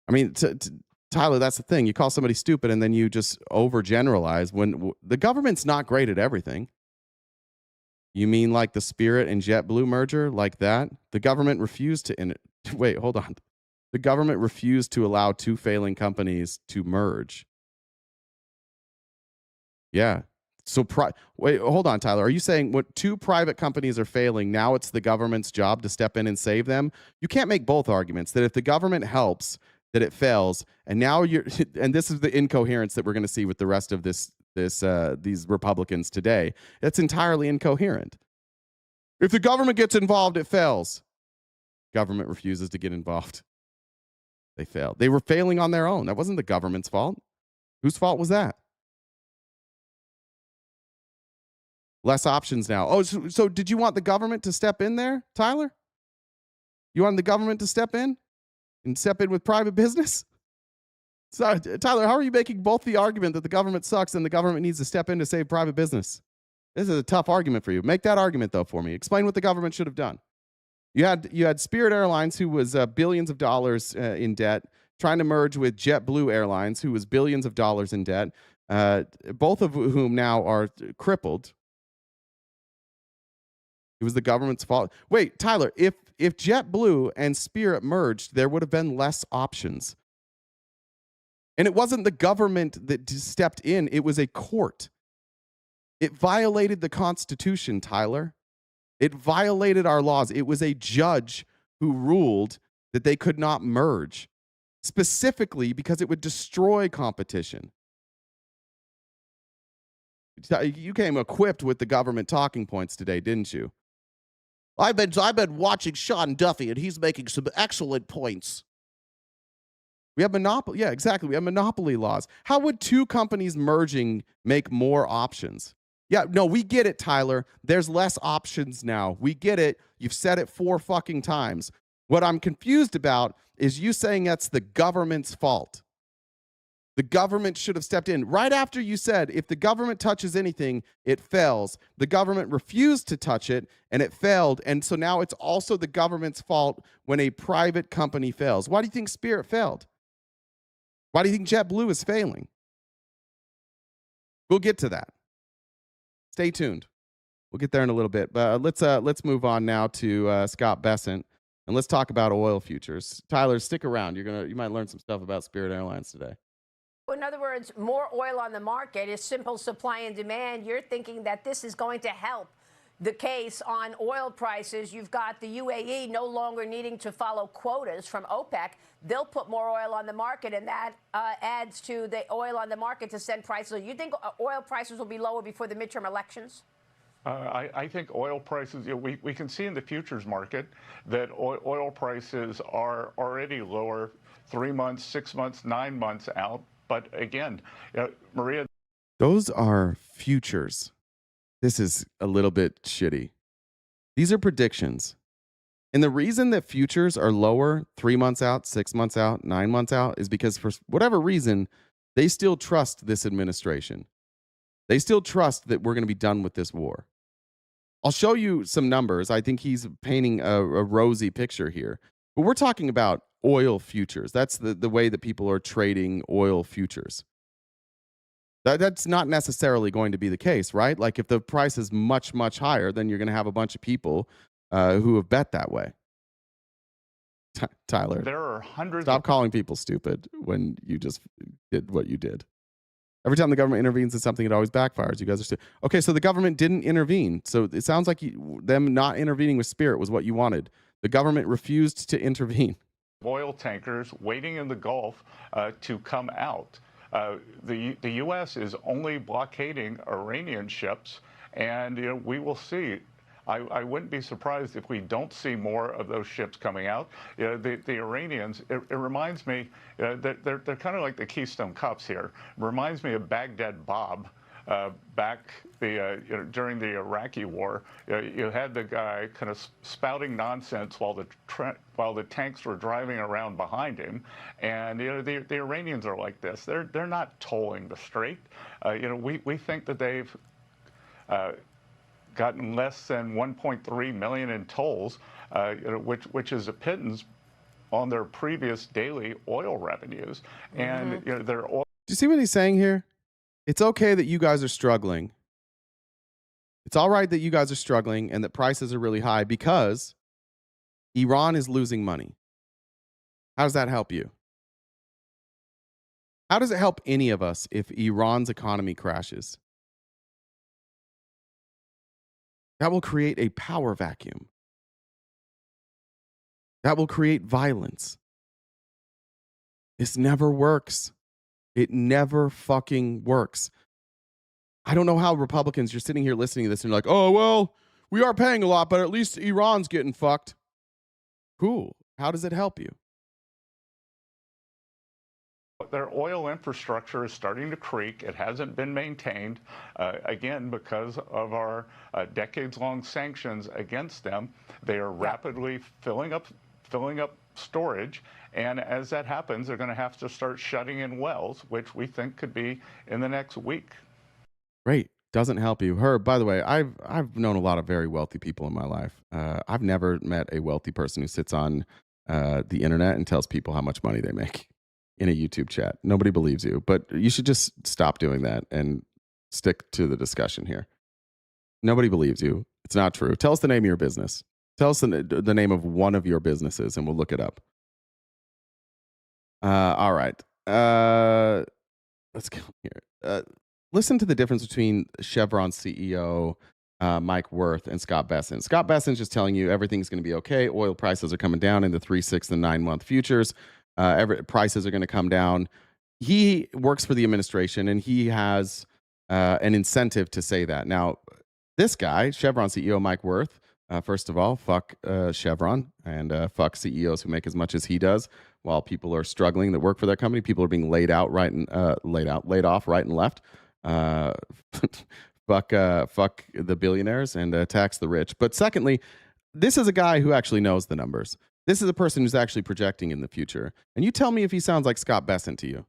I mean, Tyler, that's the thing. You call somebody stupid and then you just overgeneralize when the government's not great at everything. You mean like the Spirit and JetBlue merger, like that? The government refused to wait, hold on. The government refused to allow two failing companies to merge. Yeah, wait, hold on, Tyler. Are you saying what two private companies are failing, now it's the government's job to step in and save them? You can't make both arguments, that if the government helps, that it fails, and now you're and this is the incoherence that we're going to see with the rest of these Republicans today. It's entirely incoherent. If the government gets involved, it fails. Government refuses to get involved. They failed. They were failing on their own. That wasn't the government's fault. Whose fault was that? Less options now. Oh, so did you want the government to step in there, Tyler? You wanted the government to step in and step in with private business? So, Tyler, how are you making both the argument that the government sucks and the government needs to step in to save private business? This is a tough argument for you. Make that argument, though, for me. Explain what the government should have done. You had Spirit Airlines, who was billions of dollars in debt, trying to merge with JetBlue Airlines, who was billions of dollars in debt, both of whom now are crippled. It was the government's fault. Wait, Tyler, if JetBlue and Spirit merged, there would have been less options. And it wasn't the government that stepped in. It was a court. It violated the Constitution, Tyler. It violated our laws. It was a judge who ruled that they could not merge, specifically because it would destroy competition. You came equipped with the government talking points today, didn't you? I've been watching Sean Duffy, and he's making some excellent points. We have monopoly. Yeah, exactly. We have monopoly laws. How would two companies merging make more options? Yeah, no, we get it, Tyler. There's less options now. We get it. You've said it 4 fucking times. What I'm confused about is you saying that's the government's fault. The government should have stepped in. Right after you said, if the government touches anything, it fails. The government refused to touch it, and it failed. And so now it's also the government's fault when a private company fails. Why do you think Spirit failed? Why do you think JetBlue is failing? We'll get to that. Stay tuned. We'll get there in a little bit. But let's move on now to Scott Bessent, and let's talk about oil futures. Tyler, stick around. You might learn some stuff about Spirit Airlines today. In other words, more oil on the market is simple supply and demand. You're thinking that this is going to help the case on oil prices. You've got the UAE no longer needing to follow quotas from OPEC. They'll put more oil on the market, and that adds to the oil on the market to send prices. You think oil prices will be lower before the midterm elections? I think oil prices, we can see in the futures market that oil prices are already lower 3 months, 6 months, 9 months out. But again, Maria. Those are futures. This is a little bit shitty. These are predictions. And the reason that futures are lower 3 months out, 6 months out, 9 months out is because for whatever reason, they still trust this administration. They still trust that we're going to be done with this war. I'll show you some numbers. I think he's painting a rosy picture here. But we're talking about oil futures. That's the way that people are trading oil futures. That's not necessarily going to be the case, right? Like if the price is much, much higher, then you're going to have a bunch of people who have bet that way. Tyler, there are hundreds. Stop calling people stupid when you just did what you did. Every time the government intervenes in something, it always backfires. You guys are stupid. Okay, so the government didn't intervene. So it sounds like them not intervening with Spirit was what you wanted. The government refused to intervene. Oil tankers waiting in the Gulf to come out. The U.S. is only blockading Iranian ships, and we will see. I wouldn't be surprised if we don't see more of those ships coming out. The Iranians, it reminds me that they're kind of like the Keystone Cops here. It reminds me of Baghdad Bob. Back during the Iraqi war, you had the guy kind of spouting nonsense while the tanks were driving around behind him, and the Iranians are like this. They're not tolling the strait. We think that they've gotten less than 1.3 million in tolls, which is a pittance on their previous daily oil revenues, and their oil. Do you see what he's saying here? It's okay that you guys are struggling. It's all right that you guys are struggling and that prices are really high because Iran is losing money. How does that help you? How does it help any of us if Iran's economy crashes? That will create a power vacuum. That will create violence. This never works. It never fucking works. I don't know how Republicans, you're sitting here listening to this and you're like, oh, well, we are paying a lot, but at least Iran's getting fucked. Cool. How does it help you? Their oil infrastructure is starting to creak. It hasn't been maintained, again, because of our decades-long sanctions against them. They are rapidly filling up storage, and as that happens, they're going to have to start shutting in wells, which we think could be in the next week. Great. Doesn't help you. Herb, by the way, I've known a lot of very wealthy people in my life. I've never met a wealthy person who sits on the internet and tells people how much money they make in a YouTube chat. Nobody believes you, but you should just stop doing that and stick to the discussion here. Nobody believes you. It's not true. Tell us the name of your business. Tell us the name of one of your businesses and we'll look it up. All right. Let's go here. Listen to the difference between Chevron CEO Mike Wirth and Scott Bessent. Scott Bessent's just telling you everything's going to be okay. Oil prices are coming down in the 3, 6, and 9-month futures. Prices are going to come down. He works for the administration and he has an incentive to say that. Now, this guy, Chevron CEO Mike Wirth, first of all, fuck Chevron and fuck CEOs who make as much as he does while people are struggling that work for that company. People are being laid off right and left. Fuck the billionaires and tax the rich. But secondly, this is a guy who actually knows the numbers. This is a person who's actually projecting in the future. And you tell me if he sounds like Scott Bessent to you.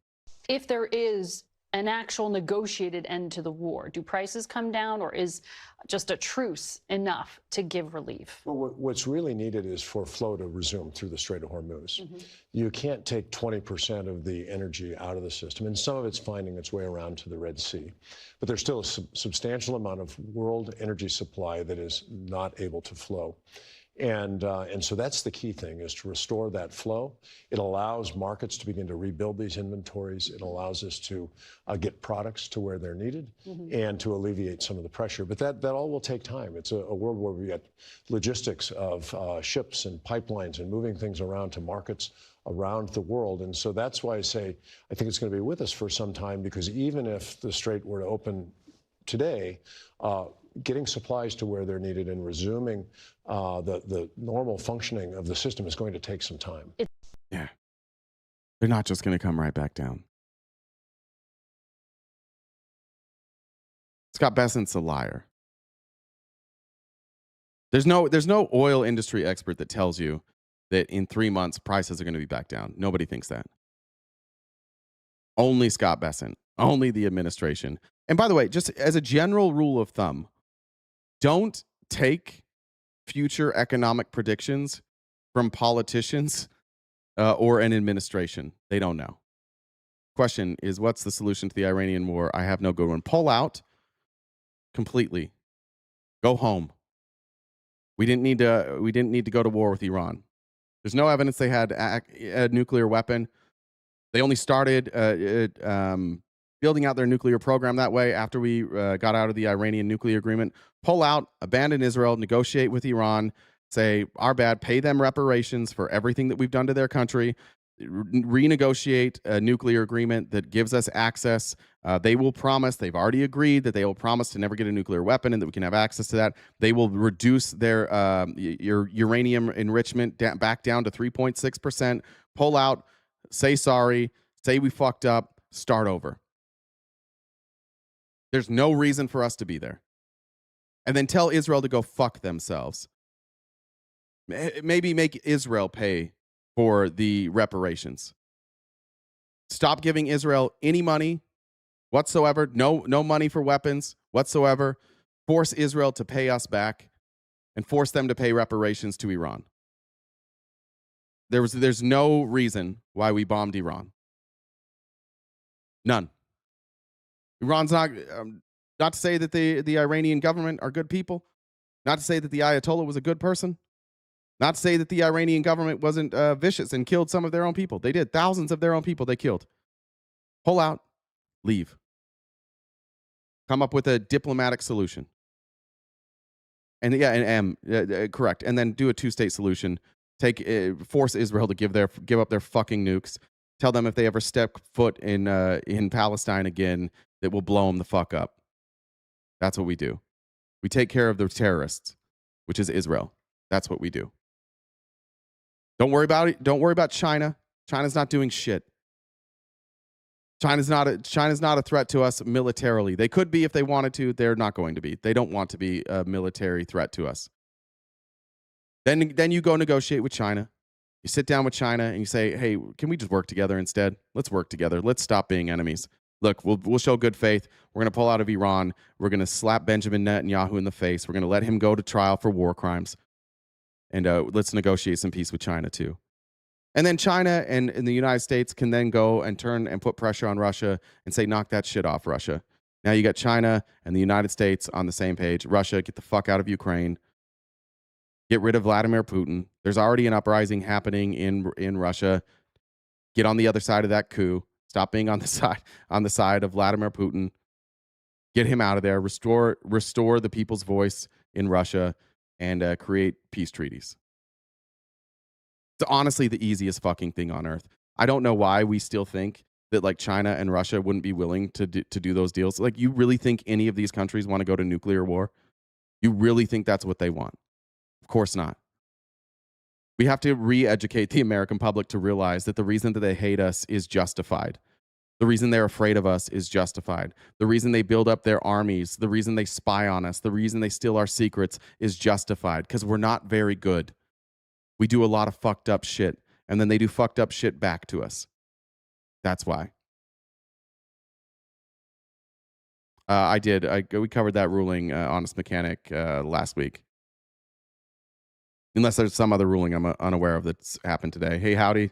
If there is an actual negotiated end to the war, do prices come down, or is just a truce enough to give relief? Well, what's really needed is for flow to resume through the Strait of Hormuz. Mm-hmm. You can't take 20% of the energy out of the system, and some of it's finding its way around to the Red Sea. But there's still a substantial amount of world energy supply that is not able to flow. And so that's the key thing, is to restore that flow. It allows markets to begin to rebuild these inventories. It allows us to get products to where they're needed and to alleviate some of the pressure. But that all will take time. It's a world where we got logistics of ships and pipelines and moving things around to markets around the world. And so that's why I say I think it's going to be with us for some time, because even if the Strait were to open today, getting supplies to where they're needed and resuming the normal functioning of the system is going to take some time. Yeah. They're not just going to come right back down. Scott Bessent's a liar. There's no oil industry expert that tells you that in 3 months prices are going to be back down. Nobody thinks that. Only Scott Bessent, only the administration. And by the way, just as a general rule of thumb, don't take future economic predictions from politicians or an administration. They don't know. Question is, what's the solution to the Iranian war? I have no good one. Pull out completely. Go home. We didn't need to go to war with Iran. There's no evidence they had a nuclear weapon. They only started building out their nuclear program that way after we got out of the Iranian nuclear agreement. Pull out, abandon Israel, negotiate with Iran, say, our bad, pay them reparations for everything that we've done to their country, renegotiate a nuclear agreement that gives us access. They will promise, they've already agreed that they will promise to never get a nuclear weapon and that we can have access to that. They will reduce their uranium enrichment back down to 3.6%. Pull out, say sorry, say we fucked up, start over. There's no reason for us to be there. And then tell Israel to go fuck themselves. Maybe make Israel pay for the reparations. Stop giving Israel any money whatsoever. No money for weapons whatsoever. Force Israel to pay us back and force them to pay reparations to Iran. There's no reason why we bombed Iran. None. Iran's not to say that the Iranian government are good people, not to say that the Ayatollah was a good person, not to say that the Iranian government wasn't vicious and killed some of their own people. They did. Thousands of their own people they killed. Pull out, leave. Come up with a diplomatic solution. And yeah, and correct. And then do a 2-state solution. Force Israel to give up their fucking nukes. Tell them if they ever step foot in Palestine again, that will blow them the fuck up. That's what we do. We take care of the terrorists, which is Israel. That's what we do. Don't worry about it. Don't worry about China. China's not doing shit. China's not a threat to us militarily. They could be if they wanted to. They're not going to be. They don't want to be a military threat to us. Then you go negotiate with China. You sit down with China and you say, hey, can we just work together instead? Let's work together. Let's stop being enemies. Look, we'll show good faith. We're going to pull out of Iran. We're going to slap Benjamin Netanyahu in the face. We're going to let him go to trial for war crimes. And let's negotiate some peace with China too. And then China and the United States can then go and turn and put pressure on Russia and say, knock that shit off, Russia. Now you got China and the United States on the same page. Russia, get the fuck out of Ukraine. Get rid of Vladimir Putin. There's already an uprising happening in Russia. Get on the other side of that coup. Stop being on the side of Vladimir Putin. Get him out of there. Restore the people's voice in Russia and create peace treaties. It's honestly the easiest fucking thing on earth. I don't know why we still think that like China and Russia wouldn't be willing to do those deals. Like, you really think any of these countries want to go to nuclear war? You really think that's what they want? Of course not. We have to re-educate the American public to realize that the reason that they hate us is justified. The reason they're afraid of us is justified. The reason they build up their armies, the reason they spy on us, the reason they steal our secrets is justified, because we're not very good. We do a lot of fucked up shit, and then they do fucked up shit back to us. That's why. We covered that ruling, Honest Mechanic, last week. Unless there's some other ruling I'm unaware of that's happened today. Hey, howdy.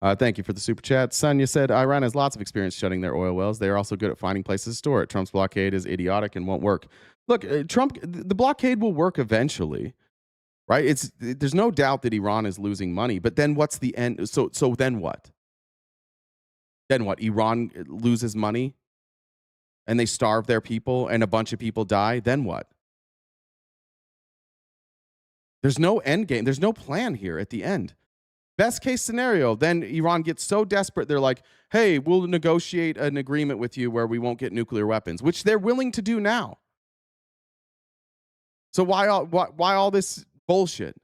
Thank you for the super chat. Sonia said, Iran has lots of experience shutting their oil wells. They are also good at finding places to store it. Trump's blockade is idiotic and won't work. Look, the blockade will work eventually, right? There's no doubt that Iran is losing money, but then what's the end? So then what? Then what? Iran loses money and they starve their people and a bunch of people die. Then what? There's no end game. There's no plan here at the end. Best case scenario, then Iran gets so desperate, they're like, hey, we'll negotiate an agreement with you where we won't get nuclear weapons, which they're willing to do now. So why all this bullshit?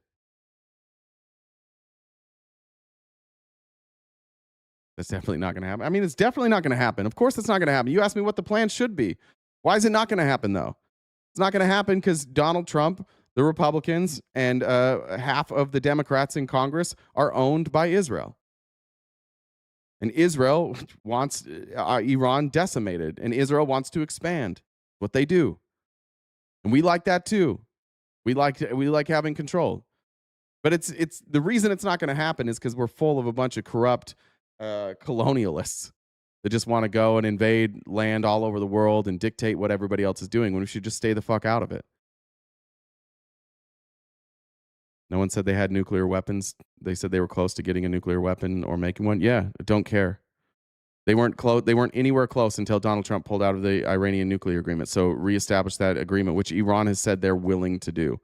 That's definitely not going to happen. I mean, it's definitely not going to happen. Of course it's not going to happen. You asked me what the plan should be. Why is it not going to happen, though? It's not going to happen because Donald Trump, the Republicans, and half of the Democrats in Congress are owned by Israel. And Israel wants Iran decimated, and Israel wants to expand. What they do. And we like that too. We like having control. But it's the reason it's not going to happen is because we're full of a bunch of corrupt colonialists that just want to go and invade land all over the world and dictate what everybody else is doing when we should just stay the fuck out of it. No one said they had nuclear weapons. They said they were close to getting a nuclear weapon or making one. Yeah, don't care. They weren't close. They weren't anywhere close until Donald Trump pulled out of the Iranian nuclear agreement. So reestablish that agreement, which Iran has said they're willing to do.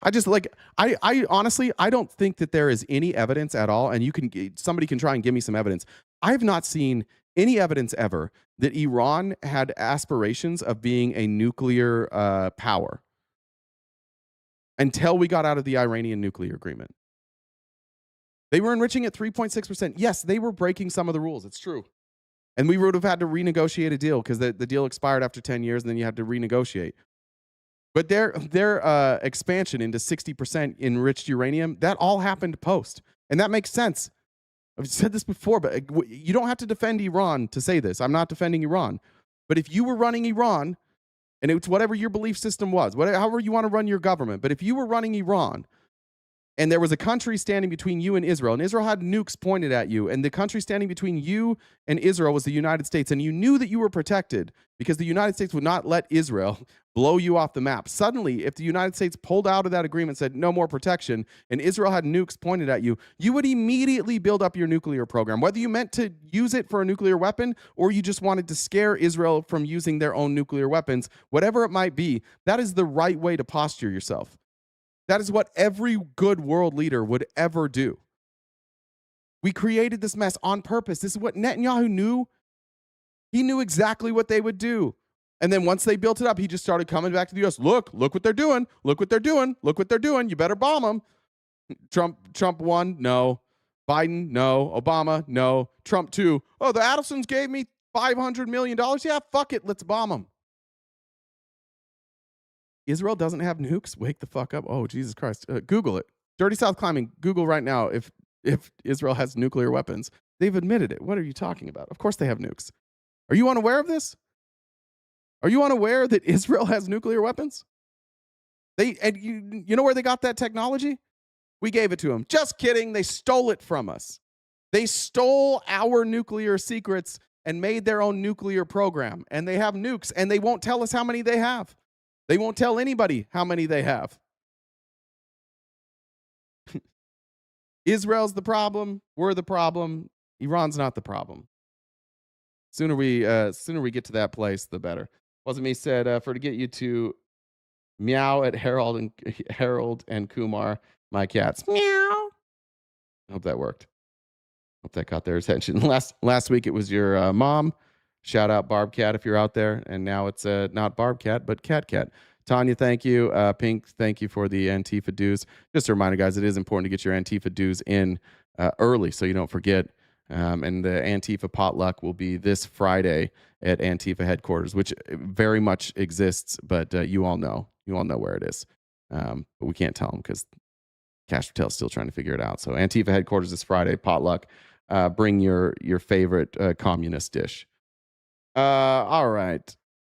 I honestly, I don't think that there is any evidence at all. And somebody can try and give me some evidence. I have not seen any evidence ever that Iran had aspirations of being a nuclear power until we got out of the Iranian nuclear agreement. They were enriching at 3.6%. Yes, they were breaking some of the rules. It's true. And we would have had to renegotiate a deal because the deal expired after 10 years and then you had to renegotiate. But their expansion into 60% enriched uranium, that all happened post. And that makes sense. I've said this before, but you don't have to defend Iran to say this. I'm not defending Iran. But if you were running Iran, and it's whatever your belief system was, however you want to run your government, but if you were running Iran and there was a country standing between you and Israel, and Israel had nukes pointed at you, and the country standing between you and Israel was the United States, and you knew that you were protected because the United States would not let Israel blow you off the map. Suddenly, if the United States pulled out of that agreement, said no more protection, and Israel had nukes pointed at you, you would immediately build up your nuclear program, whether you meant to use it for a nuclear weapon or you just wanted to scare Israel from using their own nuclear weapons, whatever it might be. That is the right way to posture yourself. That is what every good world leader would ever do. We created this mess on purpose. This is what Netanyahu knew. He knew exactly what they would do. And then once they built it up, he just started coming back to the U.S. Look what they're doing. Look what they're doing. Look what they're doing. You better bomb them. Trump 1, no. Biden, no. Obama, no. Trump 2. Oh, the Adelsons gave me $500 million. Yeah, fuck it. Let's bomb them. Israel doesn't have nukes? Wake the fuck up. Oh, Jesus Christ. Google it. Dirty South Climbing. Google right now if Israel has nuclear weapons. They've admitted it. What are you talking about? Of course they have nukes. Are you unaware of this? Are you unaware that Israel has nuclear weapons? You know where they got that technology? We gave it to them. Just kidding. They stole it from us. They stole our nuclear secrets and made their own nuclear program. And they have nukes, and they won't tell us how many they have. They won't tell anybody how many they have. Israel's the problem. We're the problem. Iran's not the problem. Sooner we get to that place, the better. Wasn't me said to get you to meow at Harold and Kumar, my cats. Meow. I hope that worked. Hope that caught their attention. Last week it was your mom. Shout out Barb Cat if you're out there. And now it's not Barb Cat, but Cat Cat. Tanya, thank you. Pink, thank you for the Antifa dues. Just a reminder, guys, it is important to get your Antifa dues in early so you don't forget. And the Antifa potluck will be this Friday at Antifa headquarters, which very much exists, but you all know where it is. But we can't tell them because Cash Patel's still trying to figure it out. So Antifa headquarters this Friday, potluck. Bring your favorite communist dish. All right,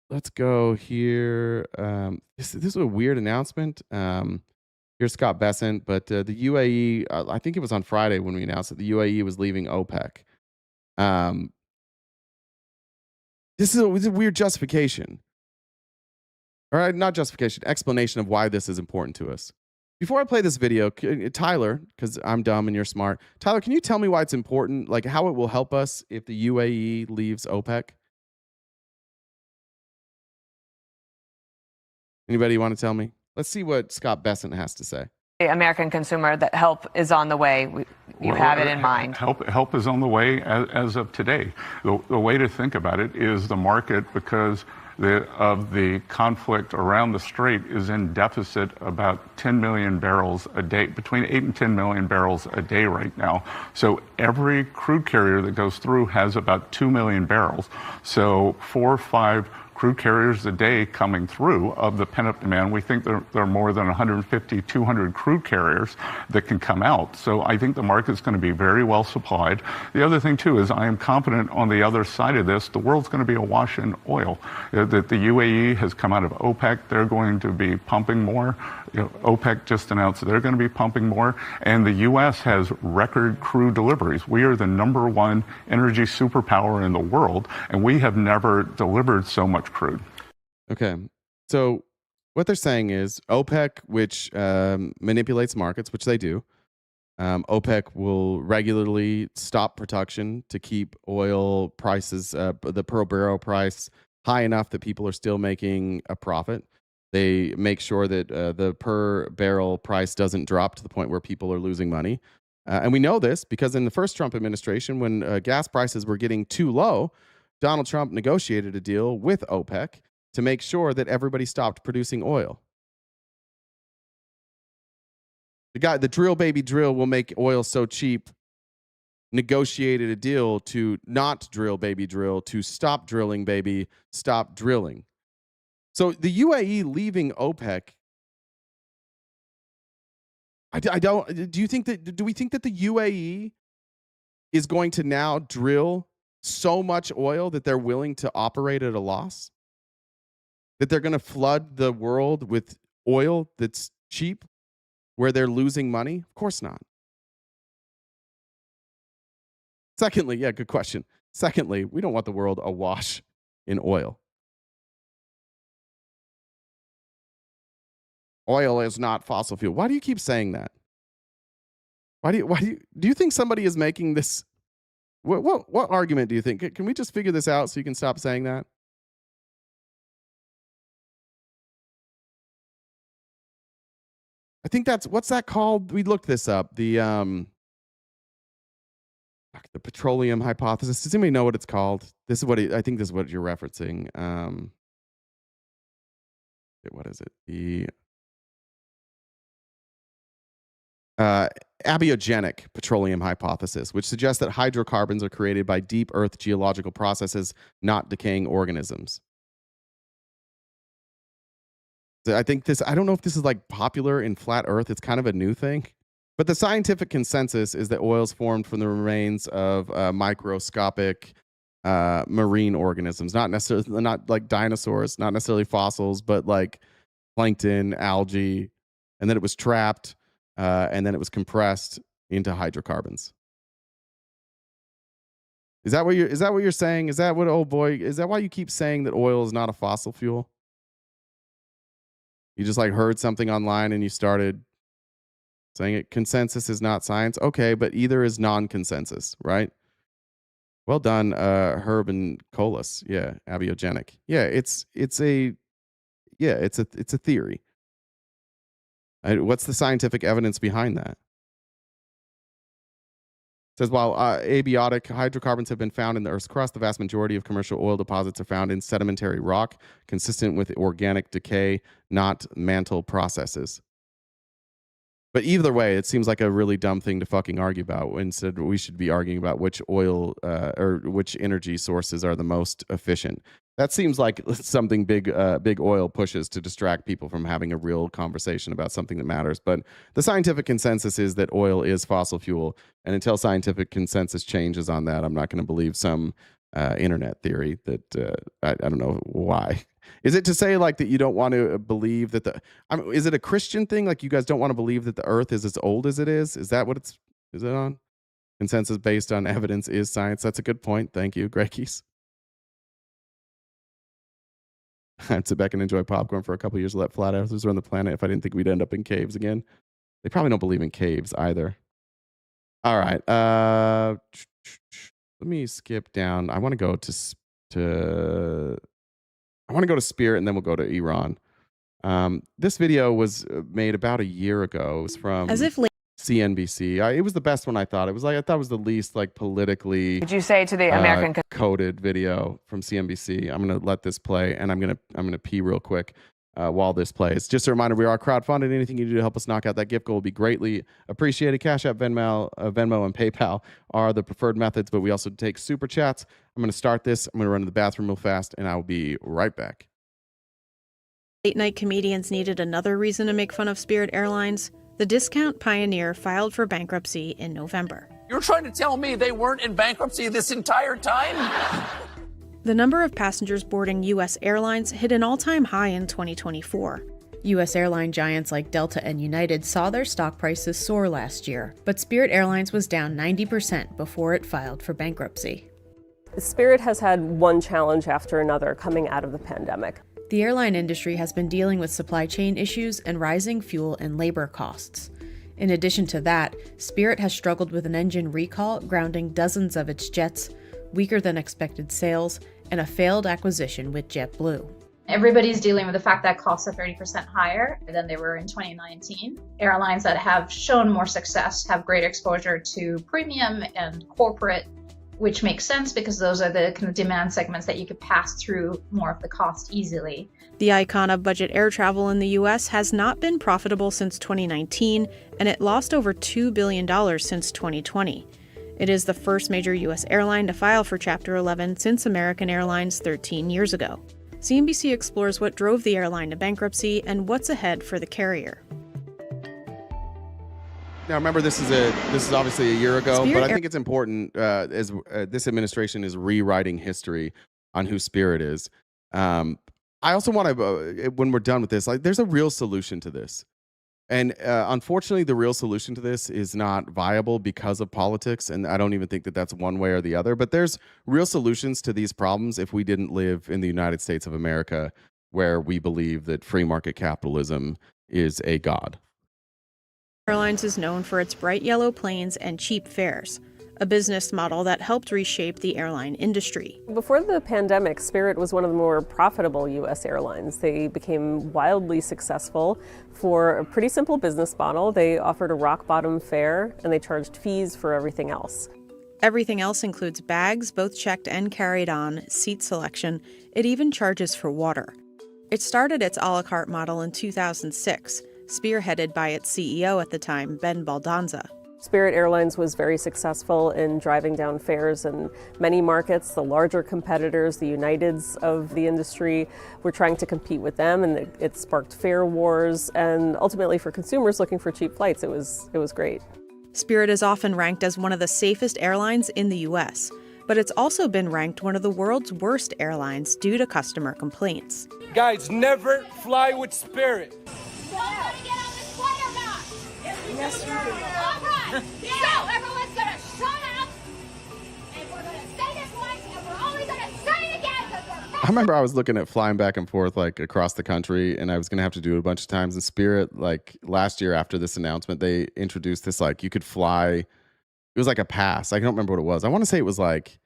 let's go here. This is a weird announcement. Here's Scott Bessent, but the UAE, I think it was on Friday when we announced that the UAE was leaving OPEC. This is a weird justification. All right, not justification, explanation of why this is important to us. Before I play this video, Tyler, because I'm dumb and you're smart, Tyler, can you tell me why it's important, like how it will help us if the UAE leaves OPEC? Anybody want to tell me? Let's see what Scott Bessent has to say. The American consumer, that help is on the way. You have it in mind. Help is on the way as of today. The way to think about it is the market, because of the conflict around the strait, is in deficit about 10 million barrels a day, between 8 and 10 million barrels a day right now. So every crude carrier that goes through has about 2 million barrels. So 4 or 5 crude carriers a day coming through of the pent-up demand. We think there are more than 150, 200 crude carriers that can come out. So I think the market's going to be very well supplied. The other thing, too, is I am confident on the other side of this, the world's going to be awash in oil. That the UAE has come out of OPEC. They're going to be pumping more. OPEC just announced that they're going to be pumping more. And the U.S. has record crude deliveries. We are the #1 energy superpower in the world, and we have never delivered so much crude. Okay. So what they're saying is OPEC, which manipulates markets, which they do, OPEC will regularly stop production to keep oil prices, the per barrel price, high enough that people are still making a profit. They make sure that the per barrel price doesn't drop to the point where people are losing money. And we know this because in the first Trump administration, when gas prices were getting too low, Donald Trump negotiated a deal with OPEC to make sure that everybody stopped producing oil. The drill baby drill will make oil so cheap, negotiated a deal to not drill baby drill, to stop drilling baby, stop drilling. So the UAE leaving OPEC, do we think that the UAE is going to now drill so much oil that they're willing to operate at a loss? That they're going to flood the world with oil that's cheap? where they're losing money? Of course not. Secondly, yeah, good question. Secondly, we don't want the world awash in oil. Oil is not fossil fuel. Why do you keep saying that? Do you think somebody is making this? What argument do you think? Can we just figure this out so you can stop saying that? I think that's, what's that called? We looked this up. The petroleum hypothesis. Does anybody know what it's called? This is what I think this is what you're referencing. What is it? The abiogenic petroleum hypothesis, which suggests that hydrocarbons are created by deep earth geological processes, not decaying organisms. I think this, I don't know if this is like popular in flat earth. It's kind of a new thing. But the scientific consensus is that oil is formed from the remains of microscopic marine organisms, not necessarily, not like dinosaurs, not necessarily fossils, but like plankton, algae, and then it was trapped, and then it was compressed into hydrocarbons. Is that what you're saying? Is that what, oh boy, is that why you keep saying that oil is not a fossil fuel? You just like heard something online and you started saying it. Consensus is not science. Okay, but either is non-consensus, right? Well done, Herb and Colas. Yeah, abiogenic. Yeah, it's a theory. What's the scientific evidence behind that? It says, while abiotic hydrocarbons have been found in the Earth's crust, the vast majority of commercial oil deposits are found in sedimentary rock, consistent with organic decay, not mantle processes. But either way, it seems like a really dumb thing to fucking argue about. Instead, we should be arguing about which oil or which energy sources are the most efficient. That seems like something big oil pushes to distract people from having a real conversation about something that matters. But the scientific consensus is that oil is fossil fuel. And until scientific consensus changes on that, I'm not going to believe some internet theory that I don't know why. Is it to say like that you don't want to believe that is it a Christian thing? Like you guys don't want to believe that the earth is as old as it is? Is that what is it on? Consensus based on evidence is science. That's a good point. Thank you, Greggies. I'd sit back and enjoy popcorn for a couple of years, let flat earthers run the planet if I didn't think we'd end up in caves again. They probably don't believe in caves either. All right. Let me skip down. I want to go to Spirit and then we'll go to Iran. This video was made about a year ago. It was from CNBC. It was the best one, I thought. It was like, I thought it was the least like politically Would you say to the American coded video from CNBC. I'm going to let this play and I'm going to pee real quick while this plays. Just a reminder, we are crowdfunded. Anything you do to help us knock out that gift goal will be greatly appreciated. Cash App, Venmo, and PayPal are the preferred methods, but we also take super chats. I'm going to start this. I'm going to run to the bathroom real fast and I'll be right back. Late night comedians needed another reason to make fun of Spirit Airlines. The discount pioneer filed for bankruptcy in November. You're trying to tell me they weren't in bankruptcy this entire time? The number of passengers boarding U.S. airlines hit an all-time high in 2024. U.S. airline giants like Delta and United saw their stock prices soar last year, but Spirit Airlines was down 90% before it filed for bankruptcy. Spirit has had one challenge after another coming out of the pandemic. The airline industry has been dealing with supply chain issues and rising fuel and labor costs. In addition to that, Spirit has struggled with an engine recall, grounding dozens of its jets, weaker than expected sales, and a failed acquisition with JetBlue. Everybody's dealing with the fact that costs are 30% higher than they were in 2019. Airlines that have shown more success have greater exposure to premium and corporate, which makes sense because those are the kind of demand segments that you could pass through more of the cost easily. The icon of budget air travel in the U.S. has not been profitable since 2019, and it lost over $2 billion since 2020. It is the first major U.S. airline to file for Chapter 11 since American Airlines 13 years ago. CNBC explores what drove the airline to bankruptcy and what's ahead for the carrier. Now, remember, this is obviously a year ago, but I think it's important as this administration is rewriting history on who Spirit is. I also want to, when we're done with this, like, there's a real solution to this. And unfortunately, the real solution to this is not viable because of politics. And I don't even think that that's one way or the other. But there's real solutions to these problems if we didn't live in the United States of America, where we believe that free market capitalism is a god. Airlines is known for its bright yellow planes and cheap fares, a business model that helped reshape the airline industry. Before the pandemic, Spirit was one of the more profitable U.S. airlines. They became wildly successful for a pretty simple business model. They offered a rock bottom fare and they charged fees for everything else. Everything else includes bags, both checked and carried on, seat selection. It even charges for water. It started its a la carte model in 2006, spearheaded by its CEO at the time, Ben Baldanza. Spirit Airlines was very successful in driving down fares in many markets. The larger competitors, the Uniteds of the industry, were trying to compete with them, and it sparked fare wars. And ultimately, for consumers looking for cheap flights, it was great. Spirit is often ranked as one of the safest airlines in the U.S., but it's also been ranked one of the world's worst airlines due to customer complaints. Guys, never fly with Spirit. Yes, we do. All right. So everyone's going to shut up, and we're going to say this once, and we're only going to say it again because we're... I remember I was looking at flying back and forth like across the country, and I was going to have to do it a bunch of times. And Spirit, like last year after this announcement, they introduced this, like you could fly. It was like a pass. I don't remember what it was. I want to say it was like,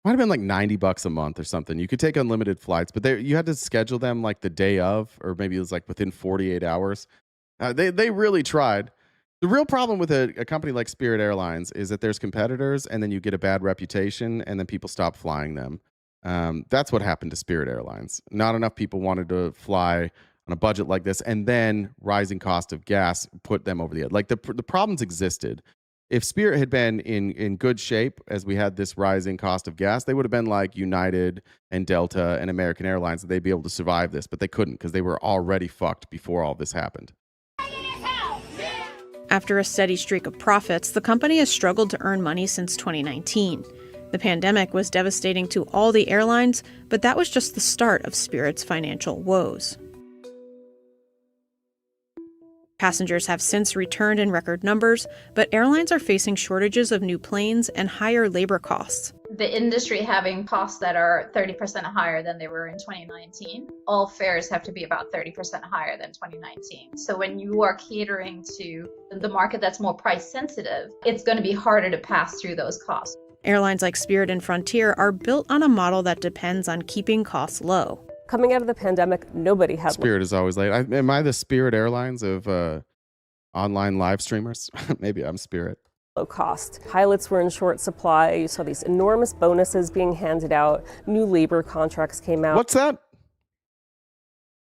might have been like $90 a month or something. You could take unlimited flights, but you had to schedule them like the day of, or maybe it was like within 48 hours. They really tried. The real problem with a company like Spirit Airlines is that there's competitors, and then you get a bad reputation, and then people stop flying them. That's what happened to Spirit Airlines. Not enough people wanted to fly on a budget like this, and then rising cost of gas put them over the edge. Like the problems existed. If Spirit had been in good shape as we had this rising cost of gas, they would have been like United and Delta and American Airlines, that they'd be able to survive this, but they couldn't because they were already fucked before all this happened. After a steady streak of profits, the company has struggled to earn money since 2019. The pandemic was devastating to all the airlines, but that was just the start of Spirit's financial woes. Passengers have since returned in record numbers, but airlines are facing shortages of new planes and higher labor costs. The industry having costs that are 30% higher than they were in 2019, all fares have to be about 30% higher than 2019. So when you are catering to the market that's more price sensitive, it's going to be harder to pass through those costs. Airlines like Spirit and Frontier are built on a model that depends on keeping costs low. Coming out of the pandemic, nobody had... Spirit is always late. Am I the Spirit Airlines of online live streamers? Maybe I'm Spirit. Low cost. Pilots were in short supply. You saw these enormous bonuses being handed out. New labor contracts came out. What's that?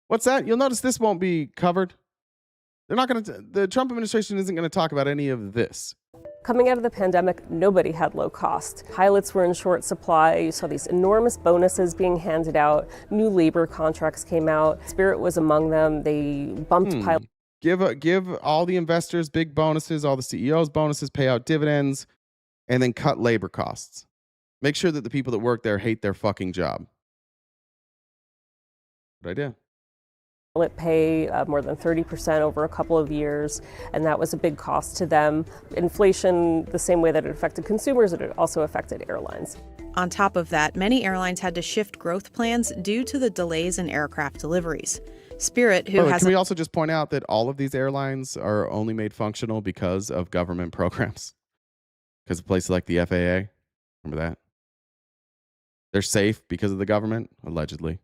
What's that? You'll notice this won't be covered. They're not going to... The Trump administration isn't going to talk about any of this. Coming out of the pandemic, nobody had low cost. Pilots were in short supply. You saw these enormous bonuses being handed out. New labor contracts came out. Spirit was among them. They bumped pilots. Give all the investors big bonuses, all the CEOs bonuses, pay out dividends, and then cut labor costs. Make sure that the people that work there hate their fucking job. Good idea. Pay more than 30% over a couple of years, and that was a big cost to them. Inflation, the same way that it affected consumers, it also affected airlines. On top of that, many airlines had to shift growth plans due to the delays in aircraft deliveries. Spirit, who has... Can we also just point out that all of these airlines are only made functional because of government programs? Because of places like the FAA, remember that? They're safe because of the government, allegedly.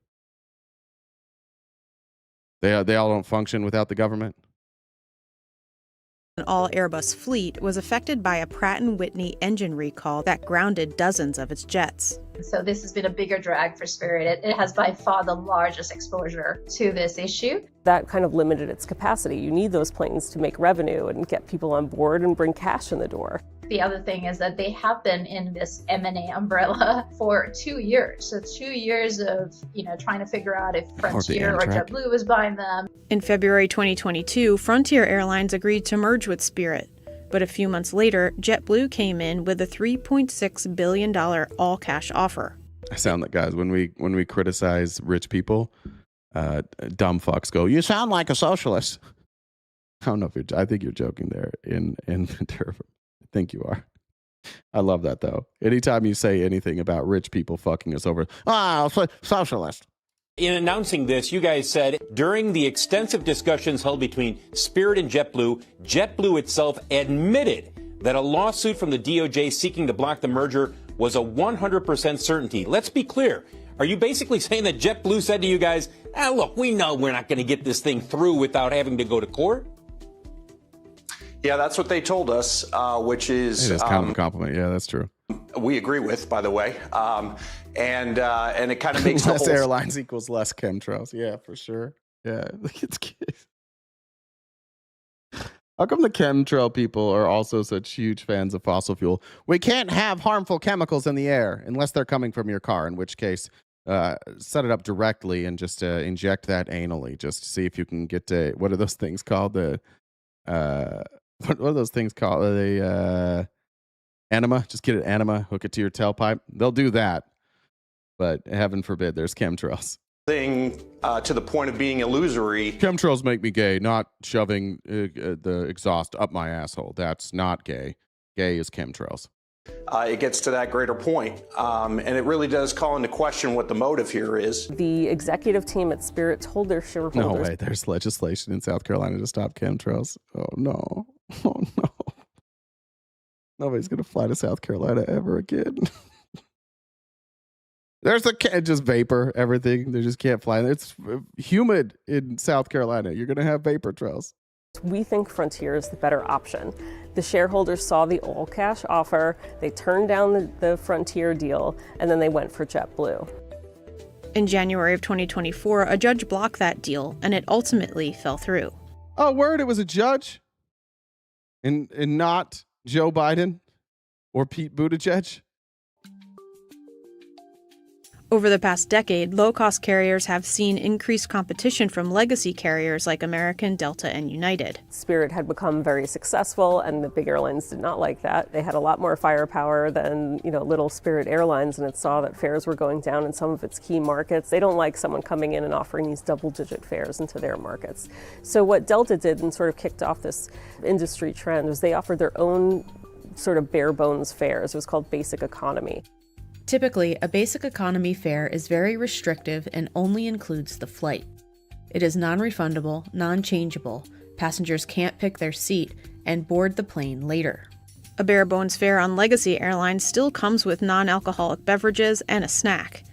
They all don't function without the government. An all-Airbus fleet was affected by a Pratt & Whitney engine recall that grounded dozens of its jets. So this has been a bigger drag for Spirit. It has by far the largest exposure to this issue. That kind of limited its capacity. You need those planes to make revenue and get people on board and bring cash in the door. The other thing is that they have been in this M&A umbrella for 2 years. So 2 years of, trying to figure out if Frontier or JetBlue was buying them. In February 2022, Frontier Airlines agreed to merge with Spirit. But a few months later, JetBlue came in with a $3.6 billion all-cash offer. I sound like, guys, when we criticize rich people, dumb fucks go, "You sound like a socialist." don't know if I think you're joking there in the term. I think you are. I love that though. Anytime you say anything about rich people fucking us over, socialist. In announcing this, you guys said during the extensive discussions held between Spirit and JetBlue, JetBlue itself admitted that a lawsuit from the DOJ seeking to block the merger was a 100% certainty. Let's be clear. Are you basically saying that JetBlue said to you guys, look, we know we're not going to get this thing through without having to go to court? Yeah, that's what they told us, which is... That's kind of a compliment. Yeah, that's true. We agree with, by the way. And it kind of makes less airlines equals less chemtrails. Yeah, for sure. Yeah. How come the chemtrail people are also such huge fans of fossil fuel? We can't have harmful chemicals in the air unless they're coming from your car, in which case set it up directly and just inject that anally just to see if you can get to, what are those things called? What are those things called? Enema. Just get an enema, hook it to your tailpipe. They'll do that. But heaven forbid there's chemtrails. Thing to the point of being illusory. Chemtrails make me gay, not shoving the exhaust up my asshole. That's not gay. Gay is chemtrails. It gets to that greater point. And it really does call into question what the motive here is. The executive team at Spirit told their shareholders... No way, there's legislation in South Carolina to stop chemtrails. Oh, no. Oh, no. Nobody's going to fly to South Carolina ever again. There's just vapor, everything. They just can't fly. It's humid in South Carolina. You're going to have vapor trails. We think Frontier is the better option. The shareholders saw the all-cash offer, they turned down the Frontier deal, and then they went for JetBlue. In January of 2024, a judge blocked that deal, and it ultimately fell through. Oh, word, it was a judge? And not Joe Biden or Pete Buttigieg? Over the past decade, low-cost carriers have seen increased competition from legacy carriers like American, Delta, and United. Spirit had become very successful, and the big airlines did not like that. They had a lot more firepower than, little Spirit Airlines, and it saw that fares were going down in some of its key markets. They don't like someone coming in and offering these double-digit fares into their markets. So what Delta did and sort of kicked off this industry trend was they offered their own sort of bare-bones fares. It was called Basic Economy. Typically, a basic economy fare is very restrictive and only includes the flight. It is non-refundable, non-changeable, passengers can't pick their seat, and board the plane later. A bare-bones fare on legacy airlines still comes with non-alcoholic beverages and a snack.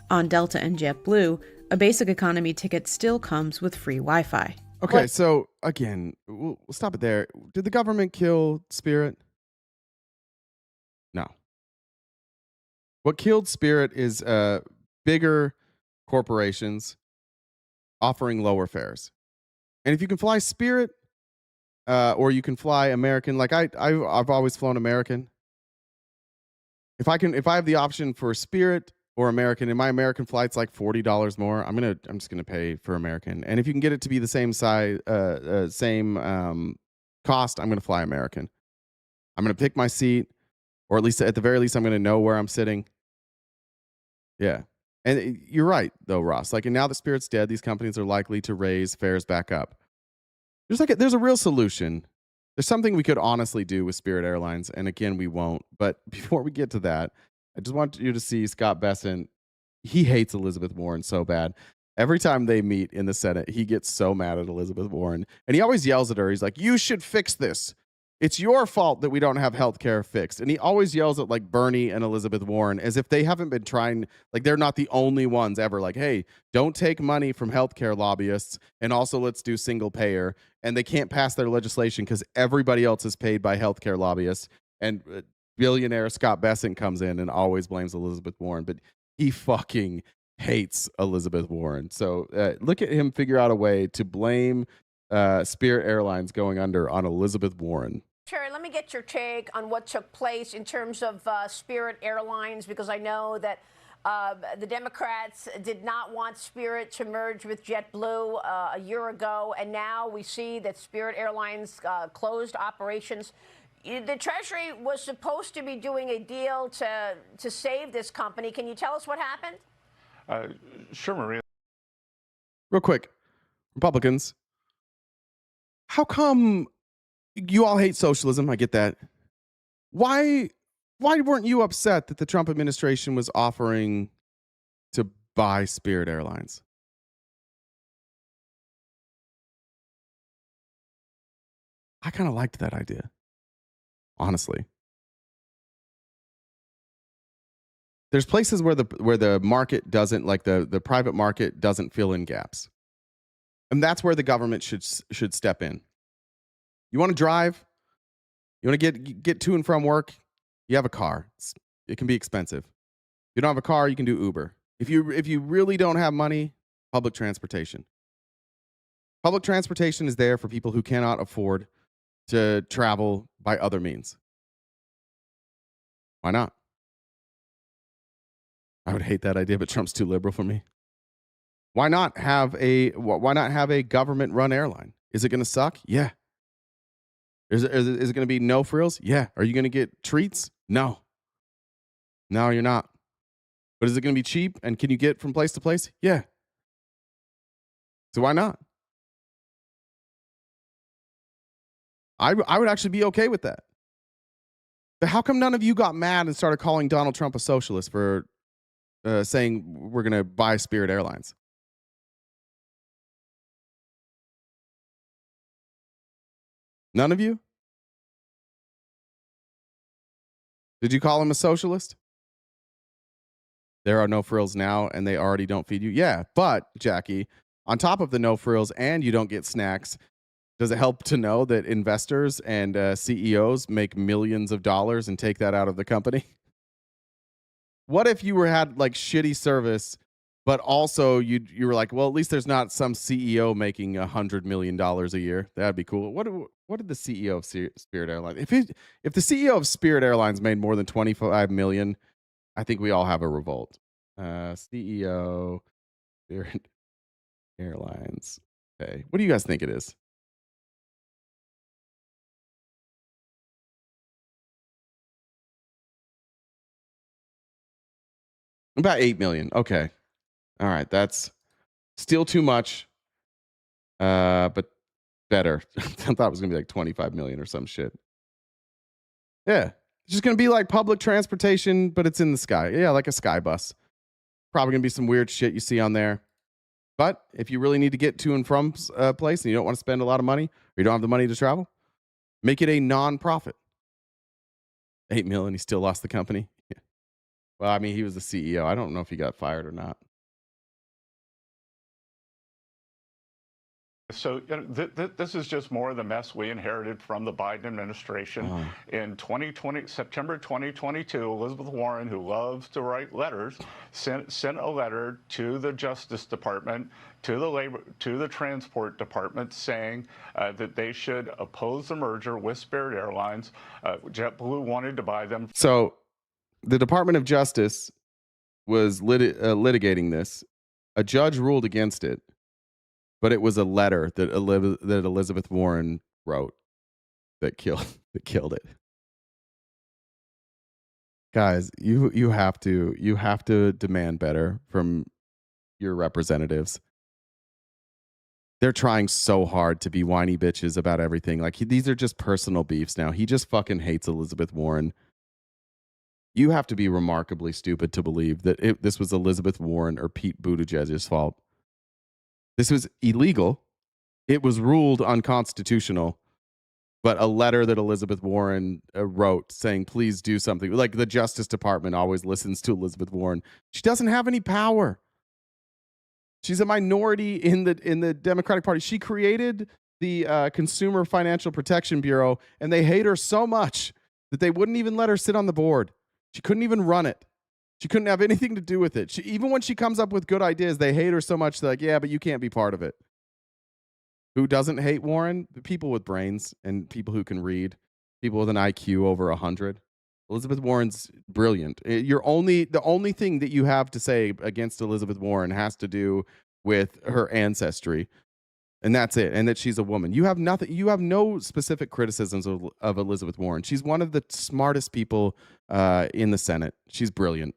On Delta and JetBlue, a basic economy ticket still comes with free Wi-Fi. Okay, so again, we'll stop it there. Did the government kill Spirit? No. What killed Spirit is bigger corporations offering lower fares. And if you can fly Spirit or you can fly American, like I've always flown American. If I have the option for Spirit or American, and my American flight's like $40 more, I'm just gonna pay for American. And if you can get it to be the same size, same cost, I'm gonna fly American. I'm gonna pick my seat. Or at least, at the very least, I'm going to know where I'm sitting. Yeah. And you're right, though, Ross. And now that Spirit's dead, these companies are likely to raise fares back up. There's a real solution. There's something we could honestly do with Spirit Airlines. And again, we won't. But before we get to that, I just want you to see Scott Bessent. He hates Elizabeth Warren so bad. Every time they meet in the Senate, he gets so mad at Elizabeth Warren. And he always yells at her. He's like, you should fix this. It's your fault that we don't have healthcare fixed. And he always yells at Bernie and Elizabeth Warren as if they haven't been trying, they're not the only ones ever. Hey, don't take money from healthcare lobbyists. And also let's do single payer. And they can't pass their legislation because everybody else is paid by healthcare lobbyists. And billionaire Scott Bessent comes in and always blames Elizabeth Warren. But he fucking hates Elizabeth Warren. So look at him figure out a way to blame Spirit Airlines going under on Elizabeth Warren. Terry, let me get your take on what took place in terms of Spirit Airlines, because I know that the Democrats did not want Spirit to merge with JetBlue a year ago, and now we see that Spirit Airlines closed operations. The Treasury was supposed to be doing a deal to save this company. Can you tell us what happened? Sure, Maria. Real quick, Republicans how come you all hate socialism? I get that. Why weren't you upset that the Trump administration was offering to buy Spirit Airlines? I kind of liked that idea, honestly. There's places where the market doesn't, like the private market doesn't fill in gaps. And that's where the government should step in. You want to drive? You want to get to and from work? You have a car. It can be expensive. If you don't have a car, you can do Uber. If you really don't have money, public transportation. Public transportation is there for people who cannot afford to travel by other means. Why not? I would hate that idea, but Trump's too liberal for me. Why not have a government run airline? Is it going to suck? Yeah. Is it going to be no frills? Yeah. Are you going to get treats? No. No, you're not. But is it going to be cheap? And can you get from place to place? Yeah. So why not? I would actually be okay with that. But how come none of you got mad and started calling Donald Trump a socialist for saying we're going to buy Spirit Airlines? None of you? Did you call him a socialist? There are no frills now and they already don't feed you. Yeah, but Jackie, on top of the no frills and you don't get snacks, does it help to know that investors and CEOs make millions of dollars and take that out of the company? What if you had like shitty service, but also you were like, well, at least there's not some CEO making $100 million a year. That'd be cool. What did the CEO of Spirit Airlines? If the CEO of Spirit Airlines made more than 25 million, I think we all have a revolt. CEO Spirit Airlines. Okay, what do you guys think it is? About 8 million. Okay. All right. That's still too much. But better. I thought it was going to be like 25 million or some shit. Yeah. It's just going to be like public transportation, but it's in the sky. Yeah, like a sky bus. Probably going to be some weird shit you see on there. But if you really need to get to and from a place and you don't want to spend a lot of money or you don't have the money to travel, make it a non-profit. 8 million, he still lost the company. Yeah. Well, I mean, he was the CEO. I don't know if he got fired or not. So this is just more of the mess we inherited from the Biden administration. In September 2022, Elizabeth Warren, who loves to write letters, sent a letter to the Justice Department, to the Transport Department, saying that they should oppose the merger with Spirit Airlines. JetBlue wanted to buy them. So the Department of Justice was litigating this. A judge ruled against it. But it was a letter that Elizabeth Warren wrote that killed it. Guys, you have to demand better from your representatives. They're trying so hard to be whiny bitches about everything. Like these are just personal beefs now. He just fucking hates Elizabeth Warren. You have to be remarkably stupid to believe that this was Elizabeth Warren or Pete Buttigieg's fault. This was illegal. It was ruled unconstitutional. But a letter that Elizabeth Warren wrote saying, please do something. Like the Justice Department always listens to Elizabeth Warren. She doesn't have any power. She's a minority in the Democratic Party. She created the Consumer Financial Protection Bureau, and they hate her so much that they wouldn't even let her sit on the board. She couldn't even run it. She couldn't have anything to do with it. Even when she comes up with good ideas, they hate her so much. They're like, yeah, but you can't be part of it. Who doesn't hate Warren? The people with brains and people who can read. People with an IQ over 100. Elizabeth Warren's brilliant. The only thing that you have to say against Elizabeth Warren has to do with her ancestry. And that's it. And that she's a woman. You have nothing. You have no specific criticisms of Elizabeth Warren. She's one of the smartest people in the Senate. She's brilliant.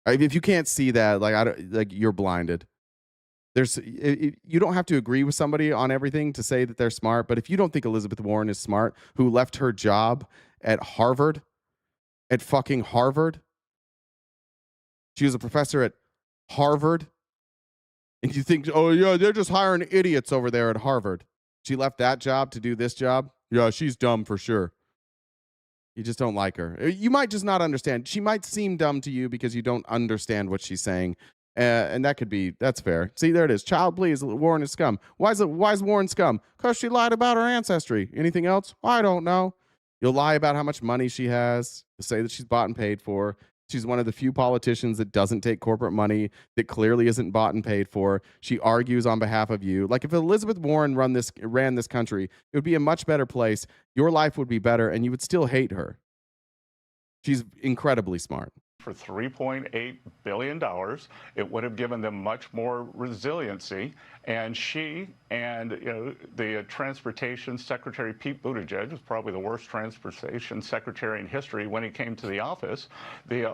If you can't see that, you're blinded. You don't have to agree with somebody on everything to say that they're smart. But if you don't think Elizabeth Warren is smart, who left her job at Harvard, at fucking Harvard, she was a professor at Harvard, and you think, oh yeah, they're just hiring idiots over there at Harvard. She left that job to do this job. Yeah, she's dumb for sure. You just don't like her. You might just not understand. She might seem dumb to you because you don't understand what she's saying. And that's fair. See, there it is. Child, please. Warren is scum. Why is Warren scum? Because she lied about her ancestry. Anything else? I don't know. You'll lie about how much money she has. You'll say that she's bought and paid for. She's one of the few politicians that doesn't take corporate money, that clearly isn't bought and paid for. She argues on behalf of you. Like if Elizabeth Warren ran this country, it would be a much better place. Your life would be better, and you would still hate her. She's incredibly smart. For $3.8 billion, it would have given them much more resiliency. And she and the Transportation Secretary Pete Buttigieg was probably the worst transportation secretary in history when he came to the office. They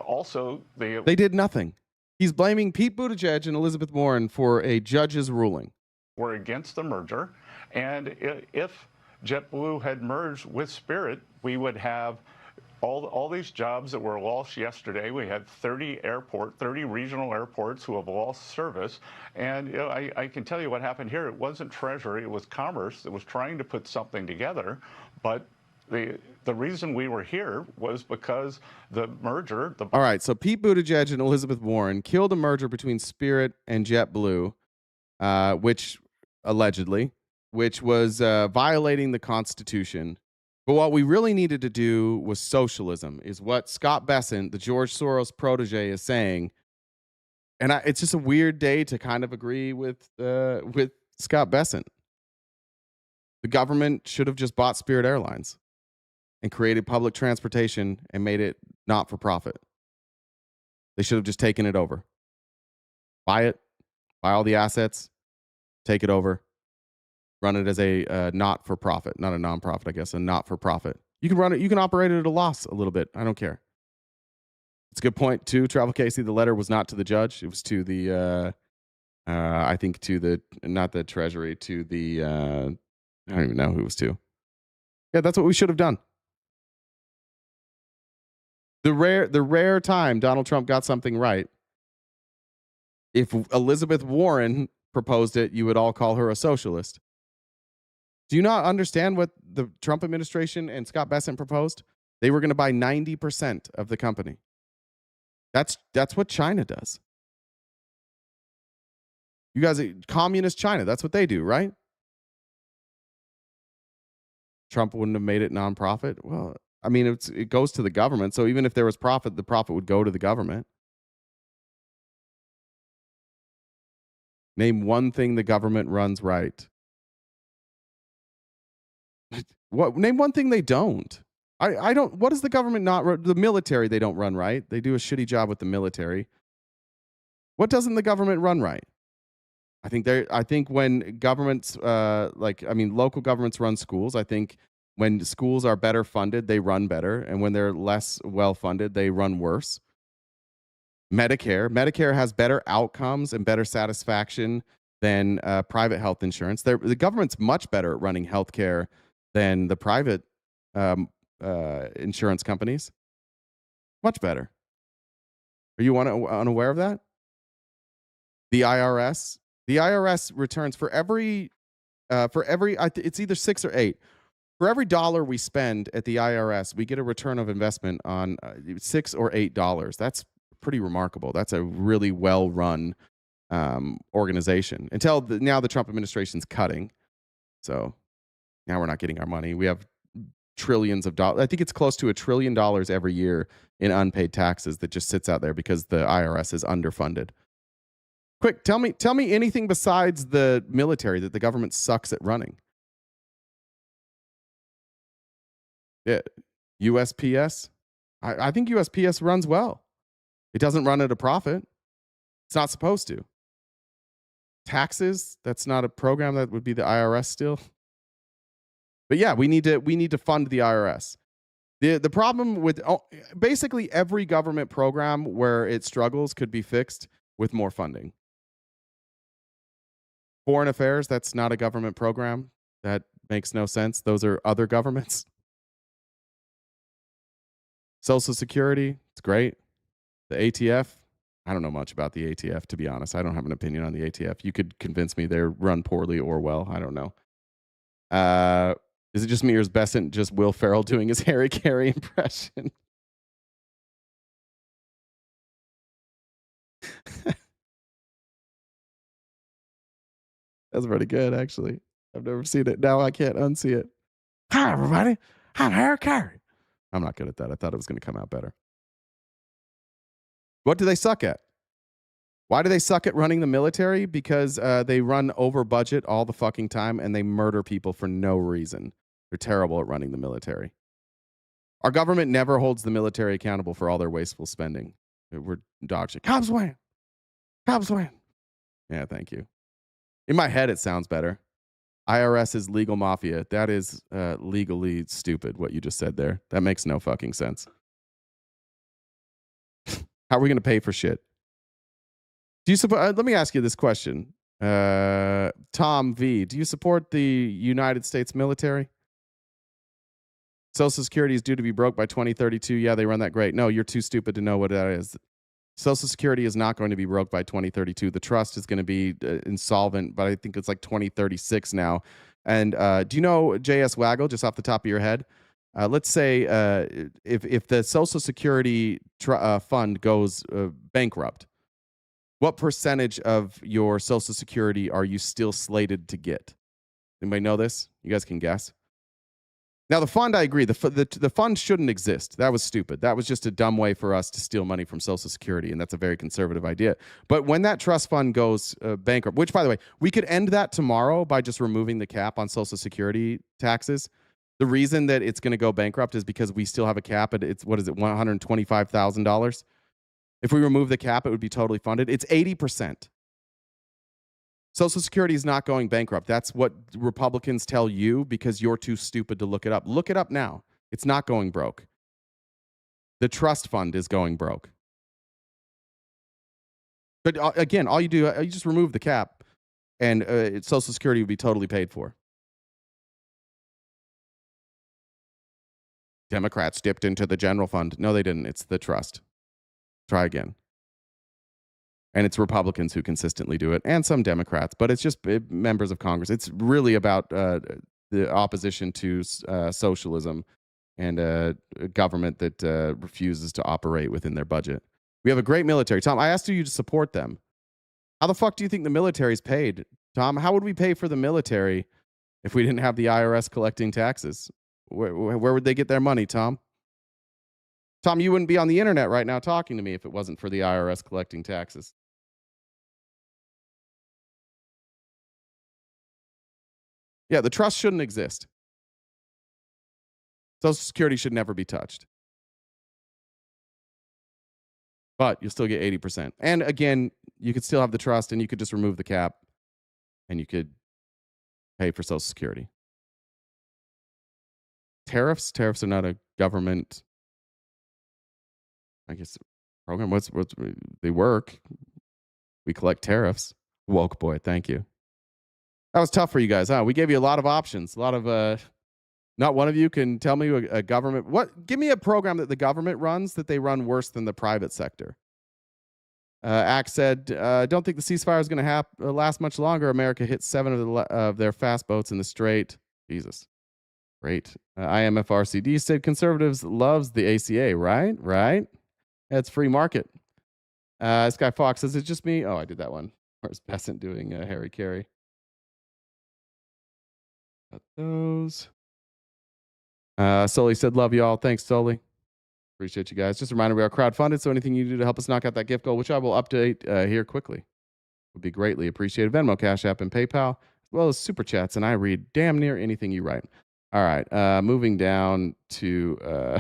did nothing. He's blaming Pete Buttigieg and Elizabeth Warren for a judge's ruling. Were against the merger, and if JetBlue had merged with Spirit, we would have all these jobs that were lost yesterday. We had 30 regional airports who have lost service. And I can tell you what happened here. It wasn't Treasury, it was Commerce that was trying to put something together. But the reason we were here was because the merger. All right, so Pete Buttigieg and Elizabeth Warren killed a merger between Spirit and JetBlue, which was violating the Constitution. But what we really needed to do was socialism, is what Scott Bessent, the George Soros protege, is saying. And it's just a weird day to kind of agree with Scott Bessent. The government should have just bought Spirit Airlines and created public transportation and made it not for profit. They should have just taken it over. Buy all the assets, take it over. Run it as a not-for-profit, not a non-profit, I guess, a not-for-profit. You can run it. You can operate it at a loss a little bit. I don't care. It's a good point too, Travel Casey. The letter was not to the judge. It was to the, I think to the, not the Treasury, to the, I don't even know who it was to. Yeah, that's what we should have done. The rare time Donald Trump got something right. If Elizabeth Warren proposed it, you would all call her a socialist. Do you not understand what the Trump administration and Scott Bessent proposed? They were going to buy 90% of the company. That's what China does. You guys, communist China, that's what they do, right? Trump wouldn't have made it nonprofit. Well, I mean, it goes to the government. So even if there was profit, the profit would go to the government. Name one thing the government runs right. Name one thing they don't. I don't. What does the government not run? The military they don't run right. They do a shitty job with the military. What doesn't the government run right? I think when governments, local governments run schools. I think when schools are better funded, they run better, and when they're less well funded, they run worse. Medicare has better outcomes and better satisfaction than private health insurance. The government's much better at running healthcare than the private insurance companies. Much better. Are you unaware of that? The IRS returns for every it's either 6 or 8. For every dollar we spend at the IRS, we get a return of investment on $6 or $8. That's pretty remarkable. That's a really well run organization. Until now, the Trump administration's cutting. So now we're not getting our money. We have trillions of dollars. I think it's close to $1 trillion every year in unpaid taxes that just sits out there because the IRS is underfunded. Quick, tell me anything besides the military that the government sucks at running. Yeah, USPS. I think USPS runs well. It doesn't run at a profit. It's not supposed to. Taxes, that's not a program that would be the IRS still. But yeah, we need to fund the IRS. The problem with basically every government program where it struggles could be fixed with more funding. Foreign affairs, that's not a government program. That makes no sense. Those are other governments. Social Security, it's great. The ATF, I don't know much about the ATF, to be honest. I don't have an opinion on the ATF. You could convince me they're run poorly or well. I don't know. Is it just me or is Bessent just Will Ferrell doing his Harry Carey impression? That's pretty good, actually. I've never seen it. Now I can't unsee it. Hi, everybody. I'm Harry Carey. I'm not good at that. I thought it was going to come out better. What do they suck at? Why do they suck at running the military? Because they run over budget all the fucking time and they murder people for no reason. They're terrible at running the military. Our government never holds the military accountable for all their wasteful spending. We're dog shit. Cops win. Cops win. Yeah, thank you. In my head, it sounds better. IRS is legal mafia. That is legally stupid, what you just said there. That makes no fucking sense. How are we going to pay for shit? Do you support? Let me ask you this question. Tom V, do you support the United States military? Social Security is due to be broke by 2032. Yeah, they run that great. No, you're too stupid to know what that is. Social Security is not going to be broke by 2032. The trust is going to be insolvent, but I think it's like 2036 now. And do you know J.S. Waggle, just off the top of your head? Let's say if the Social Security fund goes bankrupt, what percentage of your Social Security are you still slated to get? Anybody know this? You guys can guess. Now, the fund, I agree. The fund shouldn't exist. That was stupid. That was just a dumb way for us to steal money from Social Security, and that's a very conservative idea. But when that trust fund goes bankrupt, which, by the way, we could end that tomorrow by just removing the cap on Social Security taxes. The reason that it's going to go bankrupt is because we still have a cap at, it's, what is it, $125,000? If we remove the cap, it would be totally funded. It's 80%. Social Security is not going bankrupt. That's what Republicans tell you because you're too stupid to look it up. Look it up now. It's not going broke. The trust fund is going broke. But again, all you do, you just remove the cap and Social Security would be totally paid for. Democrats dipped into the general fund. No, they didn't. It's the trust. Try again. And it's Republicans who consistently do it, and some Democrats, but it's just members of Congress. It's really about the opposition to socialism and a government that refuses to operate within their budget. We have a great military. Tom, I asked you to support them. How the fuck do you think the military's paid? Tom, how would we pay for the military if we didn't have the IRS collecting taxes? Where would they get their money, Tom? Tom, you wouldn't be on the internet right now talking to me if it wasn't for the IRS collecting taxes. Yeah, the trust shouldn't exist. Social Security should never be touched. But you'll still get 80%. And again, you could still have the trust and you could just remove the cap and you could pay for Social Security. Tariffs are not a government, I guess, program. What's they work. We collect tariffs. Woke boy, thank you. That was tough for you guys, huh? We gave you a lot of options. A lot of not one of you can tell me a government. Give me a program that the government runs that they run worse than the private sector. Axe said, don't think the ceasefire is going to last much longer. America hit 7 of their fast boats in the Strait. Jesus. Great. IMFRCD said conservatives loves the ACA, right? Right? That's free market. Sky Fox says, it's just me. Oh, I did that one. Where's Bessent doing Harry Carey? Got those. Sully said, love y'all. Thanks, Sully. Appreciate you guys. Just a reminder, we are crowdfunded, so anything you do to help us knock out that gift goal, which I will update here quickly, would be greatly appreciated. Venmo, Cash App, and PayPal, as well as Super Chats, and I read damn near anything you write. All right, moving down to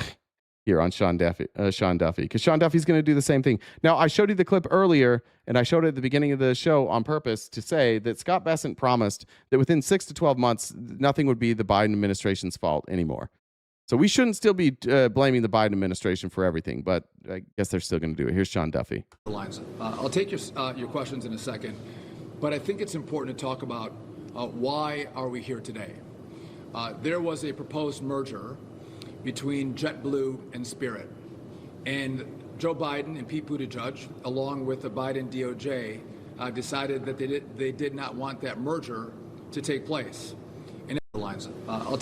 here on Sean Duffy, because Sean Duffy's going to do the same thing. Now, I showed you the clip earlier, and I showed it at the beginning of the show on purpose to say that Scott Bessent promised that within 6 to 12 months, nothing would be the Biden administration's fault anymore. So we shouldn't still be blaming the Biden administration for everything, but I guess they're still going to do it. Here's Sean Duffy. I'll take your questions in a second. but I think it's important to talk about why are we here today. There was a proposed merger between JetBlue and Spirit, and Joe Biden and Pete Buttigieg, along with the Biden DOJ, decided that they did not want that merger to take place. And Airlines, a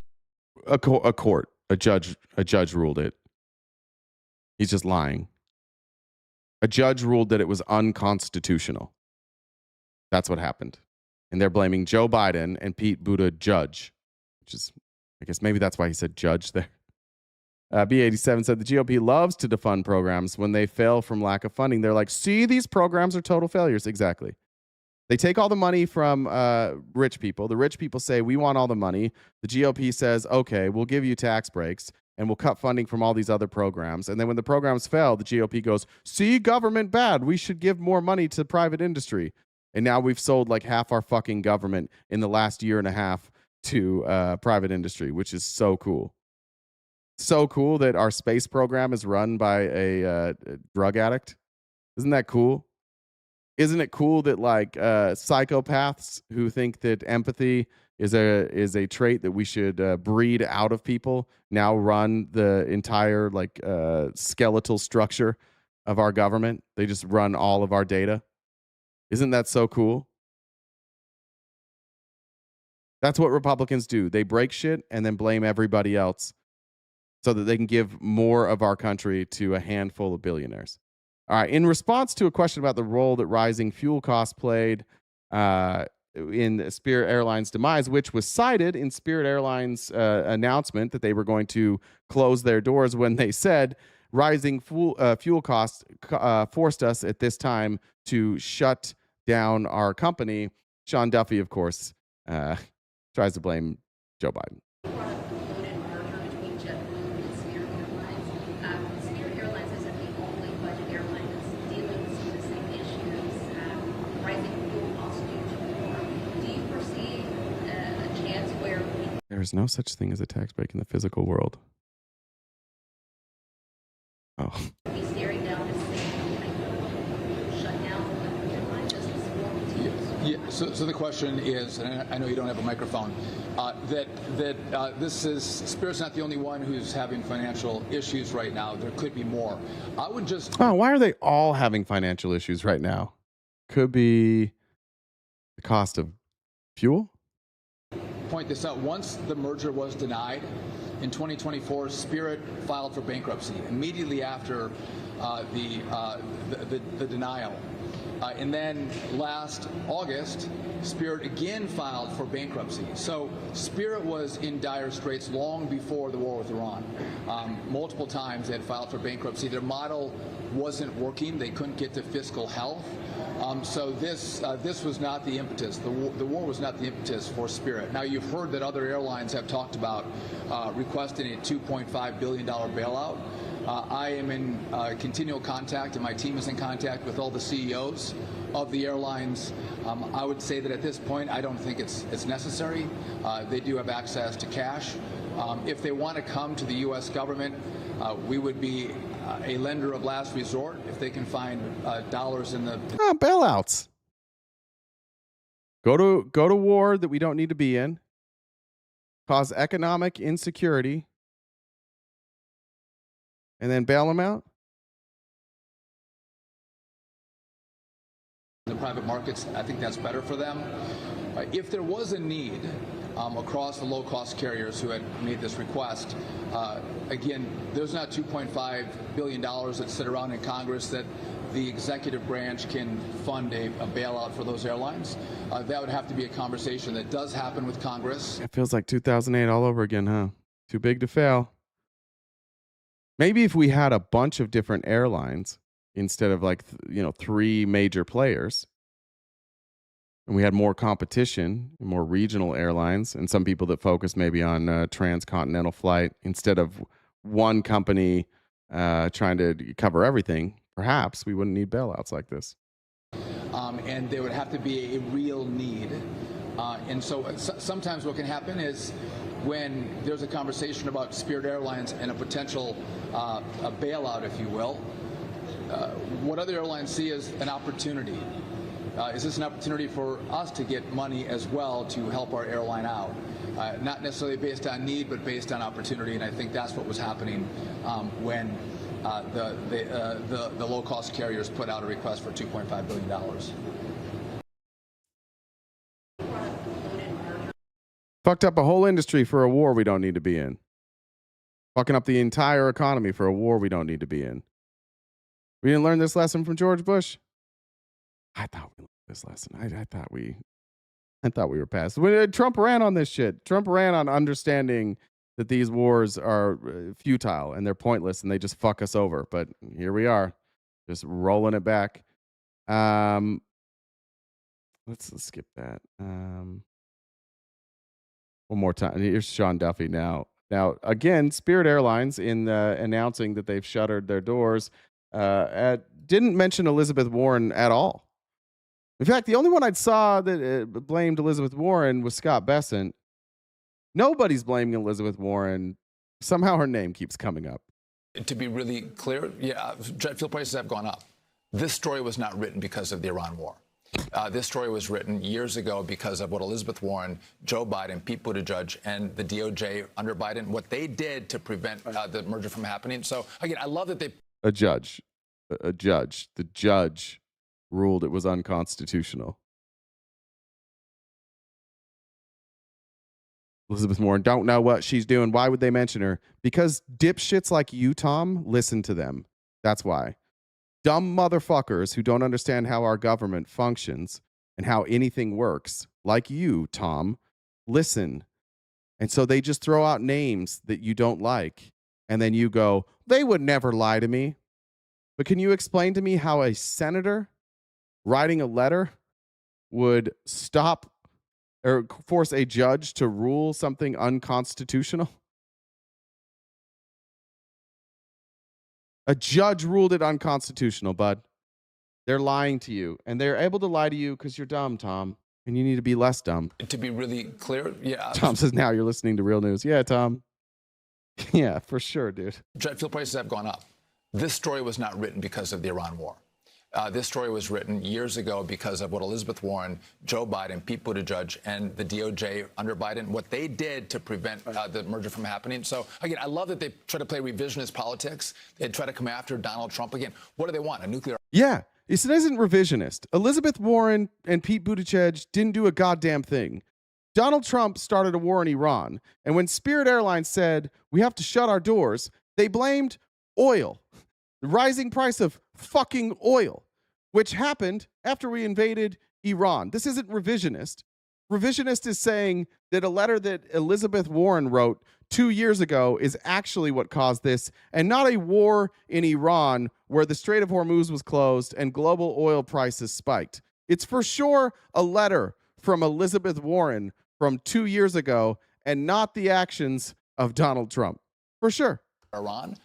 judge ruled it. He's just lying. A judge ruled that it was unconstitutional. That's what happened. And they're blaming Joe Biden and Pete Buttigieg, which is, I guess maybe that's why he said judge there. B87 said the GOP loves to defund programs when they fail from lack of funding. They're like, see, these programs are total failures. Exactly. They take all the money from rich people. The rich people say, we want all the money. The GOP says, okay, we'll give you tax breaks and we'll cut funding from all these other programs. And then when the programs fail, the GOP goes, see, government bad. We should give more money to private industry. And now we've sold like half our fucking government in the last year and a half to private industry, which is so cool. So cool that our space program is run by a drug addict. Isn't that cool? Isn't it cool that like psychopaths who think that empathy is a trait that we should breed out of people now run the entire like skeletal structure of our government? They just run all of our data. Isn't that so cool? That's what Republicans do. They break shit and then blame everybody else so that they can give more of our country to a handful of billionaires. All right. In response to a question about the role that rising fuel costs played in Spirit Airlines' demise, which was cited in Spirit Airlines' announcement that they were going to close their doors when they said rising fuel costs forced us at this time to shut down our company. Sean Duffy, of course, tries to blame Joe Biden. There is no such thing as a tax break in the physical world. Oh. Yeah, so the question is, and I know you don't have a microphone, this is, Spirit's not the only one who's having financial issues right now. There could be more. I would just... Oh, why are they all having financial issues right now? Could be the cost of fuel? Point this out. Once the merger was denied in 2024, Spirit filed for bankruptcy immediately after the denial. And then last August, Spirit again filed for bankruptcy. So Spirit was in dire straits long before the war with Iran. Multiple times they had filed for bankruptcy. Their model wasn't working. They couldn't get to fiscal health. So this was not the impetus. The war was not the impetus for Spirit. Now, you've heard that other airlines have talked about requesting a $2.5 billion bailout. I am in continual contact, and my team is in contact with all the CEOs of the airlines. I would say that at this point, I don't think it's necessary. They do have access to cash. If they want to come to the U.S. government, we would be a lender of last resort if they can find dollars in the bailouts. Go to war that we don't need to be in. Cause economic insecurity. And then bail them out? The private markets, I think that's better for them. If there was a need across the low-cost carriers who had made this request, again, there's not $2.5 billion that sit around in Congress that the executive branch can fund a bailout for those airlines. That would have to be a conversation that does happen with Congress. It feels like 2008 all over again, huh? Too big to fail. Maybe if we had a bunch of different airlines instead of like, three major players, and we had more competition, more regional airlines, and some people that focus maybe on transcontinental flight instead of one company trying to cover everything, perhaps we wouldn't need bailouts like this. And there would have to be a real need. And so sometimes what can happen is when there's a conversation about Spirit Airlines and a potential a bailout, if you will, what other airlines see as an opportunity is this an opportunity for us to get money as well to help our airline out? Not necessarily based on need, but based on opportunity. And I think that's what was happening when the low-cost carriers put out a request for $2.5 billion. Fucked up a whole industry for a war we don't need to be in. Fucking up the entire economy for a war we don't need to be in. We didn't learn this lesson from George Bush. I thought we learned this lesson. I thought we were past. When Trump ran on this shit. Trump ran on understanding that these wars are futile and they're pointless and they just fuck us over. But here we are, just rolling it back. Let's skip that. One more time. Here's Sean Duffy now. Now, again, Spirit Airlines, in announcing that they've shuttered their doors, didn't mention Elizabeth Warren at all. In fact, the only one I saw that blamed Elizabeth Warren was Scott Bessent. Nobody's blaming Elizabeth Warren. Somehow her name keeps coming up. To be really clear, yeah, jet fuel prices have gone up. This story was not written because of the Iran war. This story was written years ago because of what Elizabeth Warren, Joe Biden, Pete Buttigieg, and the DOJ under Biden, what they did to prevent the merger from happening. So, again, I love that they... The judge ruled it was unconstitutional. Elizabeth Warren don't know what she's doing. Why would they mention her? Because dipshits like you, Tom, listen to them. That's why. Dumb motherfuckers who don't understand how our government functions and how anything works, like you, Tom, listen. And so they just throw out names that you don't like. And then you go, they would never lie to me. But can you explain to me how a senator writing a letter would stop or force a judge to rule something unconstitutional? A judge ruled it unconstitutional, bud. They're lying to you. And they're able to lie to you because you're dumb, Tom. And you need to be less dumb. To be really clear, yeah. Tom says, now you're listening to Real News. Yeah, Tom. Yeah, for sure, dude. Jet fuel prices have gone up. This story was not written because of the Iran war. This story was written years ago because of what Elizabeth Warren, Joe Biden, Pete Buttigieg, and the DOJ under Biden, what they did to prevent the merger from happening. So, again, I love that they try to play revisionist politics. They try to come after Donald Trump again. What do they want? A nuclear... Yeah, it isn't revisionist. Elizabeth Warren and Pete Buttigieg didn't do a goddamn thing. Donald Trump started a war in Iran. And when Spirit Airlines said, we have to shut our doors, they blamed oil. The rising price of fucking oil, which happened after we invaded Iran. This isn't revisionist. Revisionist is saying that a letter that Elizabeth Warren wrote 2 years ago is actually what caused this, and not a war in Iran where the Strait of Hormuz was closed and global oil prices spiked. It's for sure a letter from Elizabeth Warren from 2 years ago and not the actions of Donald Trump. For sure. Iran.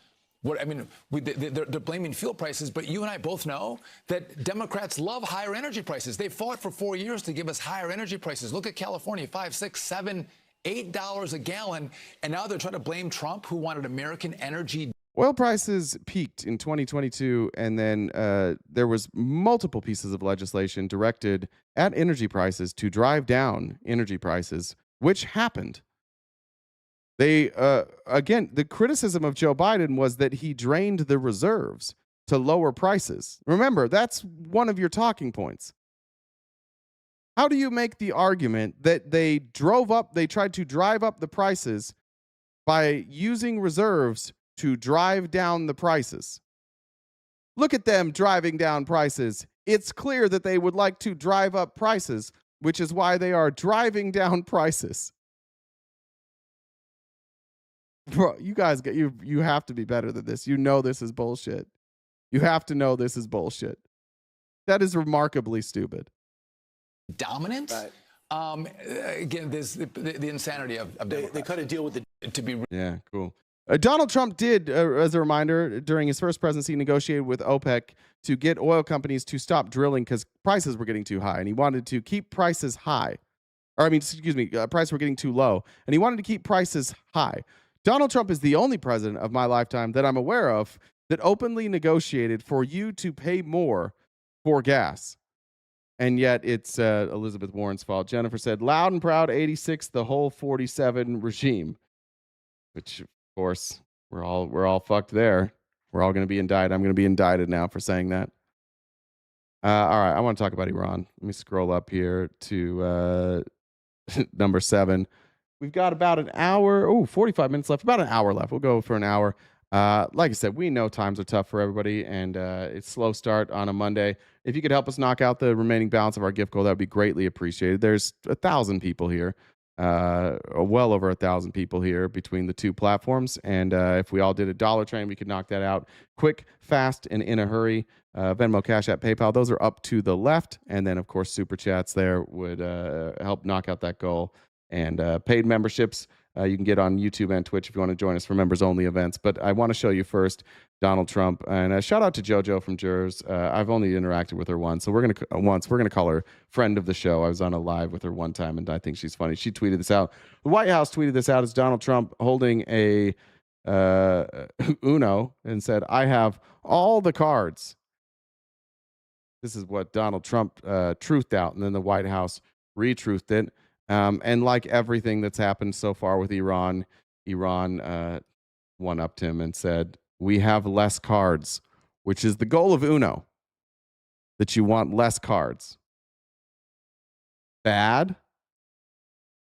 They're blaming fuel prices, but you and I both know that Democrats love higher energy prices. They fought for 4 years to give us higher energy prices. Look at California, $5, $6, $7, $8 a gallon, and now they're trying to blame Trump, who wanted American energy. Oil prices peaked in 2022, and then there was multiple pieces of legislation directed at energy prices to drive down energy prices, which happened. They, again, the criticism of Joe Biden was that he drained the reserves to lower prices. Remember, that's one of your talking points. How do you make the argument that they tried to drive up the prices by using reserves to drive down the prices? Look at them driving down prices. It's clear that they would like to drive up prices, which is why they are driving down prices. Bro, you guys, you have to be better than this. You know this is bullshit. You have to know this is bullshit. That is remarkably stupid. Dominant? Right. Again, there's the insanity of they cut a deal with the... Yeah, cool. Donald Trump did, as a reminder, during his first presidency, negotiated with OPEC to get oil companies to stop drilling because prices were getting too high, and he wanted to keep prices high. Prices were getting too low, and he wanted to keep prices high. Donald Trump is the only president of my lifetime that I'm aware of that openly negotiated for you to pay more for gas. And yet it's Elizabeth Warren's fault. Jennifer said, loud and proud 86, the whole 47 regime. Which, of course, we're all fucked there. We're all going to be indicted. I'm going to be indicted now for saying that. All right, I want to talk about Iran. Let me scroll up here to number 7. We've got about an hour, 45 minutes left, about an hour left. We'll go for an hour. Like I said, we know times are tough for everybody, and it's slow start on a Monday. If you could help us knock out the remaining balance of our gift goal, that would be greatly appreciated. There's 1,000 people here, well over 1,000 people here between the two platforms, and if we all did a dollar train, we could knock that out quick, fast, and in a hurry. Venmo, Cash App, PayPal, those are up to the left, and then, of course, Super Chats there would help knock out that goal. And paid memberships you can get on YouTube and Twitch if you want to join us for members-only events. But I want to show you first Donald Trump. And shout out to JoJo from Jurors. I've only interacted with her once, so we're gonna call her friend of the show. I was on a live with her one time, and I think she's funny. She tweeted this out. The White House tweeted this out as Donald Trump holding a Uno and said, "I have all the cards." This is what Donald Trump truthed out, and then the White House retruthed it. And like everything that's happened so far with Iran one-upped him and said, we have less cards, which is the goal of Uno, that you want less cards. Bad,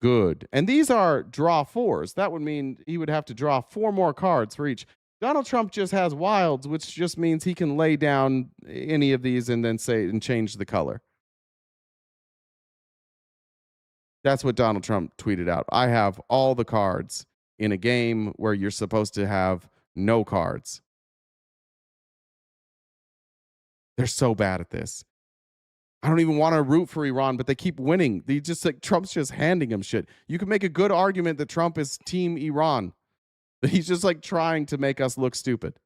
good. And these are draw 4s. That would mean he would have to draw 4 more cards for each. Donald Trump just has wilds, which just means he can lay down any of these and then say and change the color. That's what Donald Trump tweeted out. I have all the cards in a game where you're supposed to have no cards. They're so bad at this. I don't even want to root for Iran, but they keep winning. They just like Trump's just handing them shit. You can make a good argument that Trump is team Iran, but he's just like trying to make us look stupid.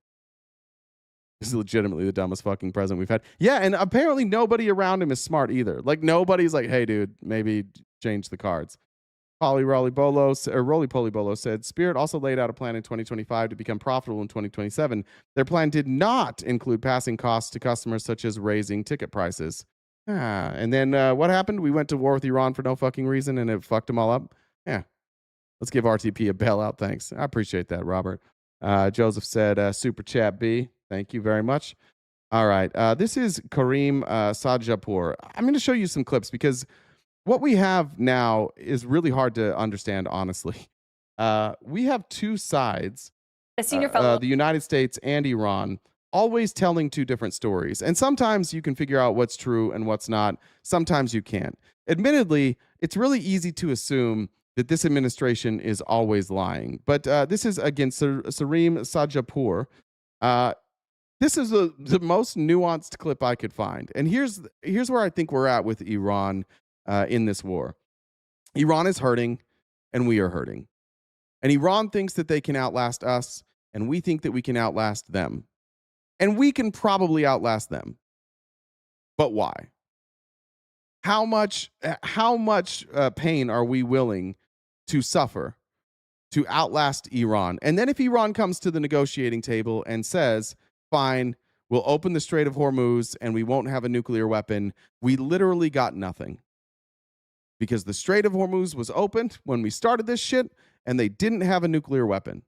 This is legitimately the dumbest fucking president we've had. Yeah, and apparently nobody around him is smart either. Like nobody's like, hey, dude, maybe change the cards. Roly Poly Bolo said, Spirit also laid out a plan in 2025 to become profitable in 2027. Their plan did not include passing costs to customers such as raising ticket prices. And then what happened? We went to war with Iran for no fucking reason and it fucked them all up. Yeah. Let's give RTP a bailout. Thanks. I appreciate that, Robert. Joseph said, Super Chat B. Thank you very much. All right. This is Kareem Sajapur. I'm going to show you some clips because what we have now is really hard to understand, honestly. We have two sides, a senior fellow, the United States and Iran, always telling two different stories. And sometimes you can figure out what's true and what's not. Sometimes you can't. Admittedly, it's really easy to assume that this administration is always lying. But this is, again, Sareem Sajapur. This is the most nuanced clip I could find. And here's where I think we're at with Iran in this war. Iran is hurting, and we are hurting. And Iran thinks that they can outlast us, and we think that we can outlast them. And we can probably outlast them. But why? How much pain are we willing to suffer to outlast Iran? And then if Iran comes to the negotiating table and says, fine, we'll open the Strait of Hormuz and we won't have a nuclear weapon, we literally got nothing. Because the Strait of Hormuz was opened when we started this shit and they didn't have a nuclear weapon.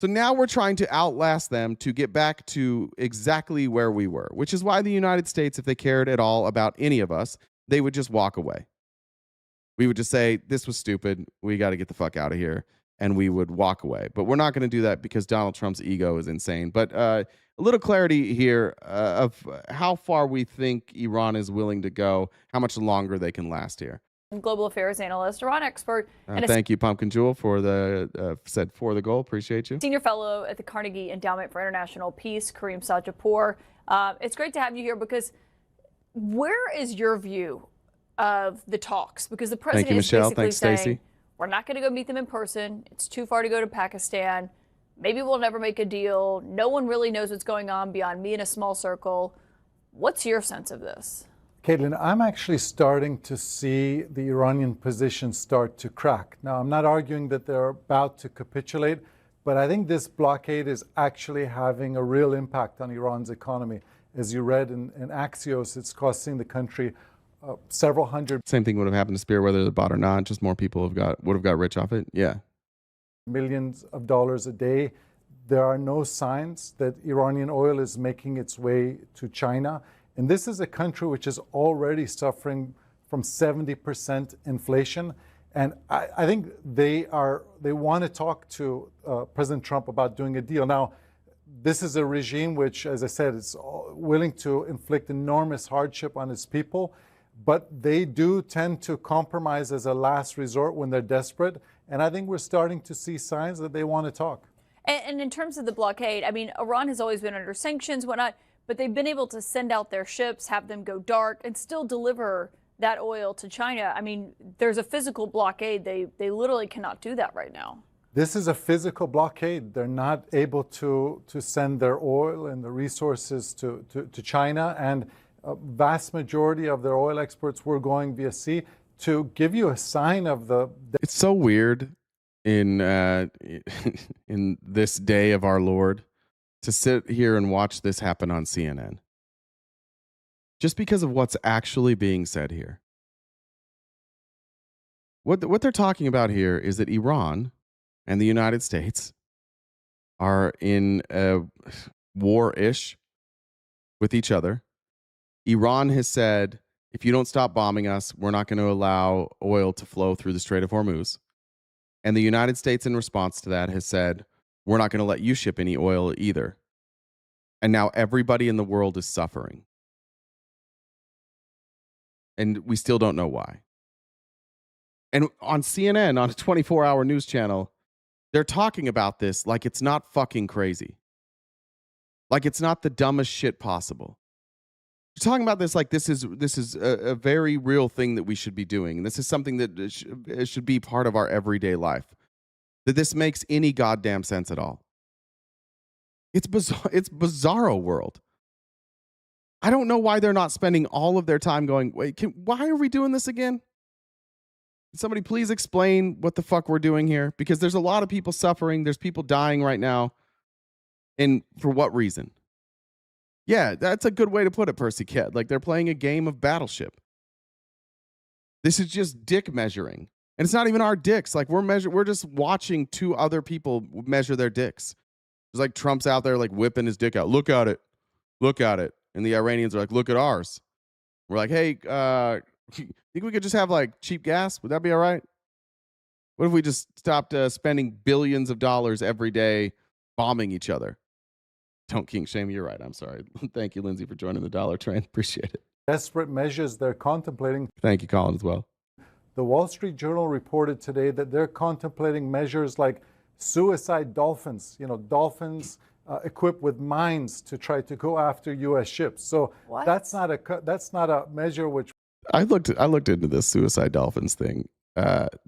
So now we're trying to outlast them to get back to exactly where we were, which is why the United States, if they cared at all about any of us, they would just walk away. We would just say, this was stupid. We got to get the fuck out of here. And we would walk away. But we're not going to do that because Donald Trump's ego is insane. But a little clarity here of how far we think Iran is willing to go, how much longer they can last here. Global affairs analyst, Iran expert, and thank you, Pumpkin Jewel, for the for the goal. Appreciate you. Senior fellow at the Carnegie Endowment for International Peace, Kareem Sajapur. It's great to have you here because where is your view of the talks? Because the president thank you, Michelle. is basically Thanks, saying, Stacey. we're not going to go meet them in person. It's too far to go to Pakistan. Maybe we'll never make a deal. No one really knows what's going on beyond me in a small circle. What's your sense of this? Caitlin, I'm actually starting to see the Iranian position start to crack. Now, I'm not arguing that they're about to capitulate, but I think this blockade is actually having a real impact on Iran's economy. as you read in Axios, it's costing the country several hundred. Same thing would have happened to Spirit, whether they bought or not. Just more people would have got rich off it. Yeah. Millions of dollars a day. There are no signs that Iranian oil is making its way to China. And this is a country which is already suffering from 70% inflation. And I think they want to talk to President Trump about doing a deal. Now, this is a regime which, as I said, is willing to inflict enormous hardship on its people, but they do tend to compromise as a last resort when they're desperate. And I think we're starting to see signs that they want to talk. And in terms of the blockade, I mean, Iran has always been under sanctions, whatnot, but they've been able to send out their ships, have them go dark, and still deliver that oil to China. I mean, there's a physical blockade. They literally cannot do that right now. This is a physical blockade. They're not able to send their oil and the resources to China, and a vast majority of their oil exports were going via sea. To give you a sign of the... It's so weird in in this day of our Lord to sit here and watch this happen on CNN. Just because of what's actually being said here. What they're talking about here is that Iran and the United States are in a war-ish with each other. Iran has said, if you don't stop bombing us, we're not going to allow oil to flow through the Strait of Hormuz. And the United States, in response to that, has said, we're not going to let you ship any oil either. And now everybody in the world is suffering. And we still don't know why. And on CNN, on a 24-hour news channel, they're talking about this like it's not fucking crazy. Like it's not the dumbest shit possible. You're talking about this like this is a very real thing that we should be doing. This is something that should be part of our everyday life. That this makes any goddamn sense at all. It's bizarre. It's bizarro world. I don't know why they're not spending all of their time going, wait, why are we doing this again? Can somebody please explain what the fuck we're doing here? Because there's a lot of people suffering. There's people dying right now. And for what reason? Yeah, that's a good way to put it, Percy Ked. Like they're playing a game of Battleship. This is just dick measuring. And it's not even our dicks. Like we're just watching two other people measure their dicks. It's like Trump's out there like whipping his dick out. Look at it. Look at it. And the Iranians are like, look at ours. We're like, hey, think we could just have like cheap gas? Would that be all right? What if we just stopped spending billions of dollars every day bombing each other? Don't king shame. You're right. I'm sorry. Thank you, Lindsay, for joining the dollar train. Appreciate it. Desperate measures they're contemplating. Thank you, Colin, as well. The Wall Street Journal reported today that they're contemplating measures like suicide dolphins. You know, dolphins equipped with mines to try to go after U.S. ships. So that's not a measure which. I looked into this suicide dolphins thing.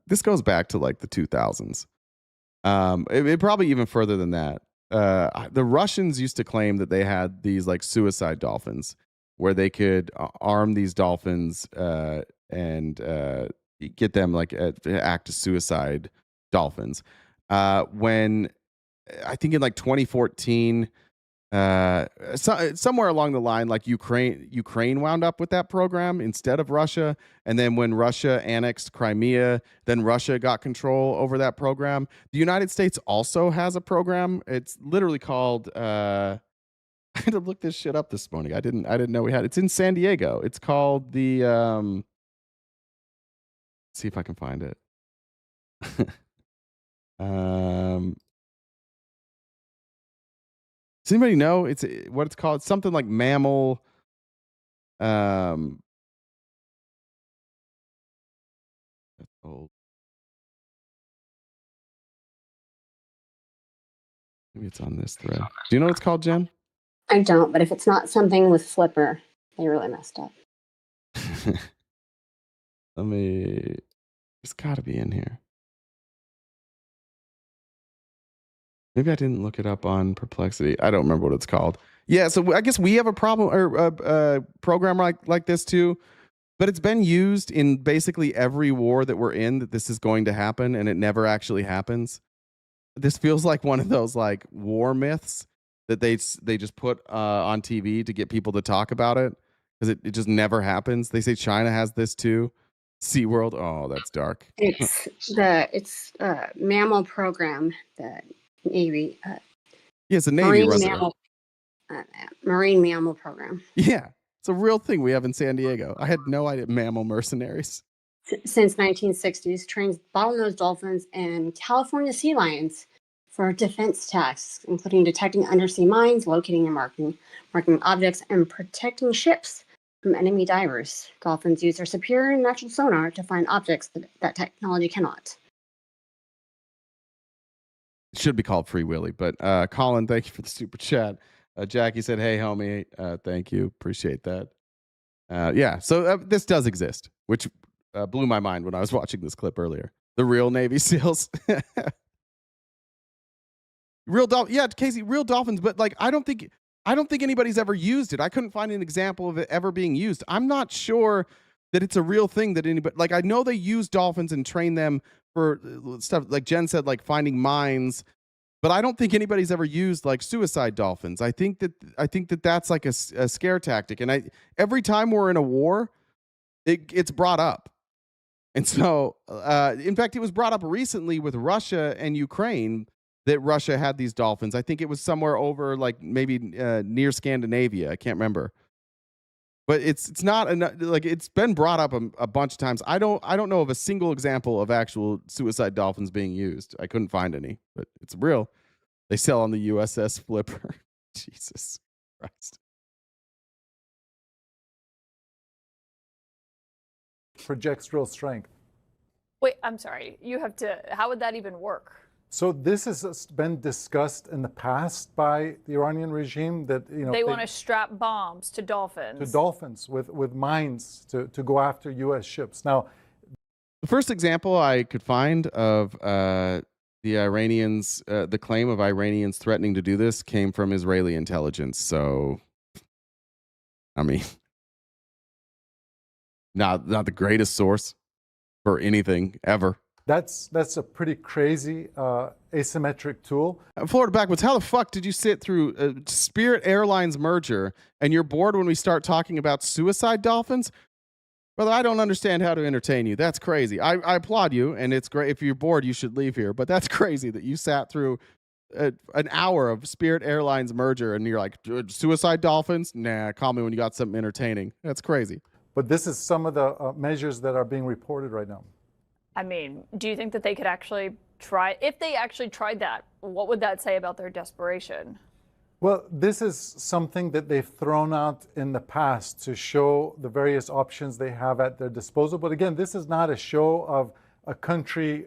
This goes back to like the 2000s. It probably even further than that. The Russians used to claim that they had these like suicide dolphins where they could arm these dolphins and get them like to act as suicide dolphins. When I think in like 2014, somewhere along the line, like Ukraine wound up with that program instead of Russia. And then when Russia annexed Crimea, then Russia got control over that program. The United States also has a program. It's literally called, I had to look this shit up this morning. I didn't know we had, it's in San Diego. It's called the, let's see if I can find it. Does anybody know what it's called? It's something like mammal. That's old. Maybe it's on this thread. Do you know what it's called, Jen? I don't, but if it's not something with Flipper, they really messed up. It's got to be in here. Maybe I didn't look it up on Perplexity. I don't remember what it's called. Yeah, so I guess we have a problem or a program like this too, but it's been used in basically every war that we're in that this is going to happen, and it never actually happens. This feels like one of those like war myths that they just put on TV to get people to talk about it because it just never happens. They say China has this too. SeaWorld. Oh, that's dark. It's mammal program, the Navy. Yeah, it's a Navy Marine mammal program. Yeah, it's a real thing we have in San Diego. I had no idea. Mammal mercenaries. Since 1960s, trains bottlenose dolphins and California sea lions for defense tasks, including detecting undersea mines, locating and marking objects, and protecting ships from enemy divers. Dolphins use their superior natural sonar to find objects that technology cannot. It should be called Free Willy, but Colin, thank you for the super chat. Jackie said, "Hey, homie, thank you, appreciate that." Yeah, so this does exist, which blew my mind when I was watching this clip earlier. The real Navy SEALs, yeah, Casey, real dolphins, but like I don't think anybody's ever used it. I couldn't find an example of it ever being used. I'm not sure that it's a real thing that anybody, like I know they use dolphins and train them for stuff like Jen said, like finding mines, but I don't think anybody's ever used like suicide dolphins. I think that that's like a scare tactic, and every time we're in a war, it's brought up. And so, in fact, it was brought up recently with Russia and Ukraine that Russia had these dolphins. I think it was somewhere over like maybe near Scandinavia. I can't remember. But it's not like it's been brought up a bunch of times. I don't know of a single example of actual suicide dolphins being used. I couldn't find any, but it's real. They sell on the USS Flipper. Jesus Christ. Projects real strength. Wait, I'm sorry. You have to. How would that even work? So this has been discussed in the past by the Iranian regime that they want to strap bombs to dolphins. To dolphins with mines to go after U.S. ships. Now, the first example I could find of the Iranians, the claim of Iranians threatening to do this came from Israeli intelligence. So, I mean, not the greatest source for anything ever. That's a pretty crazy asymmetric tool. Florida Backwoods, how the fuck did you sit through Spirit Airlines merger and you're bored when we start talking about suicide dolphins? Brother, I don't understand how to entertain you. That's crazy. I applaud you, and it's great. If you're bored, you should leave here. But that's crazy that you sat through an hour of Spirit Airlines merger and you're like, suicide dolphins? Nah, call me when you got something entertaining. That's crazy. But this is some of the measures that are being reported right now. I mean, do you think that they could actually try? If they actually tried that, what would that say about their desperation? Well, this is something that they've thrown out in the past to show the various options they have at their disposal. But again, this is not a show of a country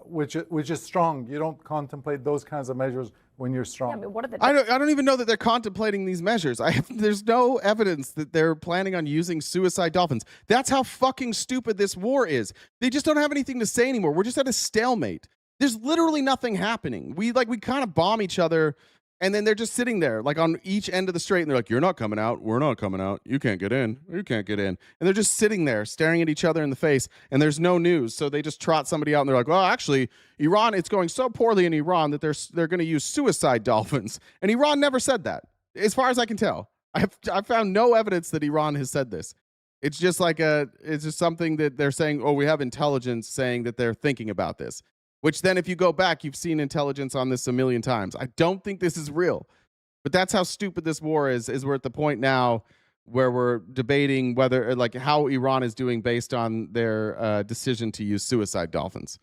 which is strong. You don't contemplate those kinds of measures when you're strong. Yeah, I mean, what are the I don't even know that they're contemplating these measures. There's no evidence that they're planning on using suicide dolphins. That's how fucking stupid this war is. They just don't have anything to say anymore. We're just at a stalemate. There's literally nothing happening. We kind of bomb each other, and then they're just sitting there like on each end of the strait, and they're like, "You're not coming out. We're not coming out. You can't get in. You can't get in." And they're just sitting there staring at each other in the face, and there's no news. So they just trot somebody out, and they're like, "Well, actually, Iran, it's going so poorly in Iran that they're going to use suicide dolphins." And Iran never said that, as far as I can tell. I found no evidence that Iran has said this. It's just like it's just something that they're saying. Oh, we have intelligence saying that they're thinking about this. Which then, if you go back, you've seen intelligence on this a million times. I don't think this is real. But that's how stupid this war is we're at the point now where we're debating whether, like, how Iran is doing based on their decision to use suicide dolphins.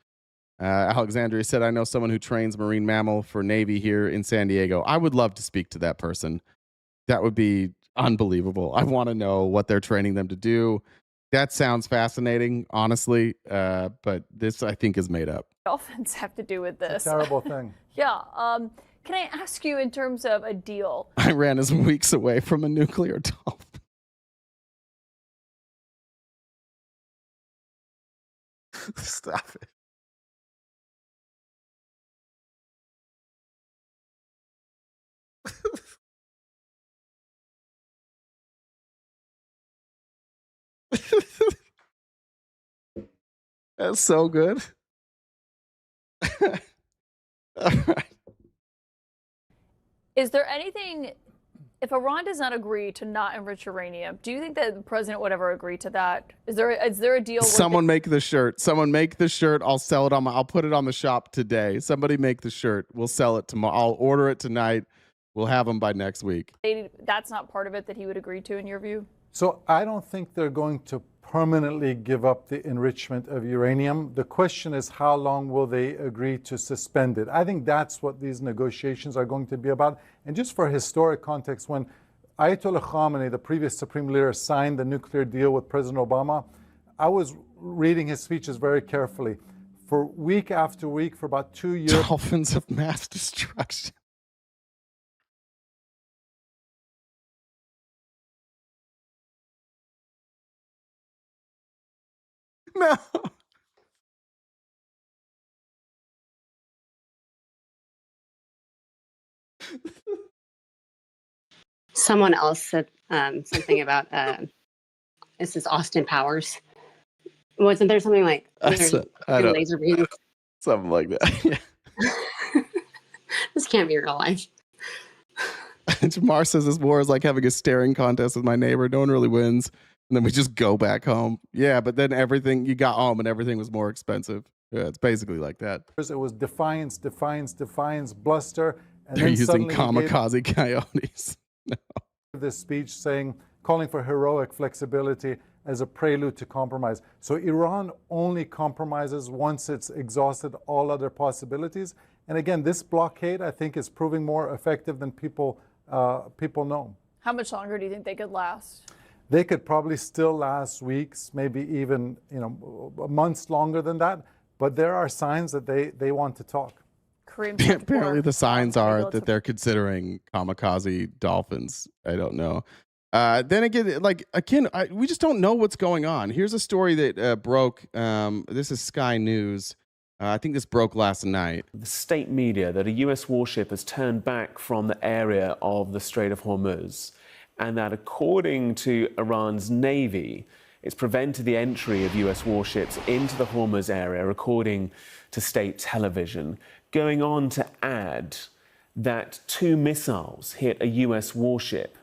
Alexandria said, I know someone who trains marine mammal for Navy here in San Diego. I would love to speak to that person. That would be unbelievable. I want to know what they're training them to do. That sounds fascinating, honestly. But this, I think, is made up. Dolphins have to do with this? It's a terrible thing. Yeah. Can I ask you, in terms of a deal? Iran is weeks away from a nuclear dolphin. Stop it. That's so good. All right. Is there anything, if Iran does not agree to not enrich uranium, do you think that the president would ever agree to that? Is there a deal? Someone make the shirt. Someone make the shirt. I'll sell it I'll put it on the shop today. Somebody make the shirt. We'll sell it tomorrow. I'll order it tonight. We'll have them by next week. That's not part of it that he would agree to, in your view? So I don't think they're going to permanently give up the enrichment of uranium. The question is, how long will they agree to suspend it? I think that's what these negotiations are going to be about. And just for historic context, when Ayatollah Khamenei, the previous supreme leader, signed the nuclear deal with President Obama, I was reading his speeches very carefully. For week after week, for about 2 years. Dolphins of mass destruction. No. Someone else said something about this is Austin Powers. Wasn't there something like laser beams? Something like that. Yeah. This can't be real life. Jamar says this war is like having a staring contest with my neighbor. No one really wins. And then we just go back home. Yeah, but then you got home and everything was more expensive. Yeah, it's basically like that. It was defiance, bluster. And they're then using kamikaze coyotes. No. This speech calling for heroic flexibility as a prelude to compromise. So Iran only compromises once it's exhausted all other possibilities. And again, this blockade, I think, is proving more effective than people know. How much longer do you think they could last? They could probably still last weeks, maybe even months longer than that. But there are signs that they want to talk. Apparently, the signs are that they're considering kamikaze dolphins. I don't know. Then again, we just don't know what's going on. Here's a story that broke. This is Sky News. I think this broke last night. The state media that a U.S. warship has turned back from the area of the Strait of Hormuz, and that according to Iran's Navy, it's prevented the entry of U.S. warships into the Hormuz area, according to state television. Going on to add that 2 missiles hit a U.S. warship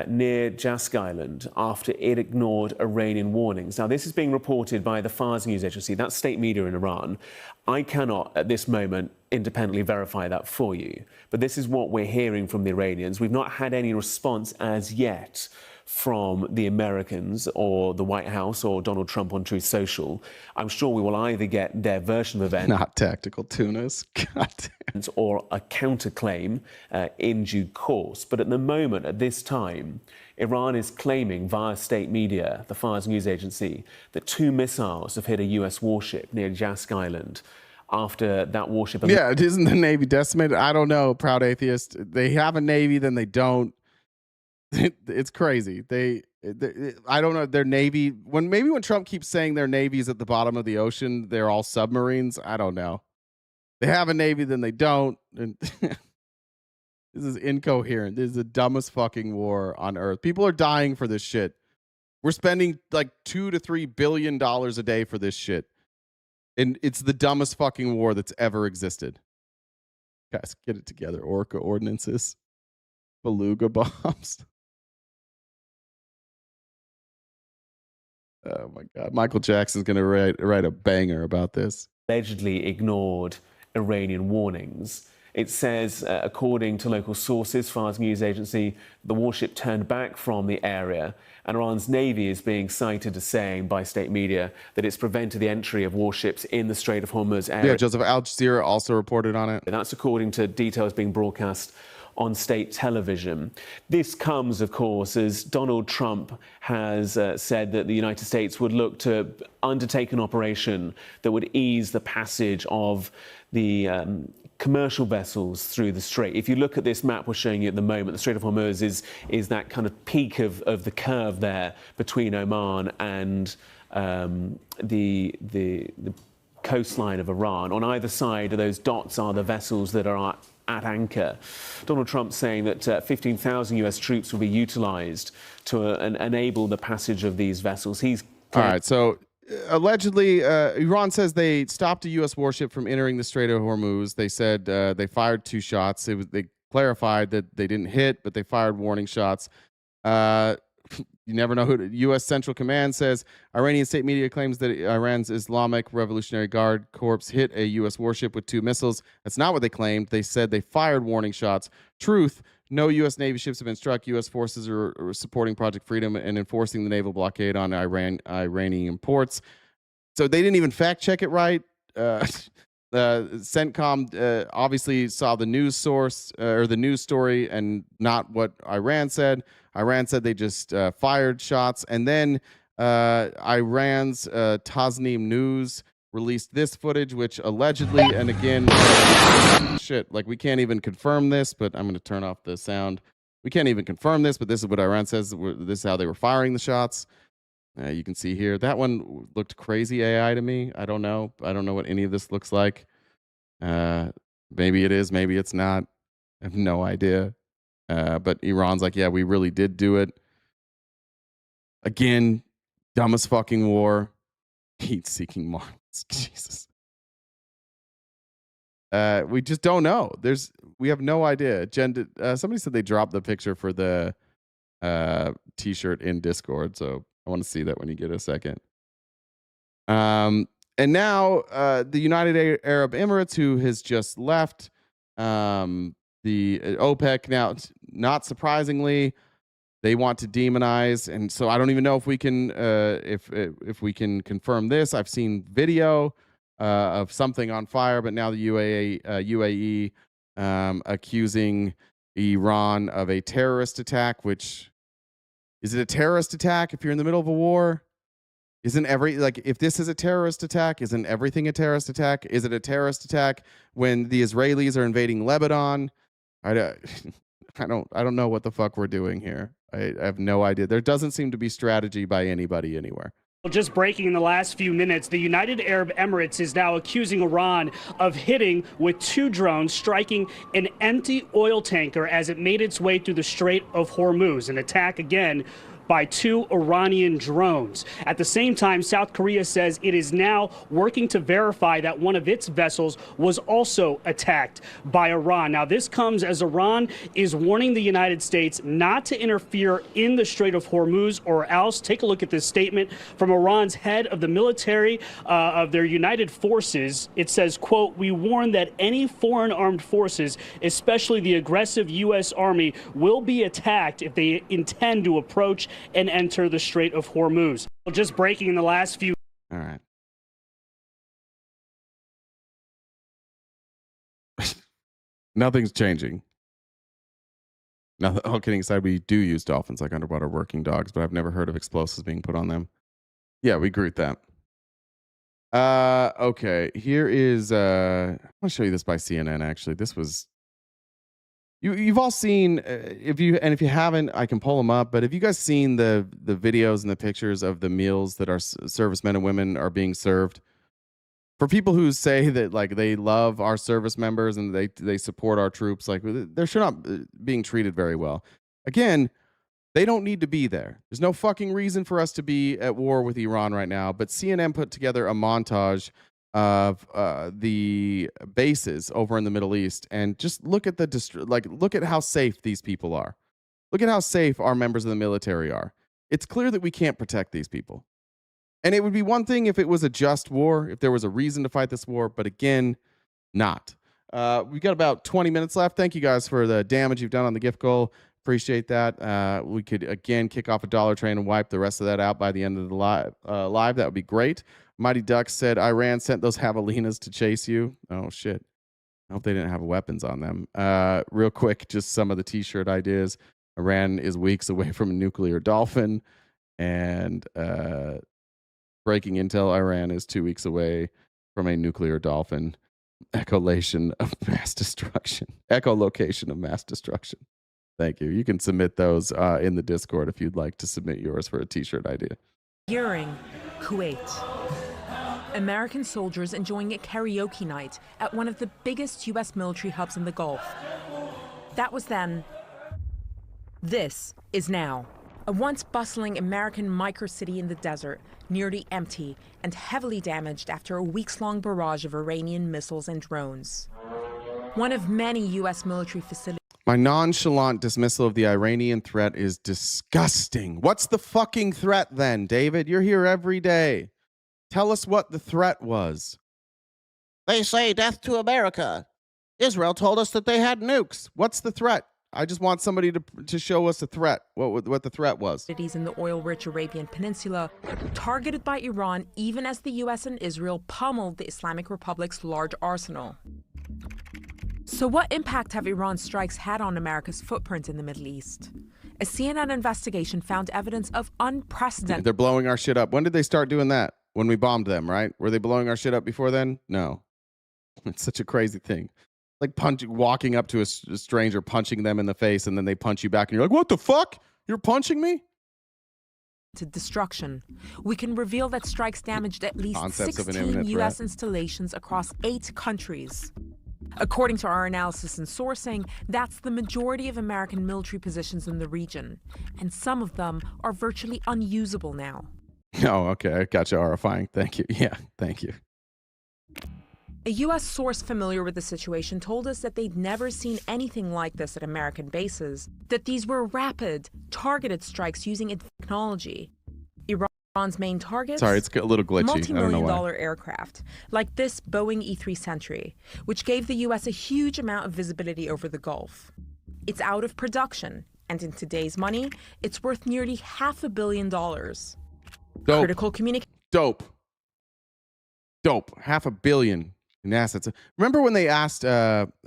near Jask Island after it ignored Iranian warnings. Now, this is being reported by the Fars news agency. That's state media in Iran. I cannot, at this moment, independently verify that for you. But this is what we're hearing from the Iranians. We've not had any response as yet from the Americans or the White House or Donald Trump on Truth Social. I'm sure we will either get their version of events, not tactical tunas, or a counterclaim in due course. But at the moment, at this time, Iran is claiming via state media, the Fars news agency, that 2 missiles have hit a U.S. warship near Jask Island after that warship. Yeah, isn't the Navy decimated? I don't know, proud atheist. They have a Navy, then they don't. It's crazy. I don't know, their Navy, when Trump keeps saying their Navy's at the bottom of the ocean, they're all submarines. I don't know. They have a Navy, then they don't. And this is incoherent. This is the dumbest fucking war on earth. People are dying for this shit. We're spending like $2 to $3 billion a day for this shit. And it's the dumbest fucking war that's ever existed. Guys, get it together. Orca ordinances. Beluga bombs. Oh my God. Michael Jackson's going to write a banger about this. Allegedly ignored Iranian warnings. It says, according to local sources, Fars news agency, the warship turned back from the area, and Iran's Navy is being cited as saying by state media that it's prevented the entry of warships in the Strait of Hormuz area. Yeah, Joseph, Al Jazeera also reported on it. And that's according to details being broadcast on state television. This comes, of course, as Donald Trump has said that the United States would look to undertake an operation that would ease the passage of the commercial vessels through the strait. If you look at this map we're showing you at the moment, the Strait of Hormuz is that kind of peak of the curve there between Oman and the coastline of Iran. On either side of those dots are the vessels that are at anchor. Donald Trump saying that 15,000 US troops will be utilized to enable the passage of these vessels. All right, so allegedly, Iran says they stopped a U.S. warship from entering the Strait of Hormuz. They said they fired 2 shots. They clarified that they didn't hit, but they fired warning shots. You never know who. U.S. Central Command says Iranian state media claims that Iran's Islamic Revolutionary Guard Corps hit a U.S. warship with 2 missiles. That's not what they claimed. They said they fired warning shots. Truth: no U.S. Navy ships have been struck. U.S. forces are supporting Project Freedom and enforcing the naval blockade on Iranian ports. So they didn't even fact check it right. CENTCOM obviously saw the news source or the news story and not what Iran said. Iran said they just fired shots. And then Iran's Tasnim News released this footage, which allegedly, and again, shit, like we can't even confirm this, but I'm going to turn off the sound. We can't even confirm this, but this is what Iran says. This is how they were firing the shots. You can see here. That one looked crazy AI to me. I don't know. I don't know what any of this looks like. Maybe it is. Maybe it's not. I have no idea. But Iran's like, yeah, we really did do it. Again, dumbest fucking war. Heat-seeking marks. Jesus. We just don't know. We have no idea. Somebody said they dropped the picture for the T-shirt in Discord, so I want to see that when you get a second. And now the United Arab Emirates, who has just left the OPEC. Now, not surprisingly, they want to demonize, and so I don't even know if we can if we can confirm this. I've seen video of something on fire, but now the UAE accusing Iran of a terrorist attack. Which is it a terrorist attack if you're in the middle of a war? Isn't if this is a terrorist attack, isn't everything a terrorist attack? Is it a terrorist attack when the Israelis are invading Lebanon? I don't know what the fuck we're doing here. I have no idea. There doesn't seem to be strategy by anybody anywhere. Well, just breaking in the last few minutes, the United Arab Emirates is now accusing Iran of hitting with 2 drones, striking an empty oil tanker as it made its way through the Strait of Hormuz. An attack again by 2 Iranian drones. At the same time, South Korea says it is now working to verify that one of its vessels was also attacked by Iran. Now, this comes as Iran is warning the United States not to interfere in the Strait of Hormuz or else. Take a look at this statement from Iran's head of the military of their united forces. It says, quote, "We warn that any foreign armed forces, especially the aggressive U.S. Army, will be attacked if they intend to approach and enter the Strait of Hormuz." Well, just breaking in the last few. All right. Nothing's changing. Now, all kidding aside, we do use dolphins like underwater working dogs, but I've never heard of explosives being put on them. Yeah, we agree with that. Okay, here is. I want to show you this by CNN. Actually, this was. You've all seen, if you haven't, I can pull them up. But have you guys seen the videos and the pictures of the meals that our servicemen and women are being served? For people who say that like they love our service members and they support our troops, like they're sure not being treated very well. Again, they don't need to be there. There's no fucking reason for us to be at war with Iran right now. But CNN put together a montage of the bases over in the Middle East, and just look at look at how safe these people are. Look at how safe our members of the military are. It's clear that we can't protect these people. And it would be one thing if it was a just war, if there was a reason to fight this war, but again, not. We've got about 20 minutes left. Thank you guys for the damage you've done on the gift goal. Appreciate that. We could again kick off a dollar train and wipe the rest of that out by the end of the live. That would be great. Mighty Duck said Iran sent those javelinas to chase you. Oh shit! I hope they didn't have weapons on them. Real quick, just some of the T-shirt ideas. Iran is weeks away from a nuclear dolphin, and breaking intel: Iran is 2 weeks away from a nuclear dolphin. Echolocation of mass destruction. Echolocation of mass destruction. Thank you. You can submit those in the Discord if you'd like to submit yours for a T-shirt idea. During Kuwait, American soldiers enjoying a karaoke night at one of the biggest U.S. military hubs in the Gulf. That was then. This is now. A once bustling American microcity in the desert, nearly empty and heavily damaged after a weeks-long barrage of Iranian missiles and drones. One of many U.S. military facilities. My nonchalant dismissal of the Iranian threat is disgusting. What's the fucking threat then, David? You're here every day. Tell us what the threat was. They say death to America. Israel told us that they had nukes. What's the threat? I just want somebody to show us a threat, what the threat was. Cities in the oil-rich Arabian Peninsula targeted by Iran even as the U.S. and Israel pummeled the Islamic Republic's large arsenal. So what impact have Iran's strikes had on America's footprint in the Middle East? A CNN investigation found evidence of unprecedented... They're blowing our shit up. When did they start doing that? When we bombed them, right? Were they blowing our shit up before then? No. It's such a crazy thing. Like walking up to a stranger, punching them in the face, and then they punch you back, and you're like, what the fuck? You're punching me? To destruction. We can reveal that strikes damaged at least Concepts of an 16 imminent U.S. threat. installations across 8 countries. According to our analysis and sourcing, that's the majority of American military positions in the region, and some of them are virtually unusable now. Oh, okay. I got you. Horrifying. Thank you. Yeah, thank you. A U.S. source familiar with the situation told us that they'd never seen anything like this at American bases, that these were rapid, targeted strikes using advanced technology. Iran's main targets? Sorry, it's a little glitchy. I don't know Multi-million-dollar why. aircraft, like this Boeing E-3 Sentry, which gave the U.S. a huge amount of visibility over the Gulf. It's out of production, and in today's money, it's worth nearly $500 million. Dope. Critical communication. Dope. $500 million in assets. Remember when they asked Pete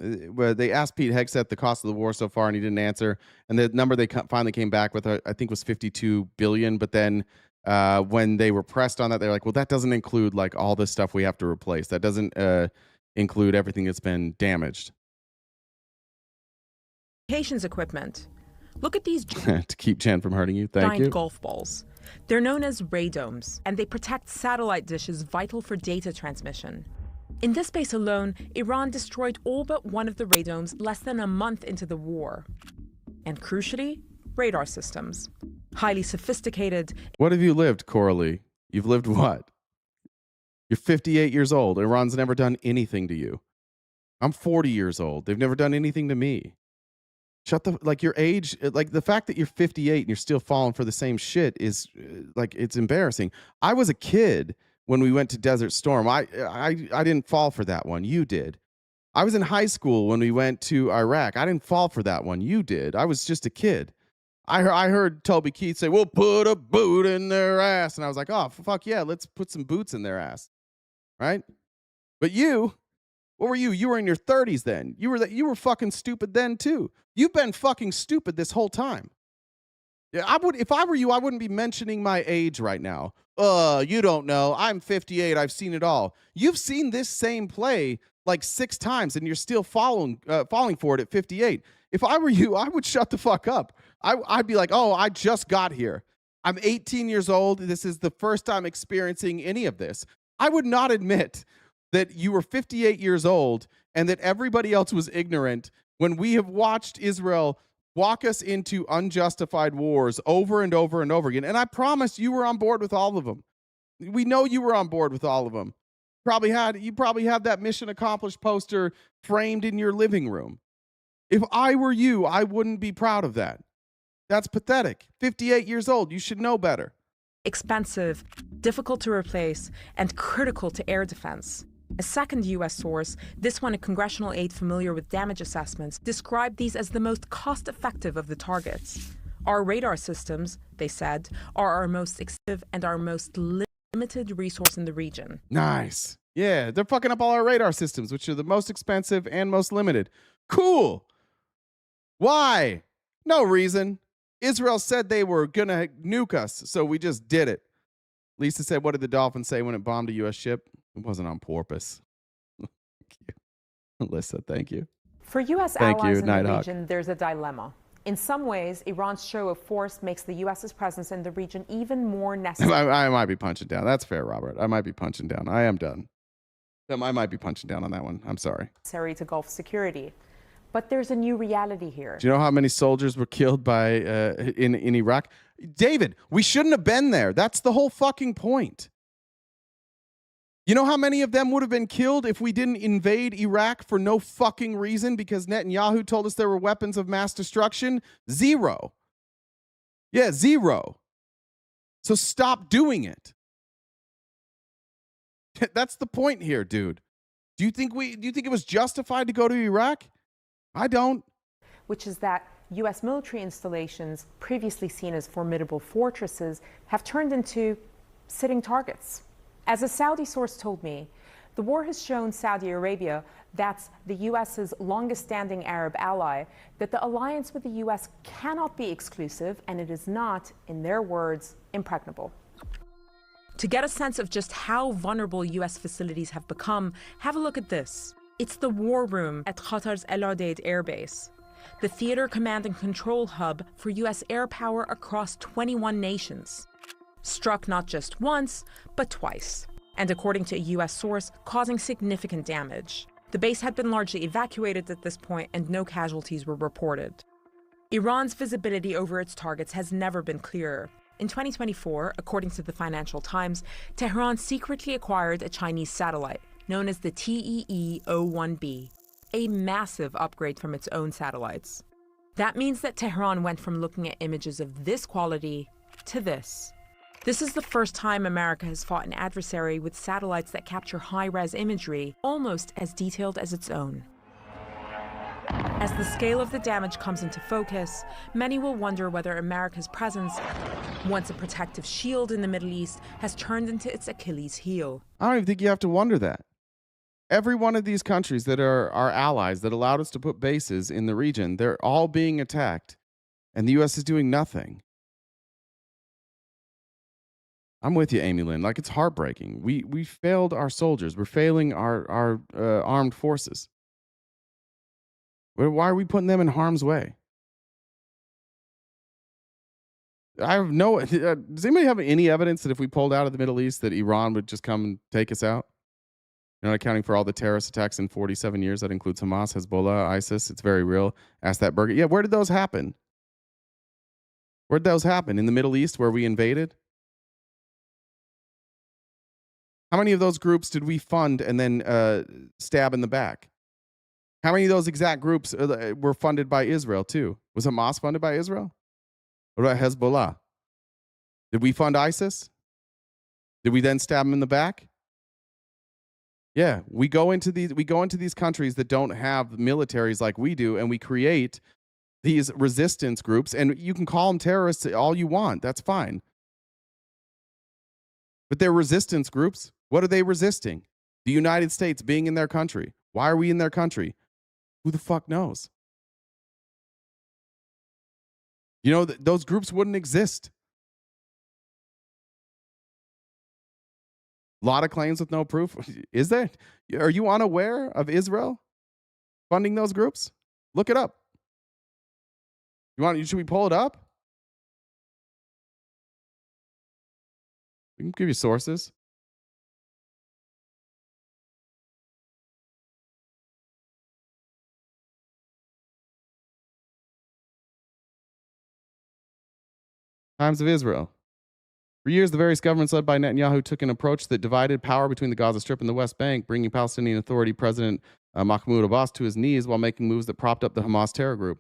Hegseth the cost of the war so far, and he didn't answer, and the number they finally came back with, I think, was $52 billion. But then when they were pressed on that, they're like, well, that doesn't include like all this stuff we have to replace. That doesn't include everything that's been damaged. Communications equipment. Look at these To keep Chen from hurting you. Thank giant you. golf balls. They're known as radomes, and they protect satellite dishes vital for data transmission. In this base alone, Iran destroyed all but one of the radomes less than a month into the war. And crucially, radar systems. Highly sophisticated. What have you lived, Coralie? You've lived what? You're 58 years old. Iran's never done anything to you. I'm 40 years old. They've never done anything to me. Shut the, like, your age, like the fact that you're 58 and you're still falling for the same shit is like, it's embarrassing. I was a kid when we went to Desert Storm. I didn't fall for that one. You did. I was in high school when we went to Iraq. I didn't fall for that one. You did. I was just a kid. I heard Toby Keith say, we'll put a boot in their ass. And I was like, oh, fuck yeah, let's put some boots in their ass. Right? But you, what were you? You were in your 30s then. You were fucking stupid then too. You've been fucking stupid this whole time. Yeah, if I were you, I wouldn't be mentioning my age right now. You don't know. I'm 58. I've seen it all. You've seen this same play like 6 times and you're still falling for it at 58. If I were you, I would shut the fuck up. I'd be like, oh, I just got here. I'm 18 years old. This is the first time experiencing any of this. I would not admit that you were 58 years old and that everybody else was ignorant when we have watched Israel walk us into unjustified wars over and over and over again. And I promise you were on board with all of them. We know you were on board with all of them. You probably have that mission accomplished poster framed in your living room. If I were you, I wouldn't be proud of that. That's pathetic. 58 years old. You should know better. Expensive, difficult to replace, and critical to air defense. A second U.S. source, this one a congressional aide familiar with damage assessments, described these as the most cost-effective of the targets. Our radar systems, they said, are our most expensive and our most limited resource in the region. Nice. Yeah, they're fucking up all our radar systems, which are the most expensive and most limited. Cool. Why? No reason. Israel said they were going to nuke us, so we just did it. Lisa said, what did the Dolphins say when it bombed a U.S. ship? It wasn't on purpose. Thank you. Alyssa, thank you. For U.S. Thank allies you, in the Nighthawk. region, there's a dilemma. In some ways, Iran's show of force makes the U.S.'s presence in the region even more necessary. I might be punching down. That's fair, Robert. I might be punching down. I am done. I might be punching down on that one. I'm sorry. To Gulf security. But there's a new reality here. Do you know how many soldiers were killed by in Iraq? David, we shouldn't have been there. That's the whole fucking point. You know how many of them would have been killed if we didn't invade Iraq for no fucking reason because Netanyahu told us there were weapons of mass destruction? 0. Yeah, 0. So stop doing it. That's the point here, dude. Do you think it was justified to go to Iraq? I don't. Which is that U.S. military installations, previously seen as formidable fortresses, have turned into sitting targets. As a Saudi source told me, the war has shown Saudi Arabia, that's the U.S.'s longest-standing Arab ally, that the alliance with the U.S. cannot be exclusive, and it is not, in their words, impregnable. To get a sense of just how vulnerable U.S. facilities have become, have a look at this. It's the war room at Qatar's El Udeid Air Base, the theater command and control hub for U.S. air power across 21 nations. Struck not just once, but twice, and according to a U.S. source, causing significant damage. The base had been largely evacuated at this point, and no casualties were reported. Iran's visibility over its targets has never been clearer. In 2024, according to the Financial Times, Tehran secretly acquired a Chinese satellite, known as the TEE-01B, a massive upgrade from its own satellites. That means that Tehran went from looking at images of this quality to this. This is the first time America has fought an adversary with satellites that capture high-res imagery almost as detailed as its own. As the scale of the damage comes into focus, many will wonder whether America's presence, once a protective shield in the Middle East, has turned into its Achilles heel. I don't even think you have to wonder that. Every one of these countries that are our allies that allowed us to put bases in the region, they're all being attacked, and the U.S. is doing nothing. I'm with you, Amy Lynn. Like, it's heartbreaking. We failed our soldiers. We're failing our armed forces. Why are we putting them in harm's way? I have no. Does anybody have any evidence that if we pulled out of the Middle East, that Iran would just come and take us out? You're not accounting for all the terrorist attacks in 47 years. That includes Hamas, Hezbollah, ISIS. It's very real. Ask that burger. Yeah, where did those happen? Where did those happen? In the Middle East, where we invaded? How many of those groups did we fund and then stab in the back? How many of those exact groups were funded by Israel too? Was Hamas funded by Israel? What about Hezbollah? Did we fund ISIS? Did we then stab them in the back? Yeah, we go into these countries that don't have militaries like we do, and we create these resistance groups, and you can call them terrorists all you want. That's fine. But they're resistance groups. What are they resisting? The United States being in their country. Why are we in their country? Who the fuck knows? You know, those groups wouldn't exist. A lot of claims with no proof. Is there? Are you unaware of Israel funding those groups? Look it up. Should we pull it up? We can give you sources. Times of Israel. For years, the various governments led by Netanyahu took an approach that divided power between the Gaza Strip and the West Bank, bringing Palestinian Authority President Mahmoud Abbas to his knees while making moves that propped up the Hamas terror group.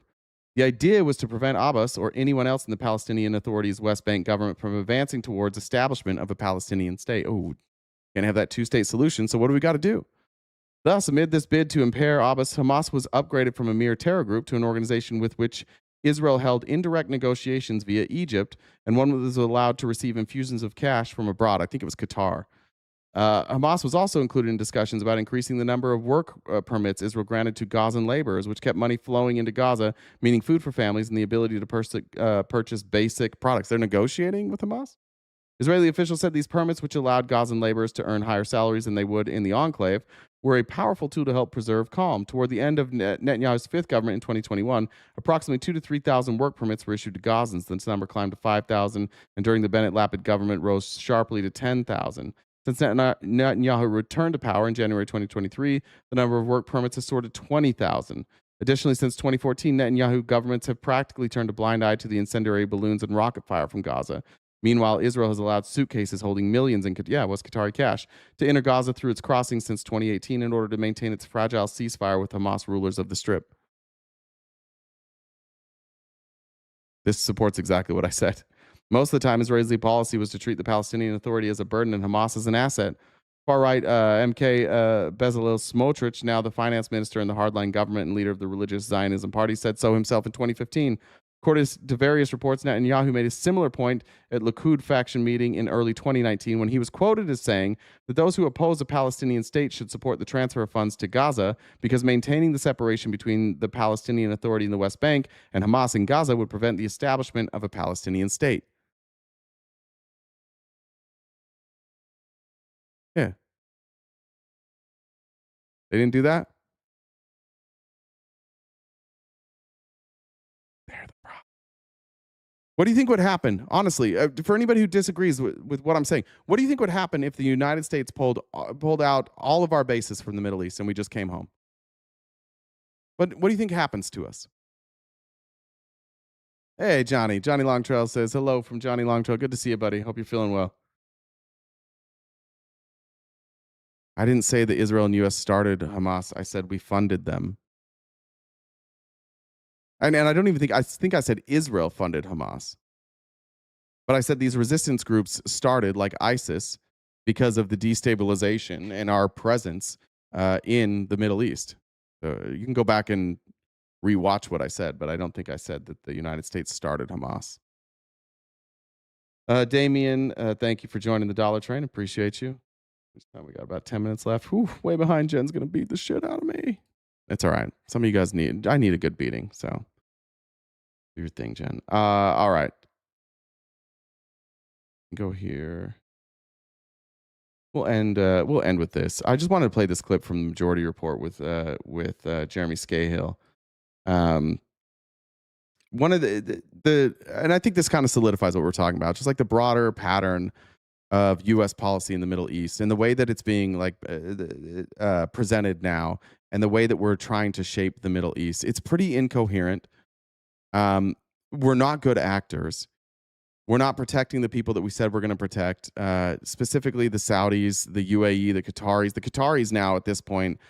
The idea was to prevent Abbas or anyone else in the Palestinian Authority's West Bank government from advancing towards establishment of a Palestinian state. Oh, can't have that two-state solution, so what do we got to do? Thus, amid this bid to impair Abbas, Hamas was upgraded from a mere terror group to an organization with which Israel held indirect negotiations via Egypt, and one was allowed to receive infusions of cash from abroad. I think it was Qatar. Hamas was also included in discussions about increasing the number of work permits Israel granted to Gazan laborers, which kept money flowing into Gaza, meaning food for families and the ability to purchase basic products. They're negotiating with Hamas? Israeli officials said these permits, which allowed Gazan laborers to earn higher salaries than they would in the enclave, were a powerful tool to help preserve calm. Toward the end of Netanyahu's fifth government in 2021, approximately 2,000 to 3,000 work permits were issued to Gazans. This number climbed to 5,000, and during the Bennett-Lapid government rose sharply to 10,000. Since Netanyahu returned to power in January 2023, the number of work permits has soared to 20,000. Additionally, since 2014, Netanyahu governments have practically turned a blind eye to the incendiary balloons and rocket fire from Gaza. Meanwhile, Israel has allowed suitcases holding millions in Qatari cash to enter Gaza through its crossings since 2018 in order to maintain its fragile ceasefire with Hamas rulers of the Strip. This supports exactly what I said. Most of the time, Israeli policy was to treat the Palestinian Authority as a burden and Hamas as an asset. Far-right MK Bezalel Smotrich, now the finance minister in the hardline government and leader of the religious Zionism party, said so himself in 2015. According to various reports, Netanyahu made a similar point at Likud faction meeting in early 2019 when he was quoted as saying that those who oppose a Palestinian state should support the transfer of funds to Gaza because maintaining the separation between the Palestinian Authority in the West Bank and Hamas in Gaza would prevent the establishment of a Palestinian state. Yeah. They didn't do that? They're the problem. What do you think would happen, honestly, for anybody who disagrees with what I'm saying? What do you think would happen if the United States pulled out all of our bases from the Middle East and we just came home? What do you think happens to us? Hey, Johnny. Johnny Longtrail says, hello from Johnny Longtrail. Good to see you, buddy. Hope you're feeling well. I didn't say that Israel and U.S. started Hamas. I said we funded them. And I don't even think, I think I said Israel funded Hamas. But I said these resistance groups started, like ISIS, because of the destabilization and our presence in the Middle East. You can go back and rewatch what I said, but I don't think I said that the United States started Hamas. Damien, thank you for joining the Dollar Train. Appreciate you. This time we got about 10 minutes left. Whew, way behind. Jen's going to beat the shit out of me. It's all right. Some of you guys I need a good beating. So do your thing, Jen. All right. Go here. We'll end with this. I just wanted to play this clip from the Majority Report with Jeremy Scahill. One of the and I think this kind of solidifies what we're talking about, just like the broader pattern of U.S. policy in the Middle East and the way that it's being presented now and the way that we're trying to shape the Middle East. It's pretty incoherent. We're not good actors. We're not protecting the people that we said we're going to protect, specifically the Saudis, the UAE, the Qataris. The Qataris now at this point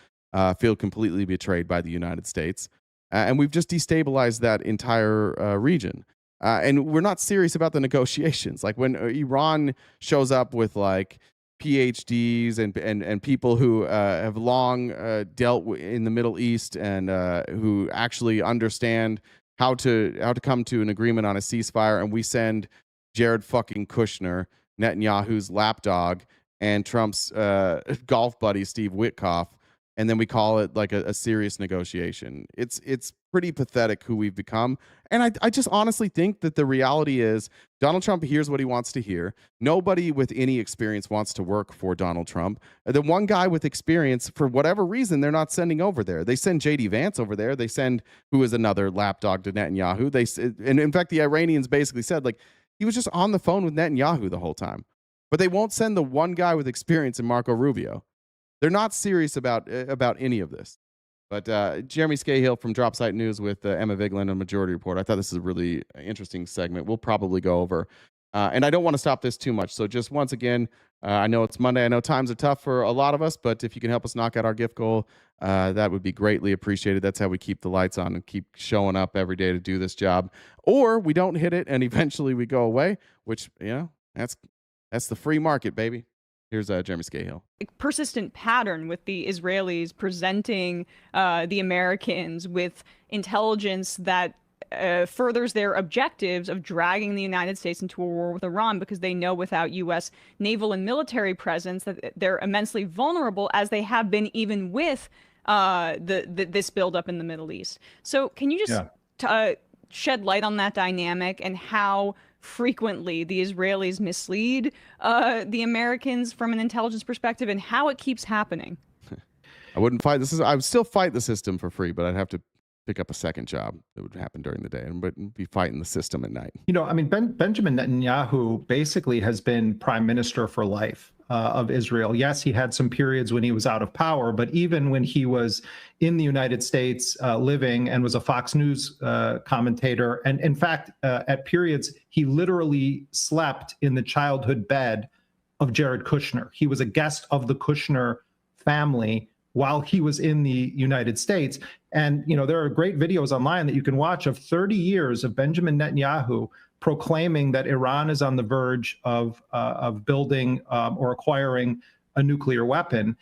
feel completely betrayed by the United States. And we've just destabilized that entire region. And we're not serious about the negotiations. Like when Iran shows up with like PhDs and people who have long dealt in the Middle East and who actually understand how to come to an agreement on a ceasefire, and we send Jared fucking Kushner, Netanyahu's lapdog, and Trump's golf buddy Steve Witkoff, and then we call it like a serious negotiation. It's pretty pathetic who we've become. And I just honestly think that the reality is Donald Trump hears what he wants to hear. Nobody with any experience wants to work for Donald Trump. The one guy with experience, for whatever reason, they're not sending over there. They send J.D. Vance over there. They send, who is another lapdog to Netanyahu. And in fact, the Iranians basically said, like, he was just on the phone with Netanyahu the whole time. But they won't send the one guy with experience in Marco Rubio. They're not serious about any of this. But Jeremy Scahill from Dropsite News with Emma Vigeland on Majority Report. I thought this is a really interesting segment. We'll probably go over. And I don't want to stop this too much. So just once again, I know it's Monday. I know times are tough for a lot of us. But if you can help us knock out our gift goal, that would be greatly appreciated. That's how we keep the lights on and keep showing up every day to do this job. Or we don't hit it and eventually we go away, which, that's the free market, baby. Here's Jeremy Scahill. Persistent pattern with the Israelis presenting the Americans with intelligence that furthers their objectives of dragging the United States into a war with Iran, because they know without U.S. naval and military presence that they're immensely vulnerable, as they have been even with this buildup in the Middle East. So can you just shed light on that dynamic and how frequently the Israelis mislead the Americans from an intelligence perspective, and how it keeps happening? I wouldn't fight this. I would still fight the system for free, but I'd have to pick up a second job that would happen during the day and would be fighting the system at night. You know, I mean, Benjamin Netanyahu basically has been prime minister for life of Israel. Yes, he had some periods when he was out of power, but even when he was in the United States living and was a Fox News commentator, and in fact, at periods, he literally slept in the childhood bed of Jared Kushner. He was a guest of the Kushner family while he was in the United States. And, you know, there are great videos online that you can watch of 30 years of Benjamin Netanyahu proclaiming that Iran is on the verge of building or acquiring a nuclear weapon,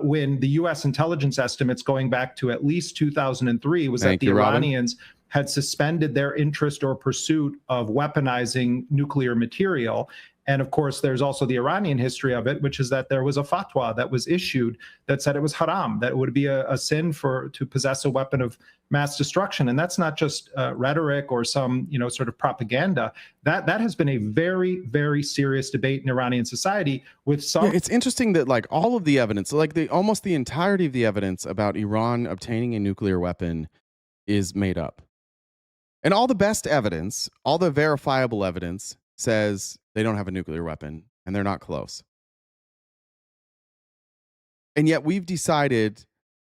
when the U.S. intelligence estimates going back to at least 2003 was that the Iranians had suspended their interest or pursuit of weaponizing nuclear material. And of course, there's also the Iranian history of it, which is that there was a fatwa that was issued that said it was haram, that it would be a sin to possess a weapon of mass destruction. And that's not just rhetoric or some, you know, sort of propaganda. That has been a very, very serious debate in Iranian society with some. Yeah, it's interesting that like all of the evidence, like almost the entirety of the evidence about Iran obtaining a nuclear weapon is made up. And all the best evidence, all the verifiable evidence says they don't have a nuclear weapon and they're not close. And yet we've decided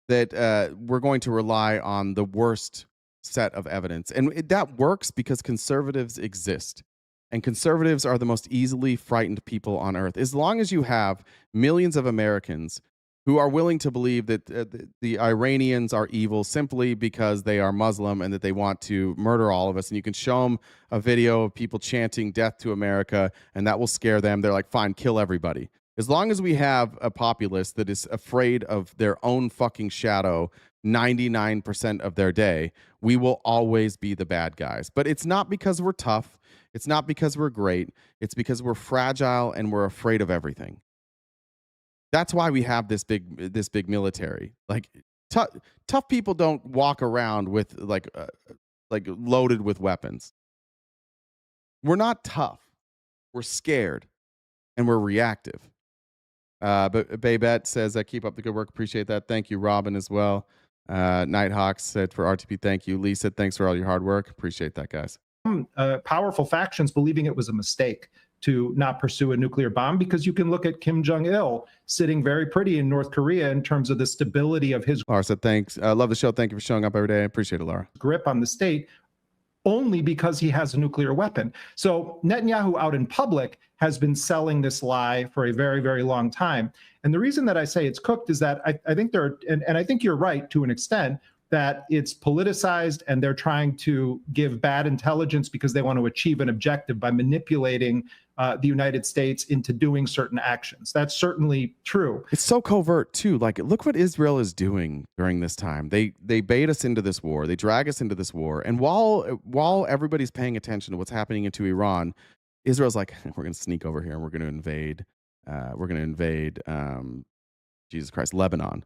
that we're going to rely on the worst set of evidence. And that works because conservatives exist. And conservatives are the most easily frightened people on earth. As long as you have millions of Americans who are willing to believe that the Iranians are evil simply because they are Muslim and that they want to murder all of us. And you can show them a video of people chanting death to America and that will scare them. They're like, fine, kill everybody. As long as we have a populace that is afraid of their own fucking shadow 99% of their day, we will always be the bad guys. But it's not because we're tough. It's not because we're great. It's because we're fragile and we're afraid of everything. That's why we have this big military. Like tough people don't walk around with like loaded with weapons. We're not tough. We're scared, and we're reactive. But Babette says, "Keep up the good work. Appreciate that. Thank you, Robin, as well." Nighthawk said for RTP, thank you. Lee said, thanks for all your hard work. Appreciate that, guys. Powerful factions believing it was a mistake to not pursue a nuclear bomb, because you can look at Kim Jong-il sitting very pretty in North Korea in terms of the stability of his. Laura said, thanks. Love the show. Thank you for showing up every day. I appreciate it, Laura. Grip on the state only because he has a nuclear weapon. So Netanyahu out in public has been selling this lie for a very, very long time. And the reason that I say it's cooked is that I think there are, and I think you're right to an extent, that it's politicized and they're trying to give bad intelligence because they want to achieve an objective by manipulating the United States into doing certain actions. That's certainly true. It's so covert too. Like, look what Israel is doing during this time. They bait us into this war. They drag us into this war. And while everybody's paying attention to what's happening into Iran, Israel's like, we're going to sneak over here and we're going to invade. Jesus Christ, Lebanon.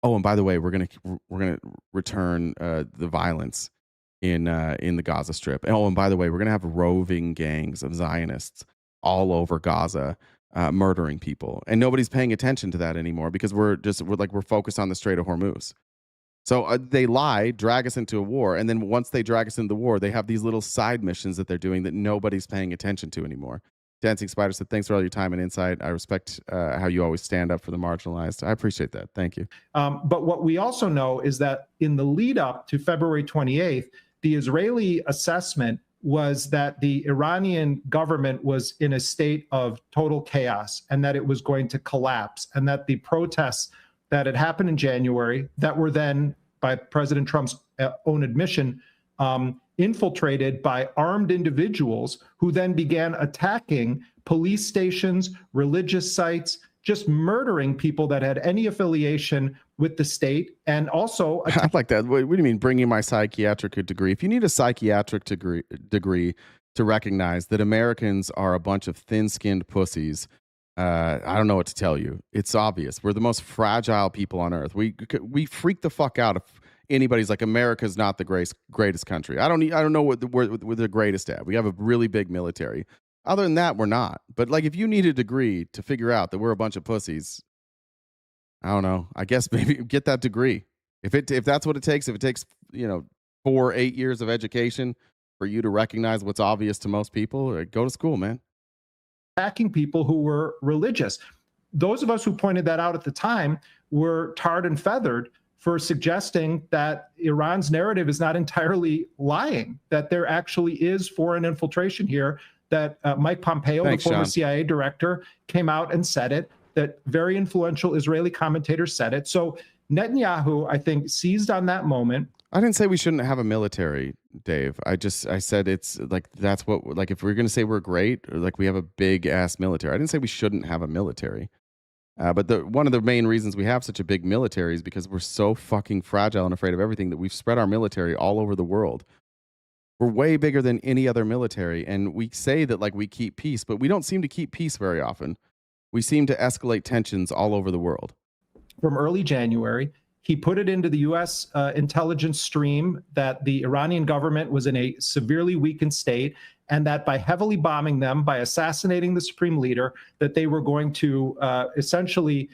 Oh, and by the way, we're gonna return the violence in the Gaza Strip. Oh, and by the way, we're gonna have roving gangs of Zionists all over Gaza murdering people, and nobody's paying attention to that anymore because we're focused on the Strait of Hormuz. So they lie, drag us into a war, and then once they drag us into the war, they have these little side missions that they're doing that nobody's paying attention to anymore. Dancing Spider said, thanks for all your time and insight. I respect how you always stand up for the marginalized. I appreciate that. Thank you. But what we also know is that in the lead up to February 28th, the Israeli assessment was that the Iranian government was in a state of total chaos and that it was going to collapse, and that the protests that had happened in January that were then, by President Trump's own admission, infiltrated by armed individuals who then began attacking police stations, religious sites, just murdering people that had any affiliation with the state. And also, I like that. What do you mean bringing my psychiatric degree? If you need a psychiatric degree to recognize that Americans are a bunch of thin-skinned pussies, I don't know what to tell you. It's obvious. We're the most fragile people on earth. We freak the fuck out if anybody's like, America's not the greatest country. I don't know what we're the greatest at. We have a really big military. Other than that, we're not. But like, if you need a degree to figure out that we're a bunch of pussies, I don't know. I guess maybe get that degree. If that's what it takes, if it takes 8 years of education for you to recognize what's obvious to most people. Go to school, man. Attacking people who were religious. Those of us who pointed that out at the time were tarred and feathered for suggesting that Iran's narrative is not entirely lying, that there actually is foreign infiltration here, that Mike Pompeo, Thanks, the former Sean. CIA director, came out and said it, that very influential Israeli commentators said it. So Netanyahu, I think, seized on that moment. I didn't say we shouldn't have a military, Dave. I said it's like that's what like if we're going to say we're great, or like we have a big ass military. I didn't say we shouldn't have a military. But one of the main reasons we have such a big military is because we're so fucking fragile and afraid of everything that we've spread our military all over the world. We're way bigger than any other military, and we say that like we keep peace, but we don't seem to keep peace very often. We seem to escalate tensions all over the world. From early January, he put it into the U.S. Intelligence stream that the Iranian government was in a severely weakened state, and that by heavily bombing them, by assassinating the supreme leader, that they were going to essentially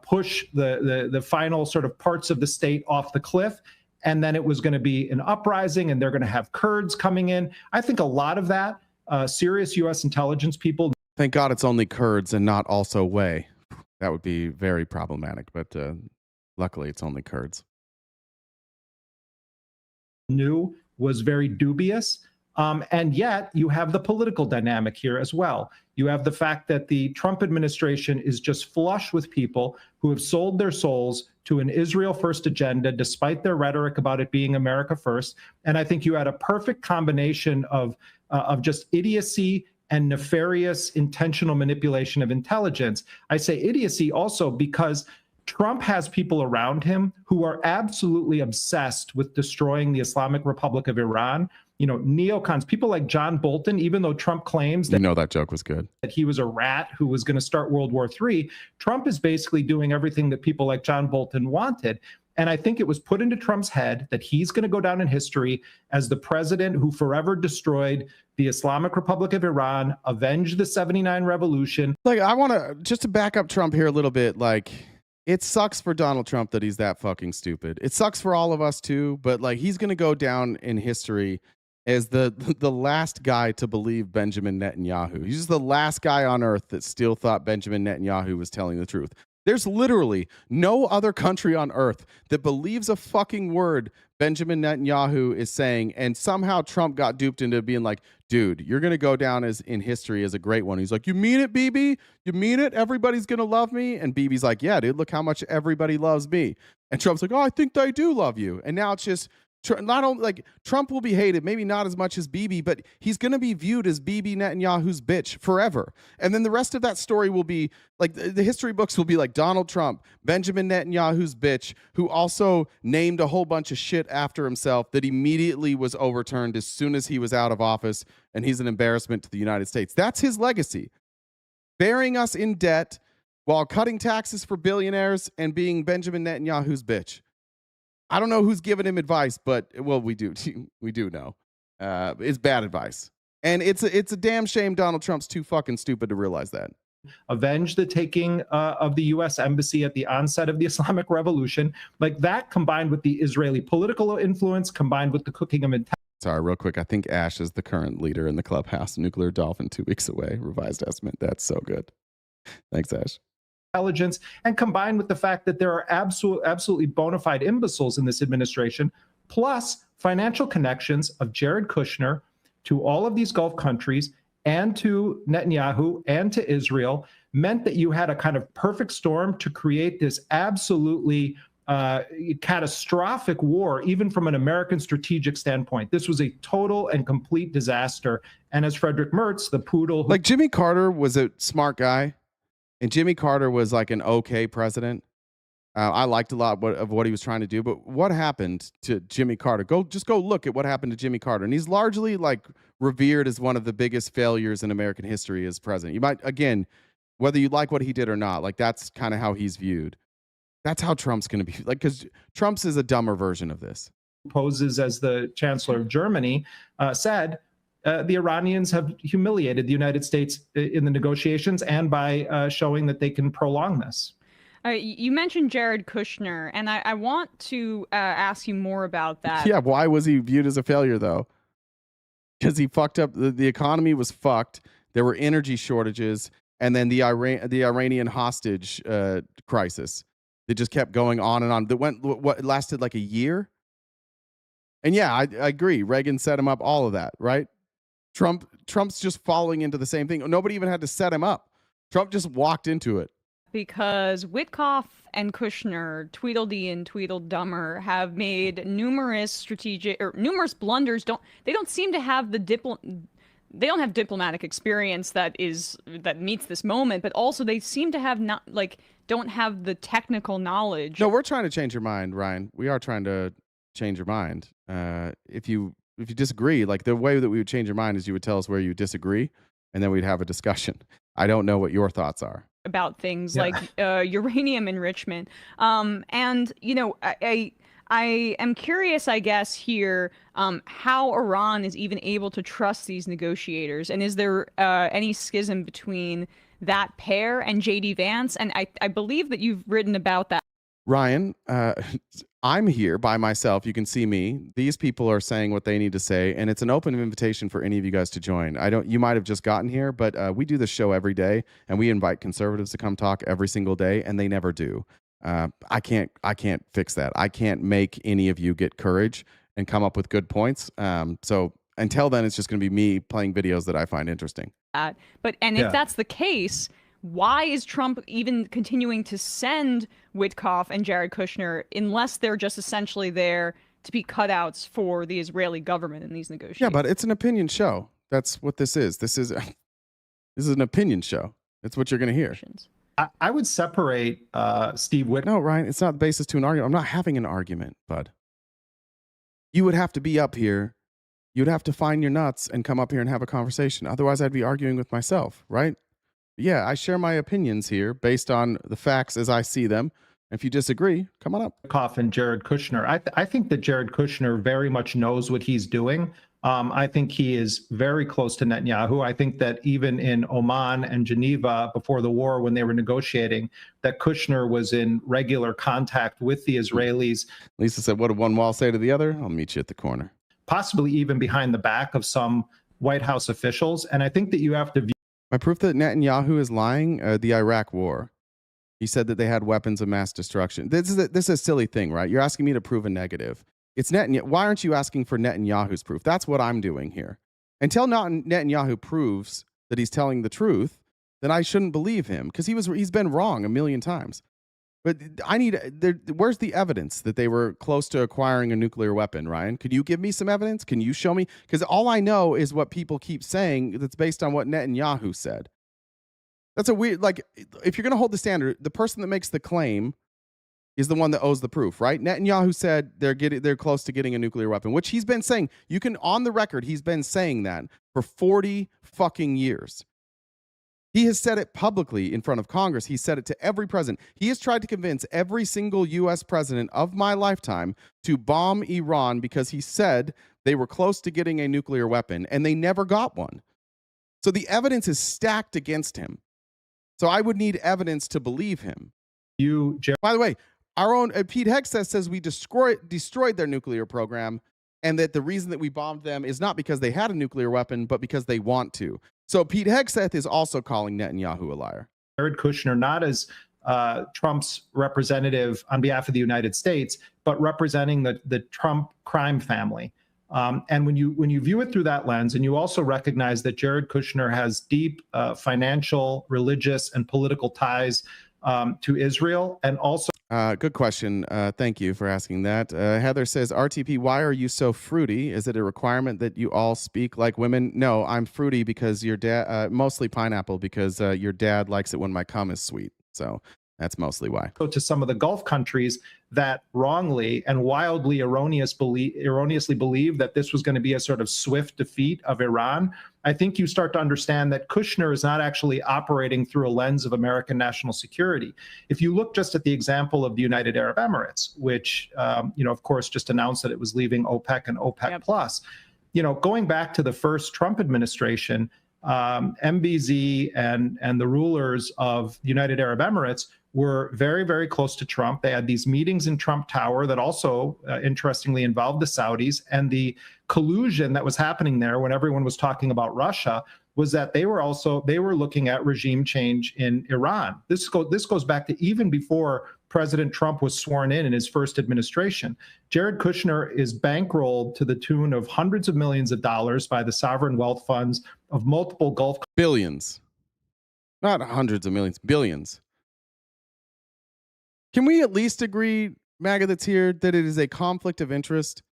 push the final sort of parts of the state off the cliff. And then it was going to be an uprising, and they're going to have Kurds coming in. I think a lot of that, serious U.S. intelligence people. Thank God it's only Kurds and not also Way. That would be very problematic, but luckily it's only Kurds. Knew was very dubious. And yet you have the political dynamic here as well. You have the fact that the Trump administration is just flush with people who have sold their souls to an Israel first agenda, despite their rhetoric about it being America first. And I think you had a perfect combination of just idiocy and nefarious intentional manipulation of intelligence. I say idiocy also because Trump has people around him who are absolutely obsessed with destroying the Islamic Republic of Iran. You know, neocons, people like John Bolton, even though Trump claims that, that joke was good, that he was a rat who was going to start World War III, Trump is basically doing everything that people like John Bolton wanted. And I think it was put into Trump's head that he's going to go down in history as the president who forever destroyed the Islamic Republic of Iran, avenged the '79 revolution. Like, I want to, just to back up Trump here a little bit, like, it sucks for Donald Trump that he's that fucking stupid. It sucks for all of us too, but like, he's going to go down in history as the last guy to believe Benjamin Netanyahu. He's just the last guy on earth that still thought Benjamin Netanyahu was telling the truth. There's literally no other country on earth that believes a fucking word Benjamin Netanyahu is saying, and somehow Trump got duped into being like, dude, you're going to go down as in history as a great one. He's like, you mean it, Bibi? You mean it? Everybody's going to love me? And Bibi's like, yeah, dude, look how much everybody loves me. And Trump's like, oh, I think they do love you. And now it's just, not only like Trump will be hated, maybe not as much as Bibi, but he's going to be viewed as Bibi Netanyahu's bitch forever. And then the rest of that story will be like the history books will be like Donald Trump, Benjamin Netanyahu's bitch, who also named a whole bunch of shit after himself that immediately was overturned as soon as he was out of office. And he's an embarrassment to the United States. That's his legacy. Burying us in debt while cutting taxes for billionaires and being Benjamin Netanyahu's bitch. I don't know who's giving him advice, but well, we do know. It's bad advice, and it's a damn shame Donald Trump's too fucking stupid to realize that. Avenge the taking of the U.S. embassy at the onset of the Islamic Revolution, like that, combined with the Israeli political influence, combined with the cooking of intelligence. Sorry, real quick. I think Ash is the current leader in the clubhouse. Nuclear Dolphin 2 weeks away. Revised estimate. That's so good. Thanks, Ash. Intelligence, and combined with the fact that there are absolutely bona fide imbeciles in this administration, plus financial connections of Jared Kushner to all of these Gulf countries and to Netanyahu and to Israel, meant that you had a kind of perfect storm to create this absolutely catastrophic war, even from an American strategic standpoint. This was a total and complete disaster. And as Frederick Mertz, the poodle, like Jimmy Carter was a smart guy. And Jimmy Carter was like an okay president. I liked a lot of what he was trying to do. But what happened to Jimmy Carter? Just go look at what happened to Jimmy Carter. And he's largely like revered as one of the biggest failures in American history as president. You might, again, whether you like what he did or not, like that's kind of how he's viewed. That's how Trump's going to be, like, because Trump's is a dumber version of this. Poses as the Chancellor of Germany, said, the Iranians have humiliated the United States in the negotiations and by showing that they can prolong this. You mentioned Jared Kushner, and I want to ask you more about that. Yeah, why was he viewed as a failure, though? Because he fucked up. The economy was fucked. There were energy shortages, and then the Iranian hostage crisis. It just kept going on and on. That went what lasted like a year. And yeah, I agree. Reagan set him up. All of that, right? Trump's just falling into the same thing. Nobody even had to set him up. Trump just walked into it. Because Witkoff and Kushner, Tweedledee and Tweedledummer, have made numerous blunders. They don't seem to have they don't have diplomatic experience that meets this moment, but also they seem to have don't have the technical knowledge. No, we're trying to change your mind, Ryan. We are trying to change your mind. If you disagree, like the way that we would change your mind is you would tell us where you disagree, and then we'd have a discussion. I don't know what your thoughts are about things like uranium enrichment. And, I am curious, I guess, here, how Iran is even able to trust these negotiators. And is there any schism between that pair and J.D. Vance? And I believe that you've written about that. Ryan, I'm here by myself. You can see me. These people are saying what they need to say, and it's an open invitation for any of you guys to join. You might have just gotten here, but we do this show every day, and we invite conservatives to come talk every single day, and they never do. I can't fix that. I can't make any of you get courage and come up with good points. So until then, it's just going to be me playing videos that I find interesting. If that's the case, why is Trump even continuing to send Witkoff and Jared Kushner unless they're just essentially there to be cutouts for the Israeli government in these negotiations? Yeah, but it's an opinion show. That's what this is. This is an opinion show. It's what you're going to hear. I would separate Steve Witkoff. No, Ryan, it's not the basis to an argument. I'm not having an argument, bud. You would have to be up here. You'd have to find your nuts and come up here and have a conversation. Otherwise, I'd be arguing with myself, right? Yeah, I share my opinions here based on the facts as I see them. If you disagree, come on up. Witkoff and Jared Kushner. I think that Jared Kushner very much knows what he's doing. I think he is very close to Netanyahu. I think that even in Oman and Geneva before the war, when they were negotiating, that Kushner was in regular contact with the Israelis. Lisa said, what did one wall say to the other? I'll meet you at the corner. Possibly even behind the back of some White House officials. And I think that you have to view. My proof that Netanyahu is lying, the Iraq war. He said that they had weapons of mass destruction. This is a silly thing, right? You're asking me to prove a negative. It's Netanyahu. Why aren't you asking for Netanyahu's proof? That's what I'm doing here. Until Netanyahu proves that he's telling the truth, then I shouldn't believe him because he's been wrong a million times. But where's the evidence that they were close to acquiring a nuclear weapon, Ryan? Could you give me some evidence? Can you show me? Because all I know is what people keep saying that's based on what Netanyahu said. That's a weird, if you're going to hold the standard, the person that makes the claim is the one that owes the proof, right? Netanyahu said they're close to getting a nuclear weapon, which he's been saying. You can, on the record, he's been saying that for 40 fucking years. He has said it publicly in front of Congress. He said it to every president. He has tried to convince every single U.S. president of my lifetime to bomb Iran because he said they were close to getting a nuclear weapon, and they never got one. So the evidence is stacked against him. So I would need evidence to believe him. By the way, our own Pete Hegseth says we destroyed their nuclear program, and that the reason that we bombed them is not because they had a nuclear weapon, but because they want to. So Pete Hegseth is also calling Netanyahu a liar. Jared Kushner, not as Trump's representative on behalf of the United States, but representing the Trump crime family. And when you view it through that lens, and you also recognize that Jared Kushner has deep financial, religious, and political ties to Israel, and also. Good question. Thank you for asking that. Heather says, RTP, why are you so fruity? Is it a requirement that you all speak like women? No, I'm fruity because your dad, mostly pineapple, because your dad likes it when my cum is sweet. So that's mostly why. Go to some of the Gulf countries that wrongly and wildly erroneously believe that this was going to be a sort of swift defeat of Iran. I think you start to understand that Kushner is not actually operating through a lens of American national security. If you look just at the example of the United Arab Emirates, which, of course, just announced that it was leaving OPEC and OPEC Plus, going back to the first Trump administration, MBZ and the rulers of the United Arab Emirates were very, very close to Trump. They had these meetings in Trump Tower that also, interestingly, involved the Saudis. And the collusion that was happening there when everyone was talking about Russia was that they were looking at regime change in Iran. This goes back to even before President Trump was sworn in his first administration. Jared Kushner is bankrolled to the tune of hundreds of millions of dollars by the sovereign wealth funds of multiple Gulf. Billions. Not hundreds of millions, billions. Can we at least agree, MAGA that's here, that it is a conflict of interest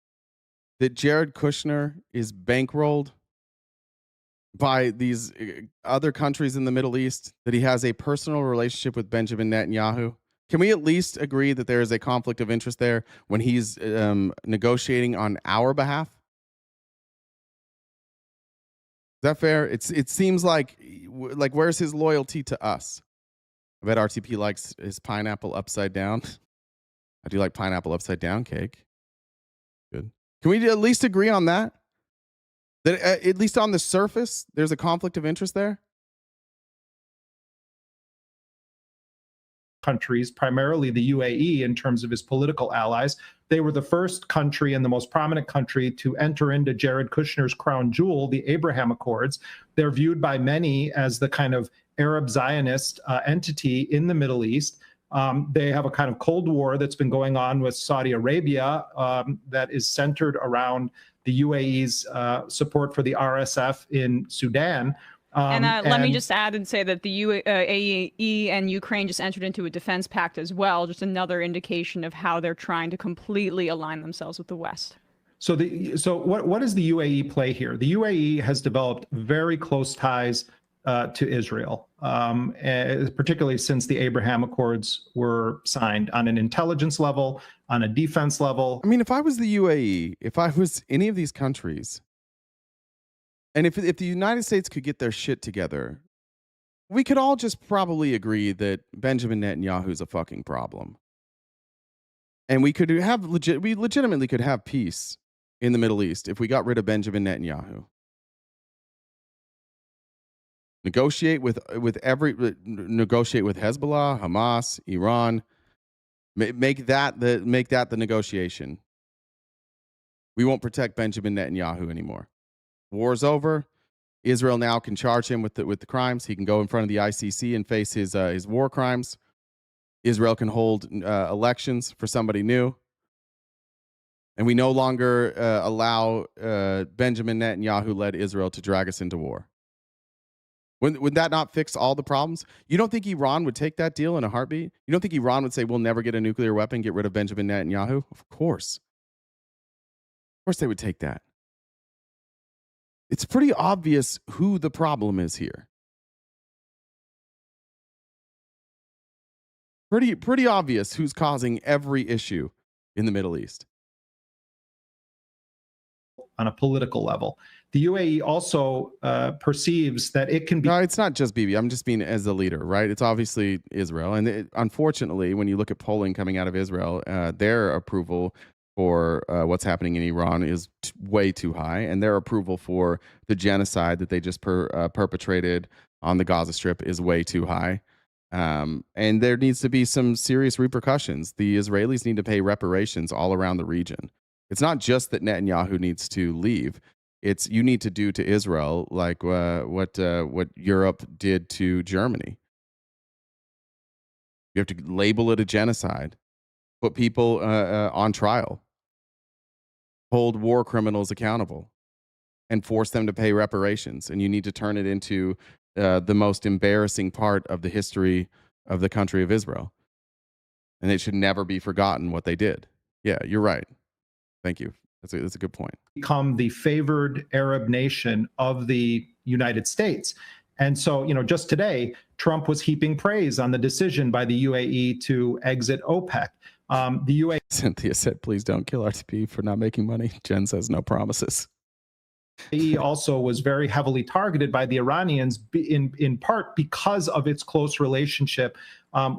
that Jared Kushner is bankrolled by these other countries in the Middle East, that he has a personal relationship with Benjamin Netanyahu? Can we at least agree that there is a conflict of interest there when he's negotiating on our behalf? Is that fair? It seems like where's his loyalty to us? I bet RTP likes his pineapple upside down. I do like pineapple upside down cake. Good. Can we at least agree on that? That at least on the surface, there's a conflict of interest there? Countries, primarily the UAE, in terms of his political allies. They were the first country and the most prominent country to enter into Jared Kushner's crown jewel, the Abraham Accords. They're viewed by many as the kind of Arab Zionist entity in the Middle East. They have a kind of Cold War that's been going on with Saudi Arabia that is centered around the UAE's support for the RSF in Sudan. Let me just add and say that the UAE and Ukraine just entered into a defense pact as well, just another indication of how they're trying to completely align themselves with the West. So what does the UAE play here? The UAE has developed very close ties to Israel, particularly since the Abraham Accords were signed, on an intelligence level, on a defense level. I mean, if I was the UAE, if I was any of these countries, and if the United States could get their shit together, we could all just probably agree that Benjamin Netanyahu is a fucking problem. And we could we legitimately could have peace in the Middle East if we got rid of Benjamin Netanyahu. Negotiate with Hezbollah, Hamas, Iran. Make that the negotiation. We won't protect Benjamin Netanyahu anymore. War's over. Israel now can charge him with the crimes. He can go in front of the ICC and face his war crimes. Israel can hold elections for somebody new. And we no longer allow Benjamin Netanyahu-led Israel to drag us into war. Would that not fix all the problems? You don't think Iran would take that deal in a heartbeat? You don't think Iran would say, we'll never get a nuclear weapon, get rid of Benjamin Netanyahu? Of course. Of course they would take that. It's pretty obvious who the problem is here. Pretty obvious who's causing every issue in the Middle East. On a political level, the UAE also perceives that it can be. No, it's not just Bibi. I'm just being as a leader, right? It's obviously Israel. And unfortunately, when you look at polling coming out of Israel, their approval for what's happening in Iran is way too high. And their approval for the genocide that they just perpetrated on the Gaza Strip is way too high. And there needs to be some serious repercussions. The Israelis need to pay reparations all around the region. It's not just that Netanyahu needs to leave. It's you need to do to Israel like what Europe did to Germany. You have to label it a genocide, put people on trial, hold war criminals accountable, and force them to pay reparations. And you need to turn it into the most embarrassing part of the history of the country of Israel. And it should never be forgotten what they did. Yeah, you're right. Thank you. That's a good point. Become the favored Arab nation of the United States. And so, just today, Trump was heaping praise on the decision by the UAE to exit OPEC. The UAE. Cynthia said, please don't kill RTP for not making money. Jen says no promises. He also was very heavily targeted by the Iranians in part because of its close relationship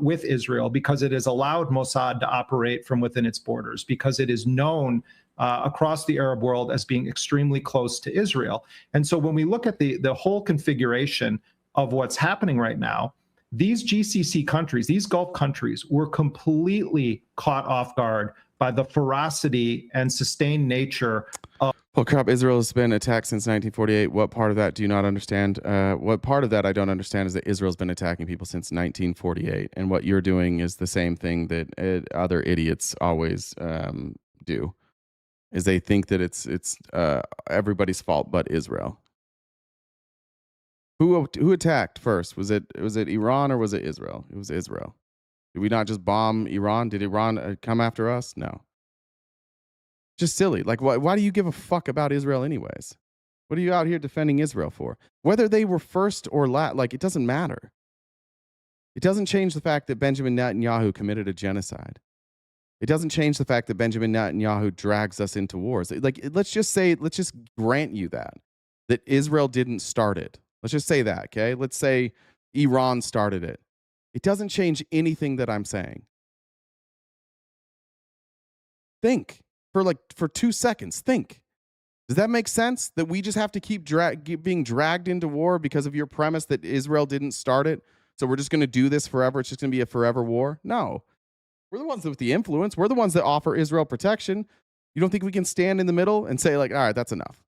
with Israel, because it has allowed Mossad to operate from within its borders, because it is known across the Arab world as being extremely close to Israel. And so when we look at the whole configuration of what's happening right now, These GCC countries, these Gulf countries, were completely caught off guard by the ferocity and sustained nature of. Well, crap, Israel has been attacked since 1948. What part of that do you not understand? What part of that I don't understand is that Israel's been attacking people since 1948. And what you're doing is the same thing that other idiots always do, is they think that it's everybody's fault but Israel. Who attacked first? Was it Iran or was it Israel? It was Israel. Did we not just bomb Iran? Did Iran come after us? No. Just silly. Like, why do you give a fuck about Israel anyways? What are you out here defending Israel for? Whether they were first or last, like, it doesn't matter. It doesn't change the fact that Benjamin Netanyahu committed a genocide. It doesn't change the fact that Benjamin Netanyahu drags us into wars. Like, let's just grant you that Israel didn't start it. Let's just say that, okay? Let's say Iran started it. It doesn't change anything that I'm saying. Think. For 2 seconds, think. Does that make sense? That we just have to keep being dragged into war because of your premise that Israel didn't start it? So we're just going to do this forever? It's just going to be a forever war? No. We're the ones with the influence. We're the ones that offer Israel protection. You don't think we can stand in the middle and say, like, all right, that's enough?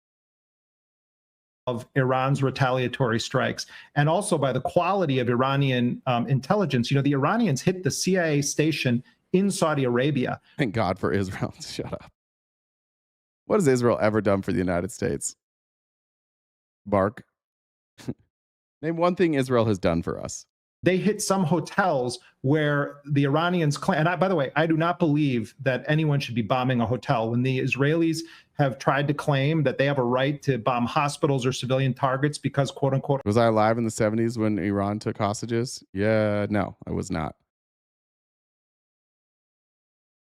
Of Iran's retaliatory strikes, and also by the quality of Iranian intelligence. The Iranians hit the CIA station in Saudi Arabia. Thank God for Israel. Shut up. What has Israel ever done for the United States? Bark. Name one thing Israel has done for us. They hit some hotels where the Iranians claim, and by the way, I do not believe that anyone should be bombing a hotel. When the Israelis have tried to claim that they have a right to bomb hospitals or civilian targets because, quote unquote. Was I alive in the 70s when Iran took hostages? Yeah, no, I was not.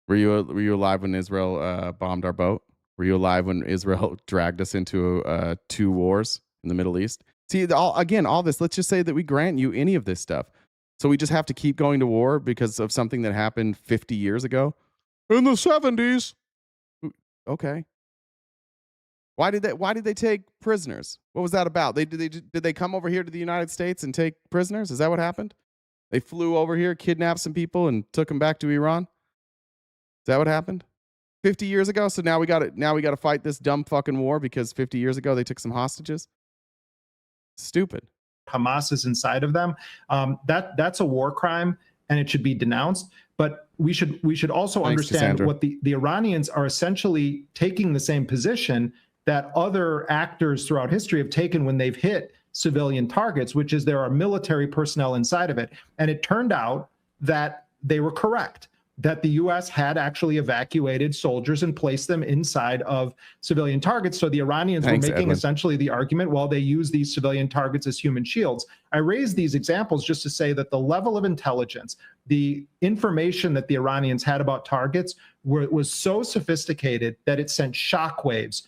Were you alive when Israel bombed our boat? Were you alive when Israel dragged us into 2 wars in the Middle East? See, all this, let's just say that we grant you any of this stuff. So we just have to keep going to war because of something that happened 50 years ago? In the 70s. Okay. Why did they take prisoners? What was that about? Did they come over here to the United States and take prisoners? Is that what happened? They flew over here, kidnapped some people, and took them back to Iran? Is that what happened? 50 years ago? So now we got to fight this dumb fucking war because 50 years ago they took some hostages? Stupid. Hamas is inside of them. That's a war crime and it should be denounced. But we should also understand what the Iranians are essentially taking the same position that other actors throughout history have taken when they've hit civilian targets, which is there are military personnel inside of it. And it turned out that they were correct, that the U.S. had actually evacuated soldiers and placed them inside of civilian targets. So the Iranians were making essentially the argument, well, they use these civilian targets as human shields. I raise these examples just to say that the level of intelligence, the information that the Iranians had about targets was so sophisticated that it sent shockwaves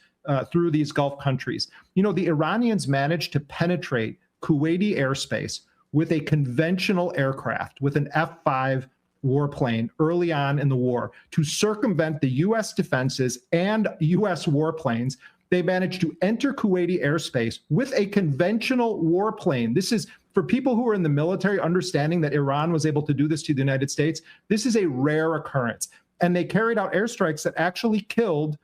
through these Gulf countries. The Iranians managed to penetrate Kuwaiti airspace with a conventional aircraft, with an F-5 warplane early on in the war to circumvent the U.S. defenses and U.S. warplanes. They managed to enter Kuwaiti airspace with a conventional warplane. This is, for people who are in the military, understanding that Iran was able to do this to the United States, this is a rare occurrence. And they carried out airstrikes that actually killed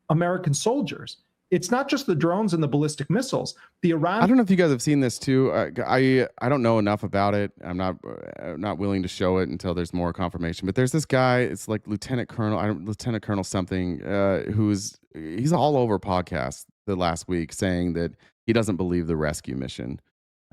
American soldiers. It's not just the drones and the ballistic missiles. I don't know if you guys have seen this too. I don't know enough about it. I'm not willing to show it until there's more confirmation. But there's this guy. It's like Lieutenant Colonel something. He's all over podcasts the last week saying that he doesn't believe the rescue mission.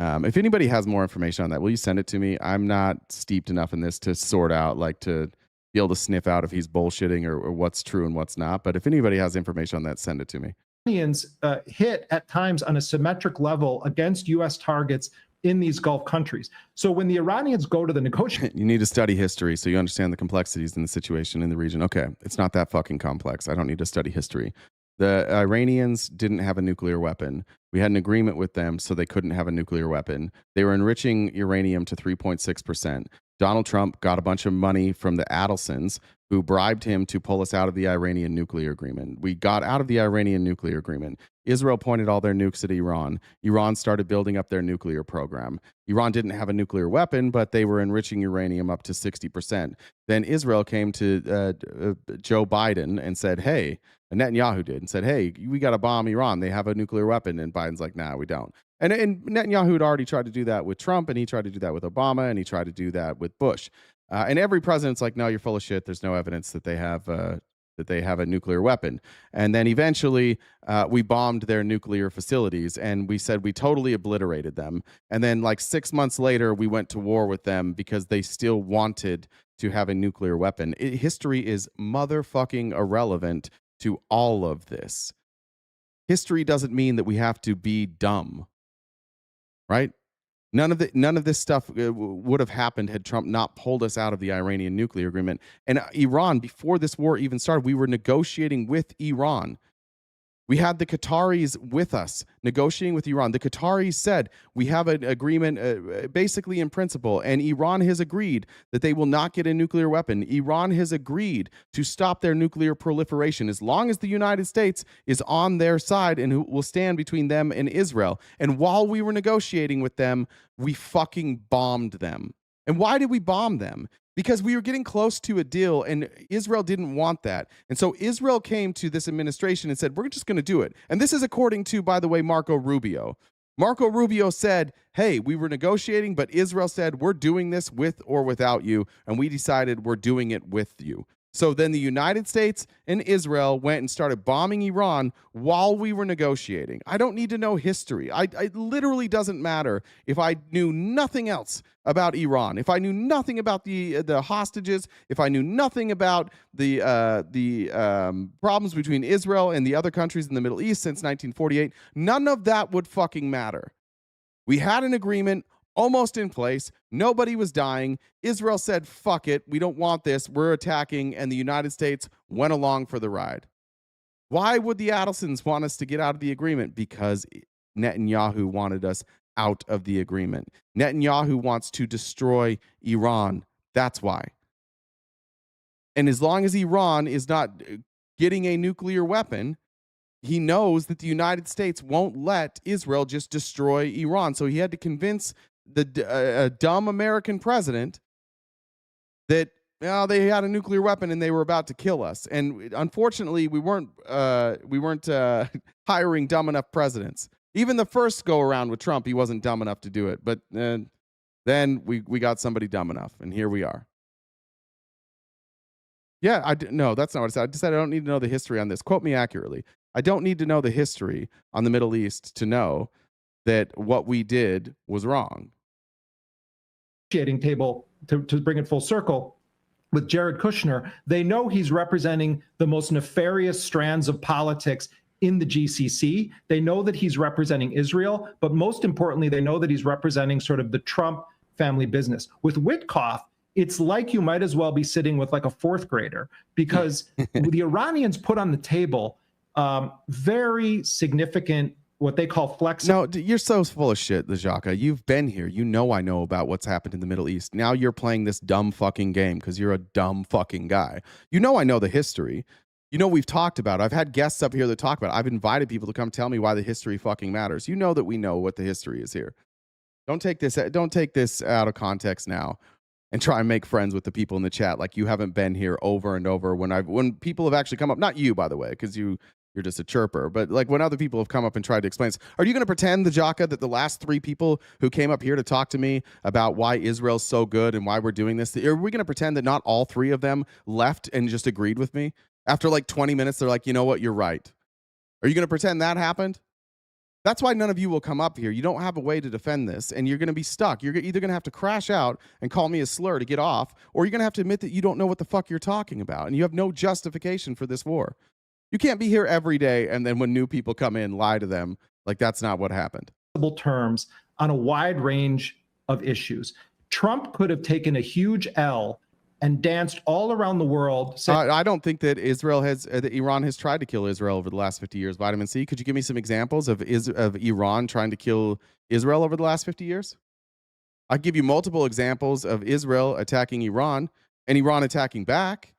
If anybody has more information on that, will you send it to me? I'm not steeped enough in this to sort out, like to be able to sniff out if he's bullshitting or what's true and what's not. But if anybody has information on that, send it to me. Hit at times on a symmetric level against U.S. targets in these Gulf countries. So when the Iranians go to the negotiation, you need to study history so you understand the complexities in the situation in the region. Okay, it's not that fucking complex. I don't need to study history. The Iranians didn't have a nuclear weapon. We had an agreement with them so they couldn't have a nuclear weapon. They were enriching uranium to 3.6%. Donald Trump got a bunch of money from the Adelsons who bribed him to pull us out of the Iranian nuclear agreement. We got out of the Iranian nuclear agreement. Israel pointed all their nukes at Iran. Iran started building up their nuclear program. Iran didn't have a nuclear weapon, but they were enriching uranium up to 60%. Then Israel came to Joe Biden and said, hey, Netanyahu did, and said, hey, we got to bomb Iran. They have a nuclear weapon. And Biden's like, nah, we don't. And Netanyahu had already tried to do that with Trump, and he tried to do that with Obama, and he tried to do that with Bush. And every president's like, no, you're full of shit. There's no evidence that they have a nuclear weapon. And then eventually we bombed their nuclear facilities, and we said we totally obliterated them. And then like 6 months later, we went to war with them because they still wanted to have a nuclear weapon. History is motherfucking irrelevant to all of this. History doesn't mean that we have to be dumb, right? None of this stuff would have happened had Trump not pulled us out of the Iranian nuclear agreement. And Iran, before this war even started, we were negotiating with Iran. We had the Qataris with us negotiating with Iran. The Qataris said we have an agreement basically in principle, and Iran has agreed that they will not get a nuclear weapon. Iran has agreed to stop their nuclear proliferation as long as the United States is on their side and will stand between them and Israel. And while we were negotiating with them, we fucking bombed them. And why did we bomb them? Because we were getting close to a deal, and Israel didn't want that. And so Israel came to this administration and said, we're just going to do it. And this is according to, by the way, Marco Rubio. Marco Rubio said, hey, we were negotiating, but Israel said, we're doing this with or without you. And we decided we're doing it with you. So then the United States and Israel went and started bombing Iran while we were negotiating. I don't need to know history. It literally doesn't matter if I knew nothing else about Iran, if I knew nothing about the hostages, if I knew nothing about the problems between Israel and the other countries in the Middle East since 1948. None of that would fucking matter. We had an agreement almost in place. Nobody was dying. Israel said, fuck it. We don't want this. We're attacking. And the United States went along for the ride. Why would the Adelsons want us to get out of the agreement? Because Netanyahu wanted us out of the agreement. Netanyahu wants to destroy Iran. That's why. And as long as Iran is not getting a nuclear weapon, he knows that the United States won't let Israel just destroy Iran. So he had to convince the dumb American president that they had a nuclear weapon and they were about to kill us. And unfortunately, we weren't hiring dumb enough presidents. Even the first go around with Trump, he wasn't dumb enough to do it. But then we got somebody dumb enough, and here we are. Yeah, no, that's not what I said. I just said I don't need to know the history on this. Quote me accurately. I don't need to know the history on the Middle East to know that what we did was wrong. Table to bring it full circle with Jared Kushner, they know he's representing the most nefarious strands of politics in the GCC. They know that he's representing Israel, but most importantly, they know that he's representing sort of the Trump family business. With Witkoff, it's like you might as well be sitting with like a fourth grader, because the Iranians put on the table very significant, what they call flexible. No, you're so full of shit, Lajaka. You've been here. You know I know about what's happened in the Middle East. Now you're playing this dumb fucking game because you're a dumb fucking guy. You know I know the history. You know we've talked about it. I've had guests up here that talk about it. I've invited people to come tell me why the history fucking matters. You know that we know what the history is here. Don't take this out of context now and try and make friends with the people in the chat like you haven't been here over and over when people have actually come up. Not you, by the way, because you're just a chirper, but like when other people have come up and tried to explain this. Are you going to pretend, the Jaka, that the last three people who came up here to talk to me about why Israel's so good and why we're doing this, are we going to pretend that not all three of them left and just agreed with me? After like 20 minutes, they're like, you know what, you're right. Are you going to pretend that happened? That's why none of you will come up here. You don't have a way to defend this, and you're going to be stuck. You're either going to have to crash out and call me a slur to get off, or you're going to have to admit that you don't know what the fuck you're talking about, and you have no justification for this war. You can't be here every day and then when new people come in, lie to them like that's not what happened. Terms on a wide range of issues. Trump could have taken a huge L and danced all around the world. I don't think that Iran has tried to kill Israel over the last 50 years. Vitamin C, could you give me some examples of Iran trying to kill Israel over the last 50 years? I'll give you multiple examples of Israel attacking Iran and Iran attacking back.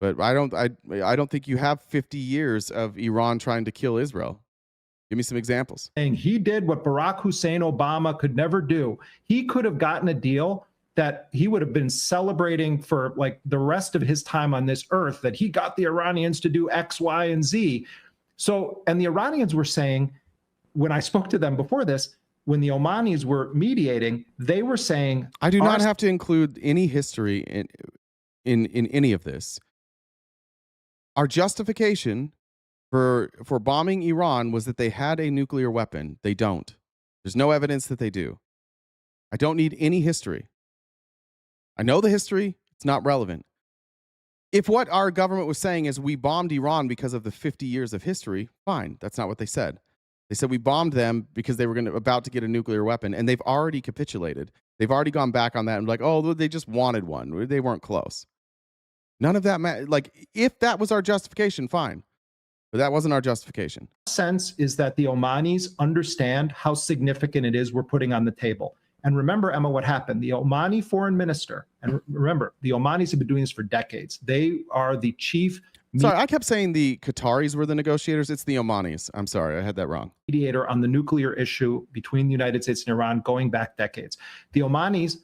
But I don't think you have 50 years of Iran trying to kill Israel. Give me some examples. He did what Barack Hussein Obama could never do. He could have gotten a deal that he would have been celebrating for like the rest of his time on this earth, that he got the Iranians to do X, Y, and Z. So, and the Iranians were saying, when I spoke to them before this, when the Omanis were mediating, they were saying, I do not have to include any history in any of this. Our justification for bombing Iran was that they had a nuclear weapon. They don't. There's no evidence that they do. I don't need any history. I know the history. It's not relevant. If what our government was saying is we bombed Iran because of the 50 years of history, fine. That's not what they said. They said we bombed them because they were about to get a nuclear weapon, and they've already capitulated. They've already gone back on that and like, oh, they just wanted one. They weren't close. None of that like, if that was our justification, fine. But that wasn't our justification. Sense is that the Omanis understand how significant it is we're putting on the table. And remember, Emma, what happened? The Omani foreign minister, and remember, the Omanis have been doing this for decades. They are the chief. Sorry, I kept saying the Qataris were the negotiators. It's the Omanis. I'm sorry, I had that wrong. Mediator on the nuclear issue between the United States and Iran going back decades. The Omanis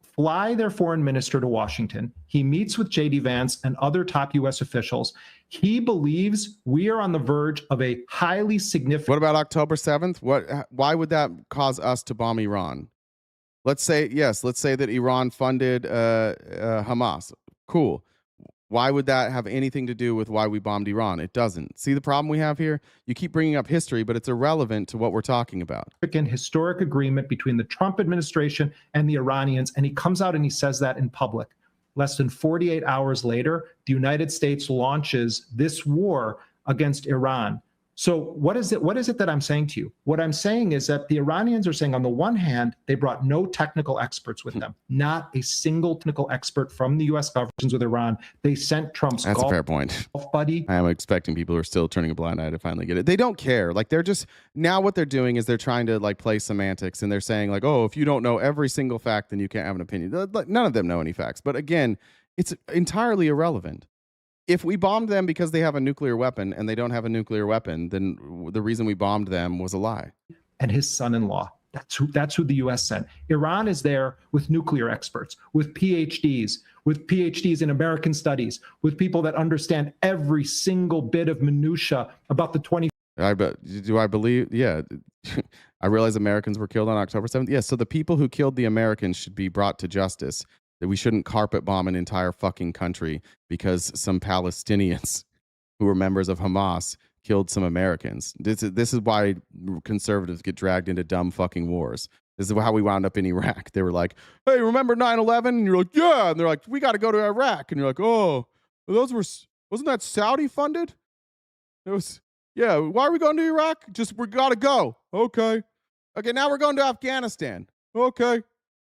fly their foreign minister to Washington. He meets with J.D. Vance and other top U.S. officials. He believes we are on the verge of a highly significant. What about October 7th? Why would that cause us to bomb Iran? Let's say that Iran funded Hamas. Cool. Why would that have anything to do with why we bombed Iran? It doesn't. See the problem we have here? You keep bringing up history, but it's irrelevant to what we're talking about. Historic agreement between the Trump administration and the Iranians, and he comes out and he says that in public. Less than 48 hours later, the United States launches this war against Iran. So what is it that I'm saying to you? What I'm saying is that the Iranians are saying, on the one hand, they brought no technical experts with them, not a single technical expert from the U.S. government with Iran. They sent Trump's That's a fair point. Buddy. I am expecting people who are still turning a blind eye to finally get it. They don't care. Like, they're just, now what they're doing is they're trying to like play semantics, and they're saying like, oh, if you don't know every single fact, then you can't have an opinion. None of them know any facts. But again, it's entirely irrelevant. If we bombed them because they have a nuclear weapon and they don't have a nuclear weapon, then the reason we bombed them was a lie. And his son-in-law. That's who the U.S. sent. Iran is there with nuclear experts, with PhDs in American studies, with people that understand every single bit of minutia about the 20. Do I believe? Yeah. I realize Americans were killed on October 7th. Yes. So the people who killed the Americans should be brought to justice. That we shouldn't carpet bomb an entire fucking country because some Palestinians who were members of Hamas killed some Americans. This is why conservatives get dragged into dumb fucking wars. This is how we wound up in Iraq. They were like, hey, remember 9/11? And you're like, yeah. And they're like, we got to go to Iraq. And you're like, oh, wasn't that Saudi funded? It was, yeah. Why are we going to Iraq? We got to go. Okay. Now we're going to Afghanistan. Okay.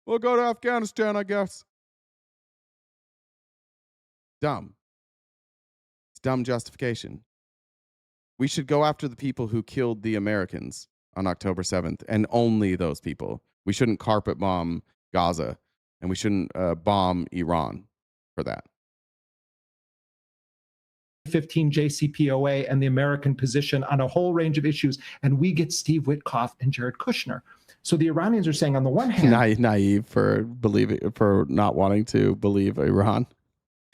We'll go to Afghanistan, I guess. Dumb. It's dumb justification. We should go after the people who killed the Americans on October 7th, and only those people. We shouldn't carpet bomb Gaza, and we shouldn't bomb Iran for that. 15 JCPOA and the American position on a whole range of issues, and we get Steve Witkoff and Jared Kushner. So the Iranians are saying, on the one hand, naive for not wanting to believe Iran.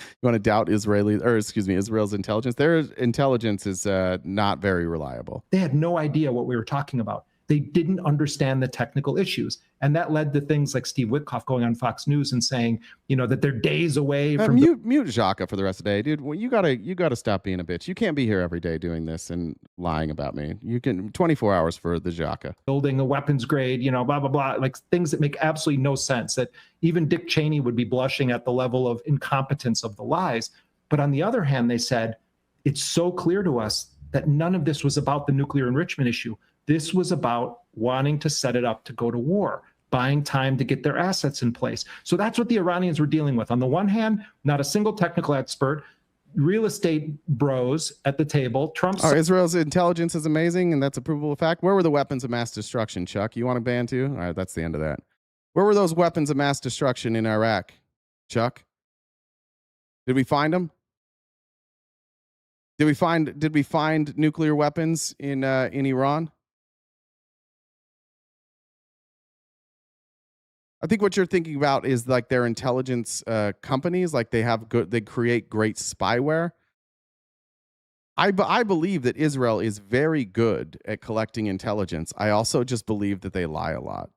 You want to doubt Israel's intelligence? Their intelligence is not very reliable. They had no idea what we were talking about. They didn't understand the technical issues. And that led to things like Steve Witkoff going on Fox News and saying, that they're days away from mute Xhaka for the rest of the day, dude. Well, you gotta stop being a bitch. You can't be here every day doing this and lying about me. You can 24 hours for the Xhaka. Building a weapons grade, blah, blah, blah, like things that make absolutely no sense, that even Dick Cheney would be blushing at the level of incompetence of the lies. But on the other hand, they said, it's so clear to us that none of this was about the nuclear enrichment issue. This was about wanting to set it up to go to war, buying time to get their assets in place. So that's what the Iranians were dealing with. On the one hand, not a single technical expert, real estate bros at the table. Israel's intelligence is amazing, and that's a provable fact. Where were the weapons of mass destruction, Chuck? You want to ban too? All right, that's the end of that. Where were those weapons of mass destruction in Iraq, Chuck? Did we find them? Did we find nuclear weapons in Iran? I think what you're thinking about is like their intelligence companies, like they create great spyware. I believe that Israel is very good at collecting intelligence. I also just believe that they lie a lot.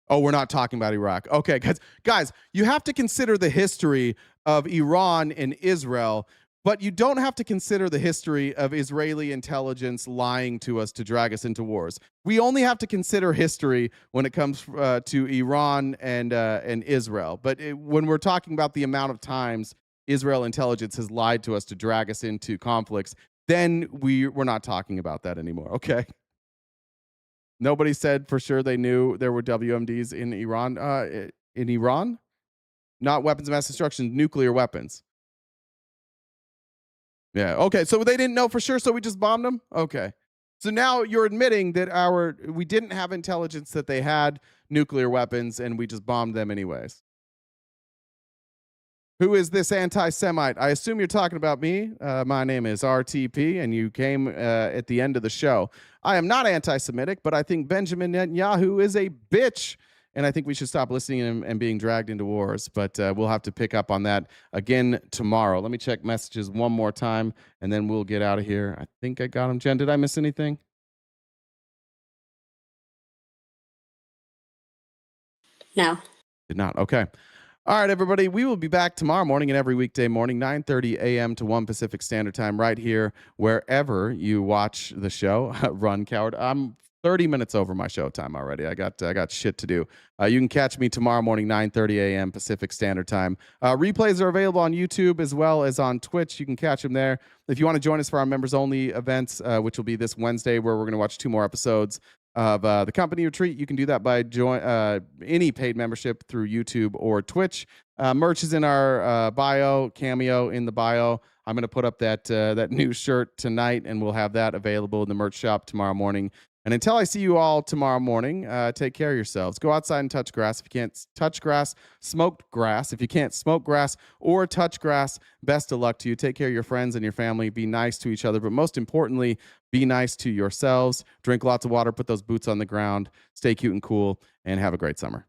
Oh, we're not talking about Iraq. Okay, guys, you have to consider the history of Iran and Israel, but you don't have to consider the history of Israeli intelligence lying to us to drag us into wars. We only have to consider history when it comes to Iran and Israel. But when we're talking about the amount of times Israel intelligence has lied to us to drag us into conflicts, then we're not talking about that anymore, okay? Nobody said for sure they knew there were WMDs in Iran. In Iran? Not weapons of mass destruction, nuclear weapons. Yeah, okay, so they didn't know for sure, so we just bombed them? Okay. So now you're admitting that we didn't have intelligence that they had nuclear weapons and we just bombed them anyways. Who is this anti-Semite? I assume you're talking about me. My name is RTP, and you came at the end of the show. I am not anti-Semitic, but I think Benjamin Netanyahu is a bitch, and I think we should stop listening to him and being dragged into wars. But we'll have to pick up on that again tomorrow. Let me check messages one more time, and then we'll get out of here. I think I got him. Jen, did I miss anything? No. Did not. Okay. All right, everybody. We will be back tomorrow morning and every weekday morning, 9:30 a.m. to 1 Pacific Standard Time, right here, wherever you watch the show. Run, coward. I'm 30 minutes over my show time already. I got shit to do. You can catch me tomorrow morning, 9:30 a.m. Pacific Standard Time. Replays are available on YouTube as well as on Twitch. You can catch them there. If you want to join us for our members-only events, which will be this Wednesday, where we're going to watch 2 more episodes of the company retreat, you can do that by any paid membership through YouTube or Twitch. Merch is in our bio, Cameo in the bio. I'm going to put up that new shirt tonight, and we'll have that available in the merch shop tomorrow morning. And until I see you all tomorrow morning, take care of yourselves. Go outside and touch grass. If you can't touch grass, smoke grass. If you can't smoke grass or touch grass, best of luck to you. Take care of your friends and your family. Be nice to each other. But most importantly, be nice to yourselves. Drink lots of water. Put those boots on the ground. Stay cute and cool. And have a great summer.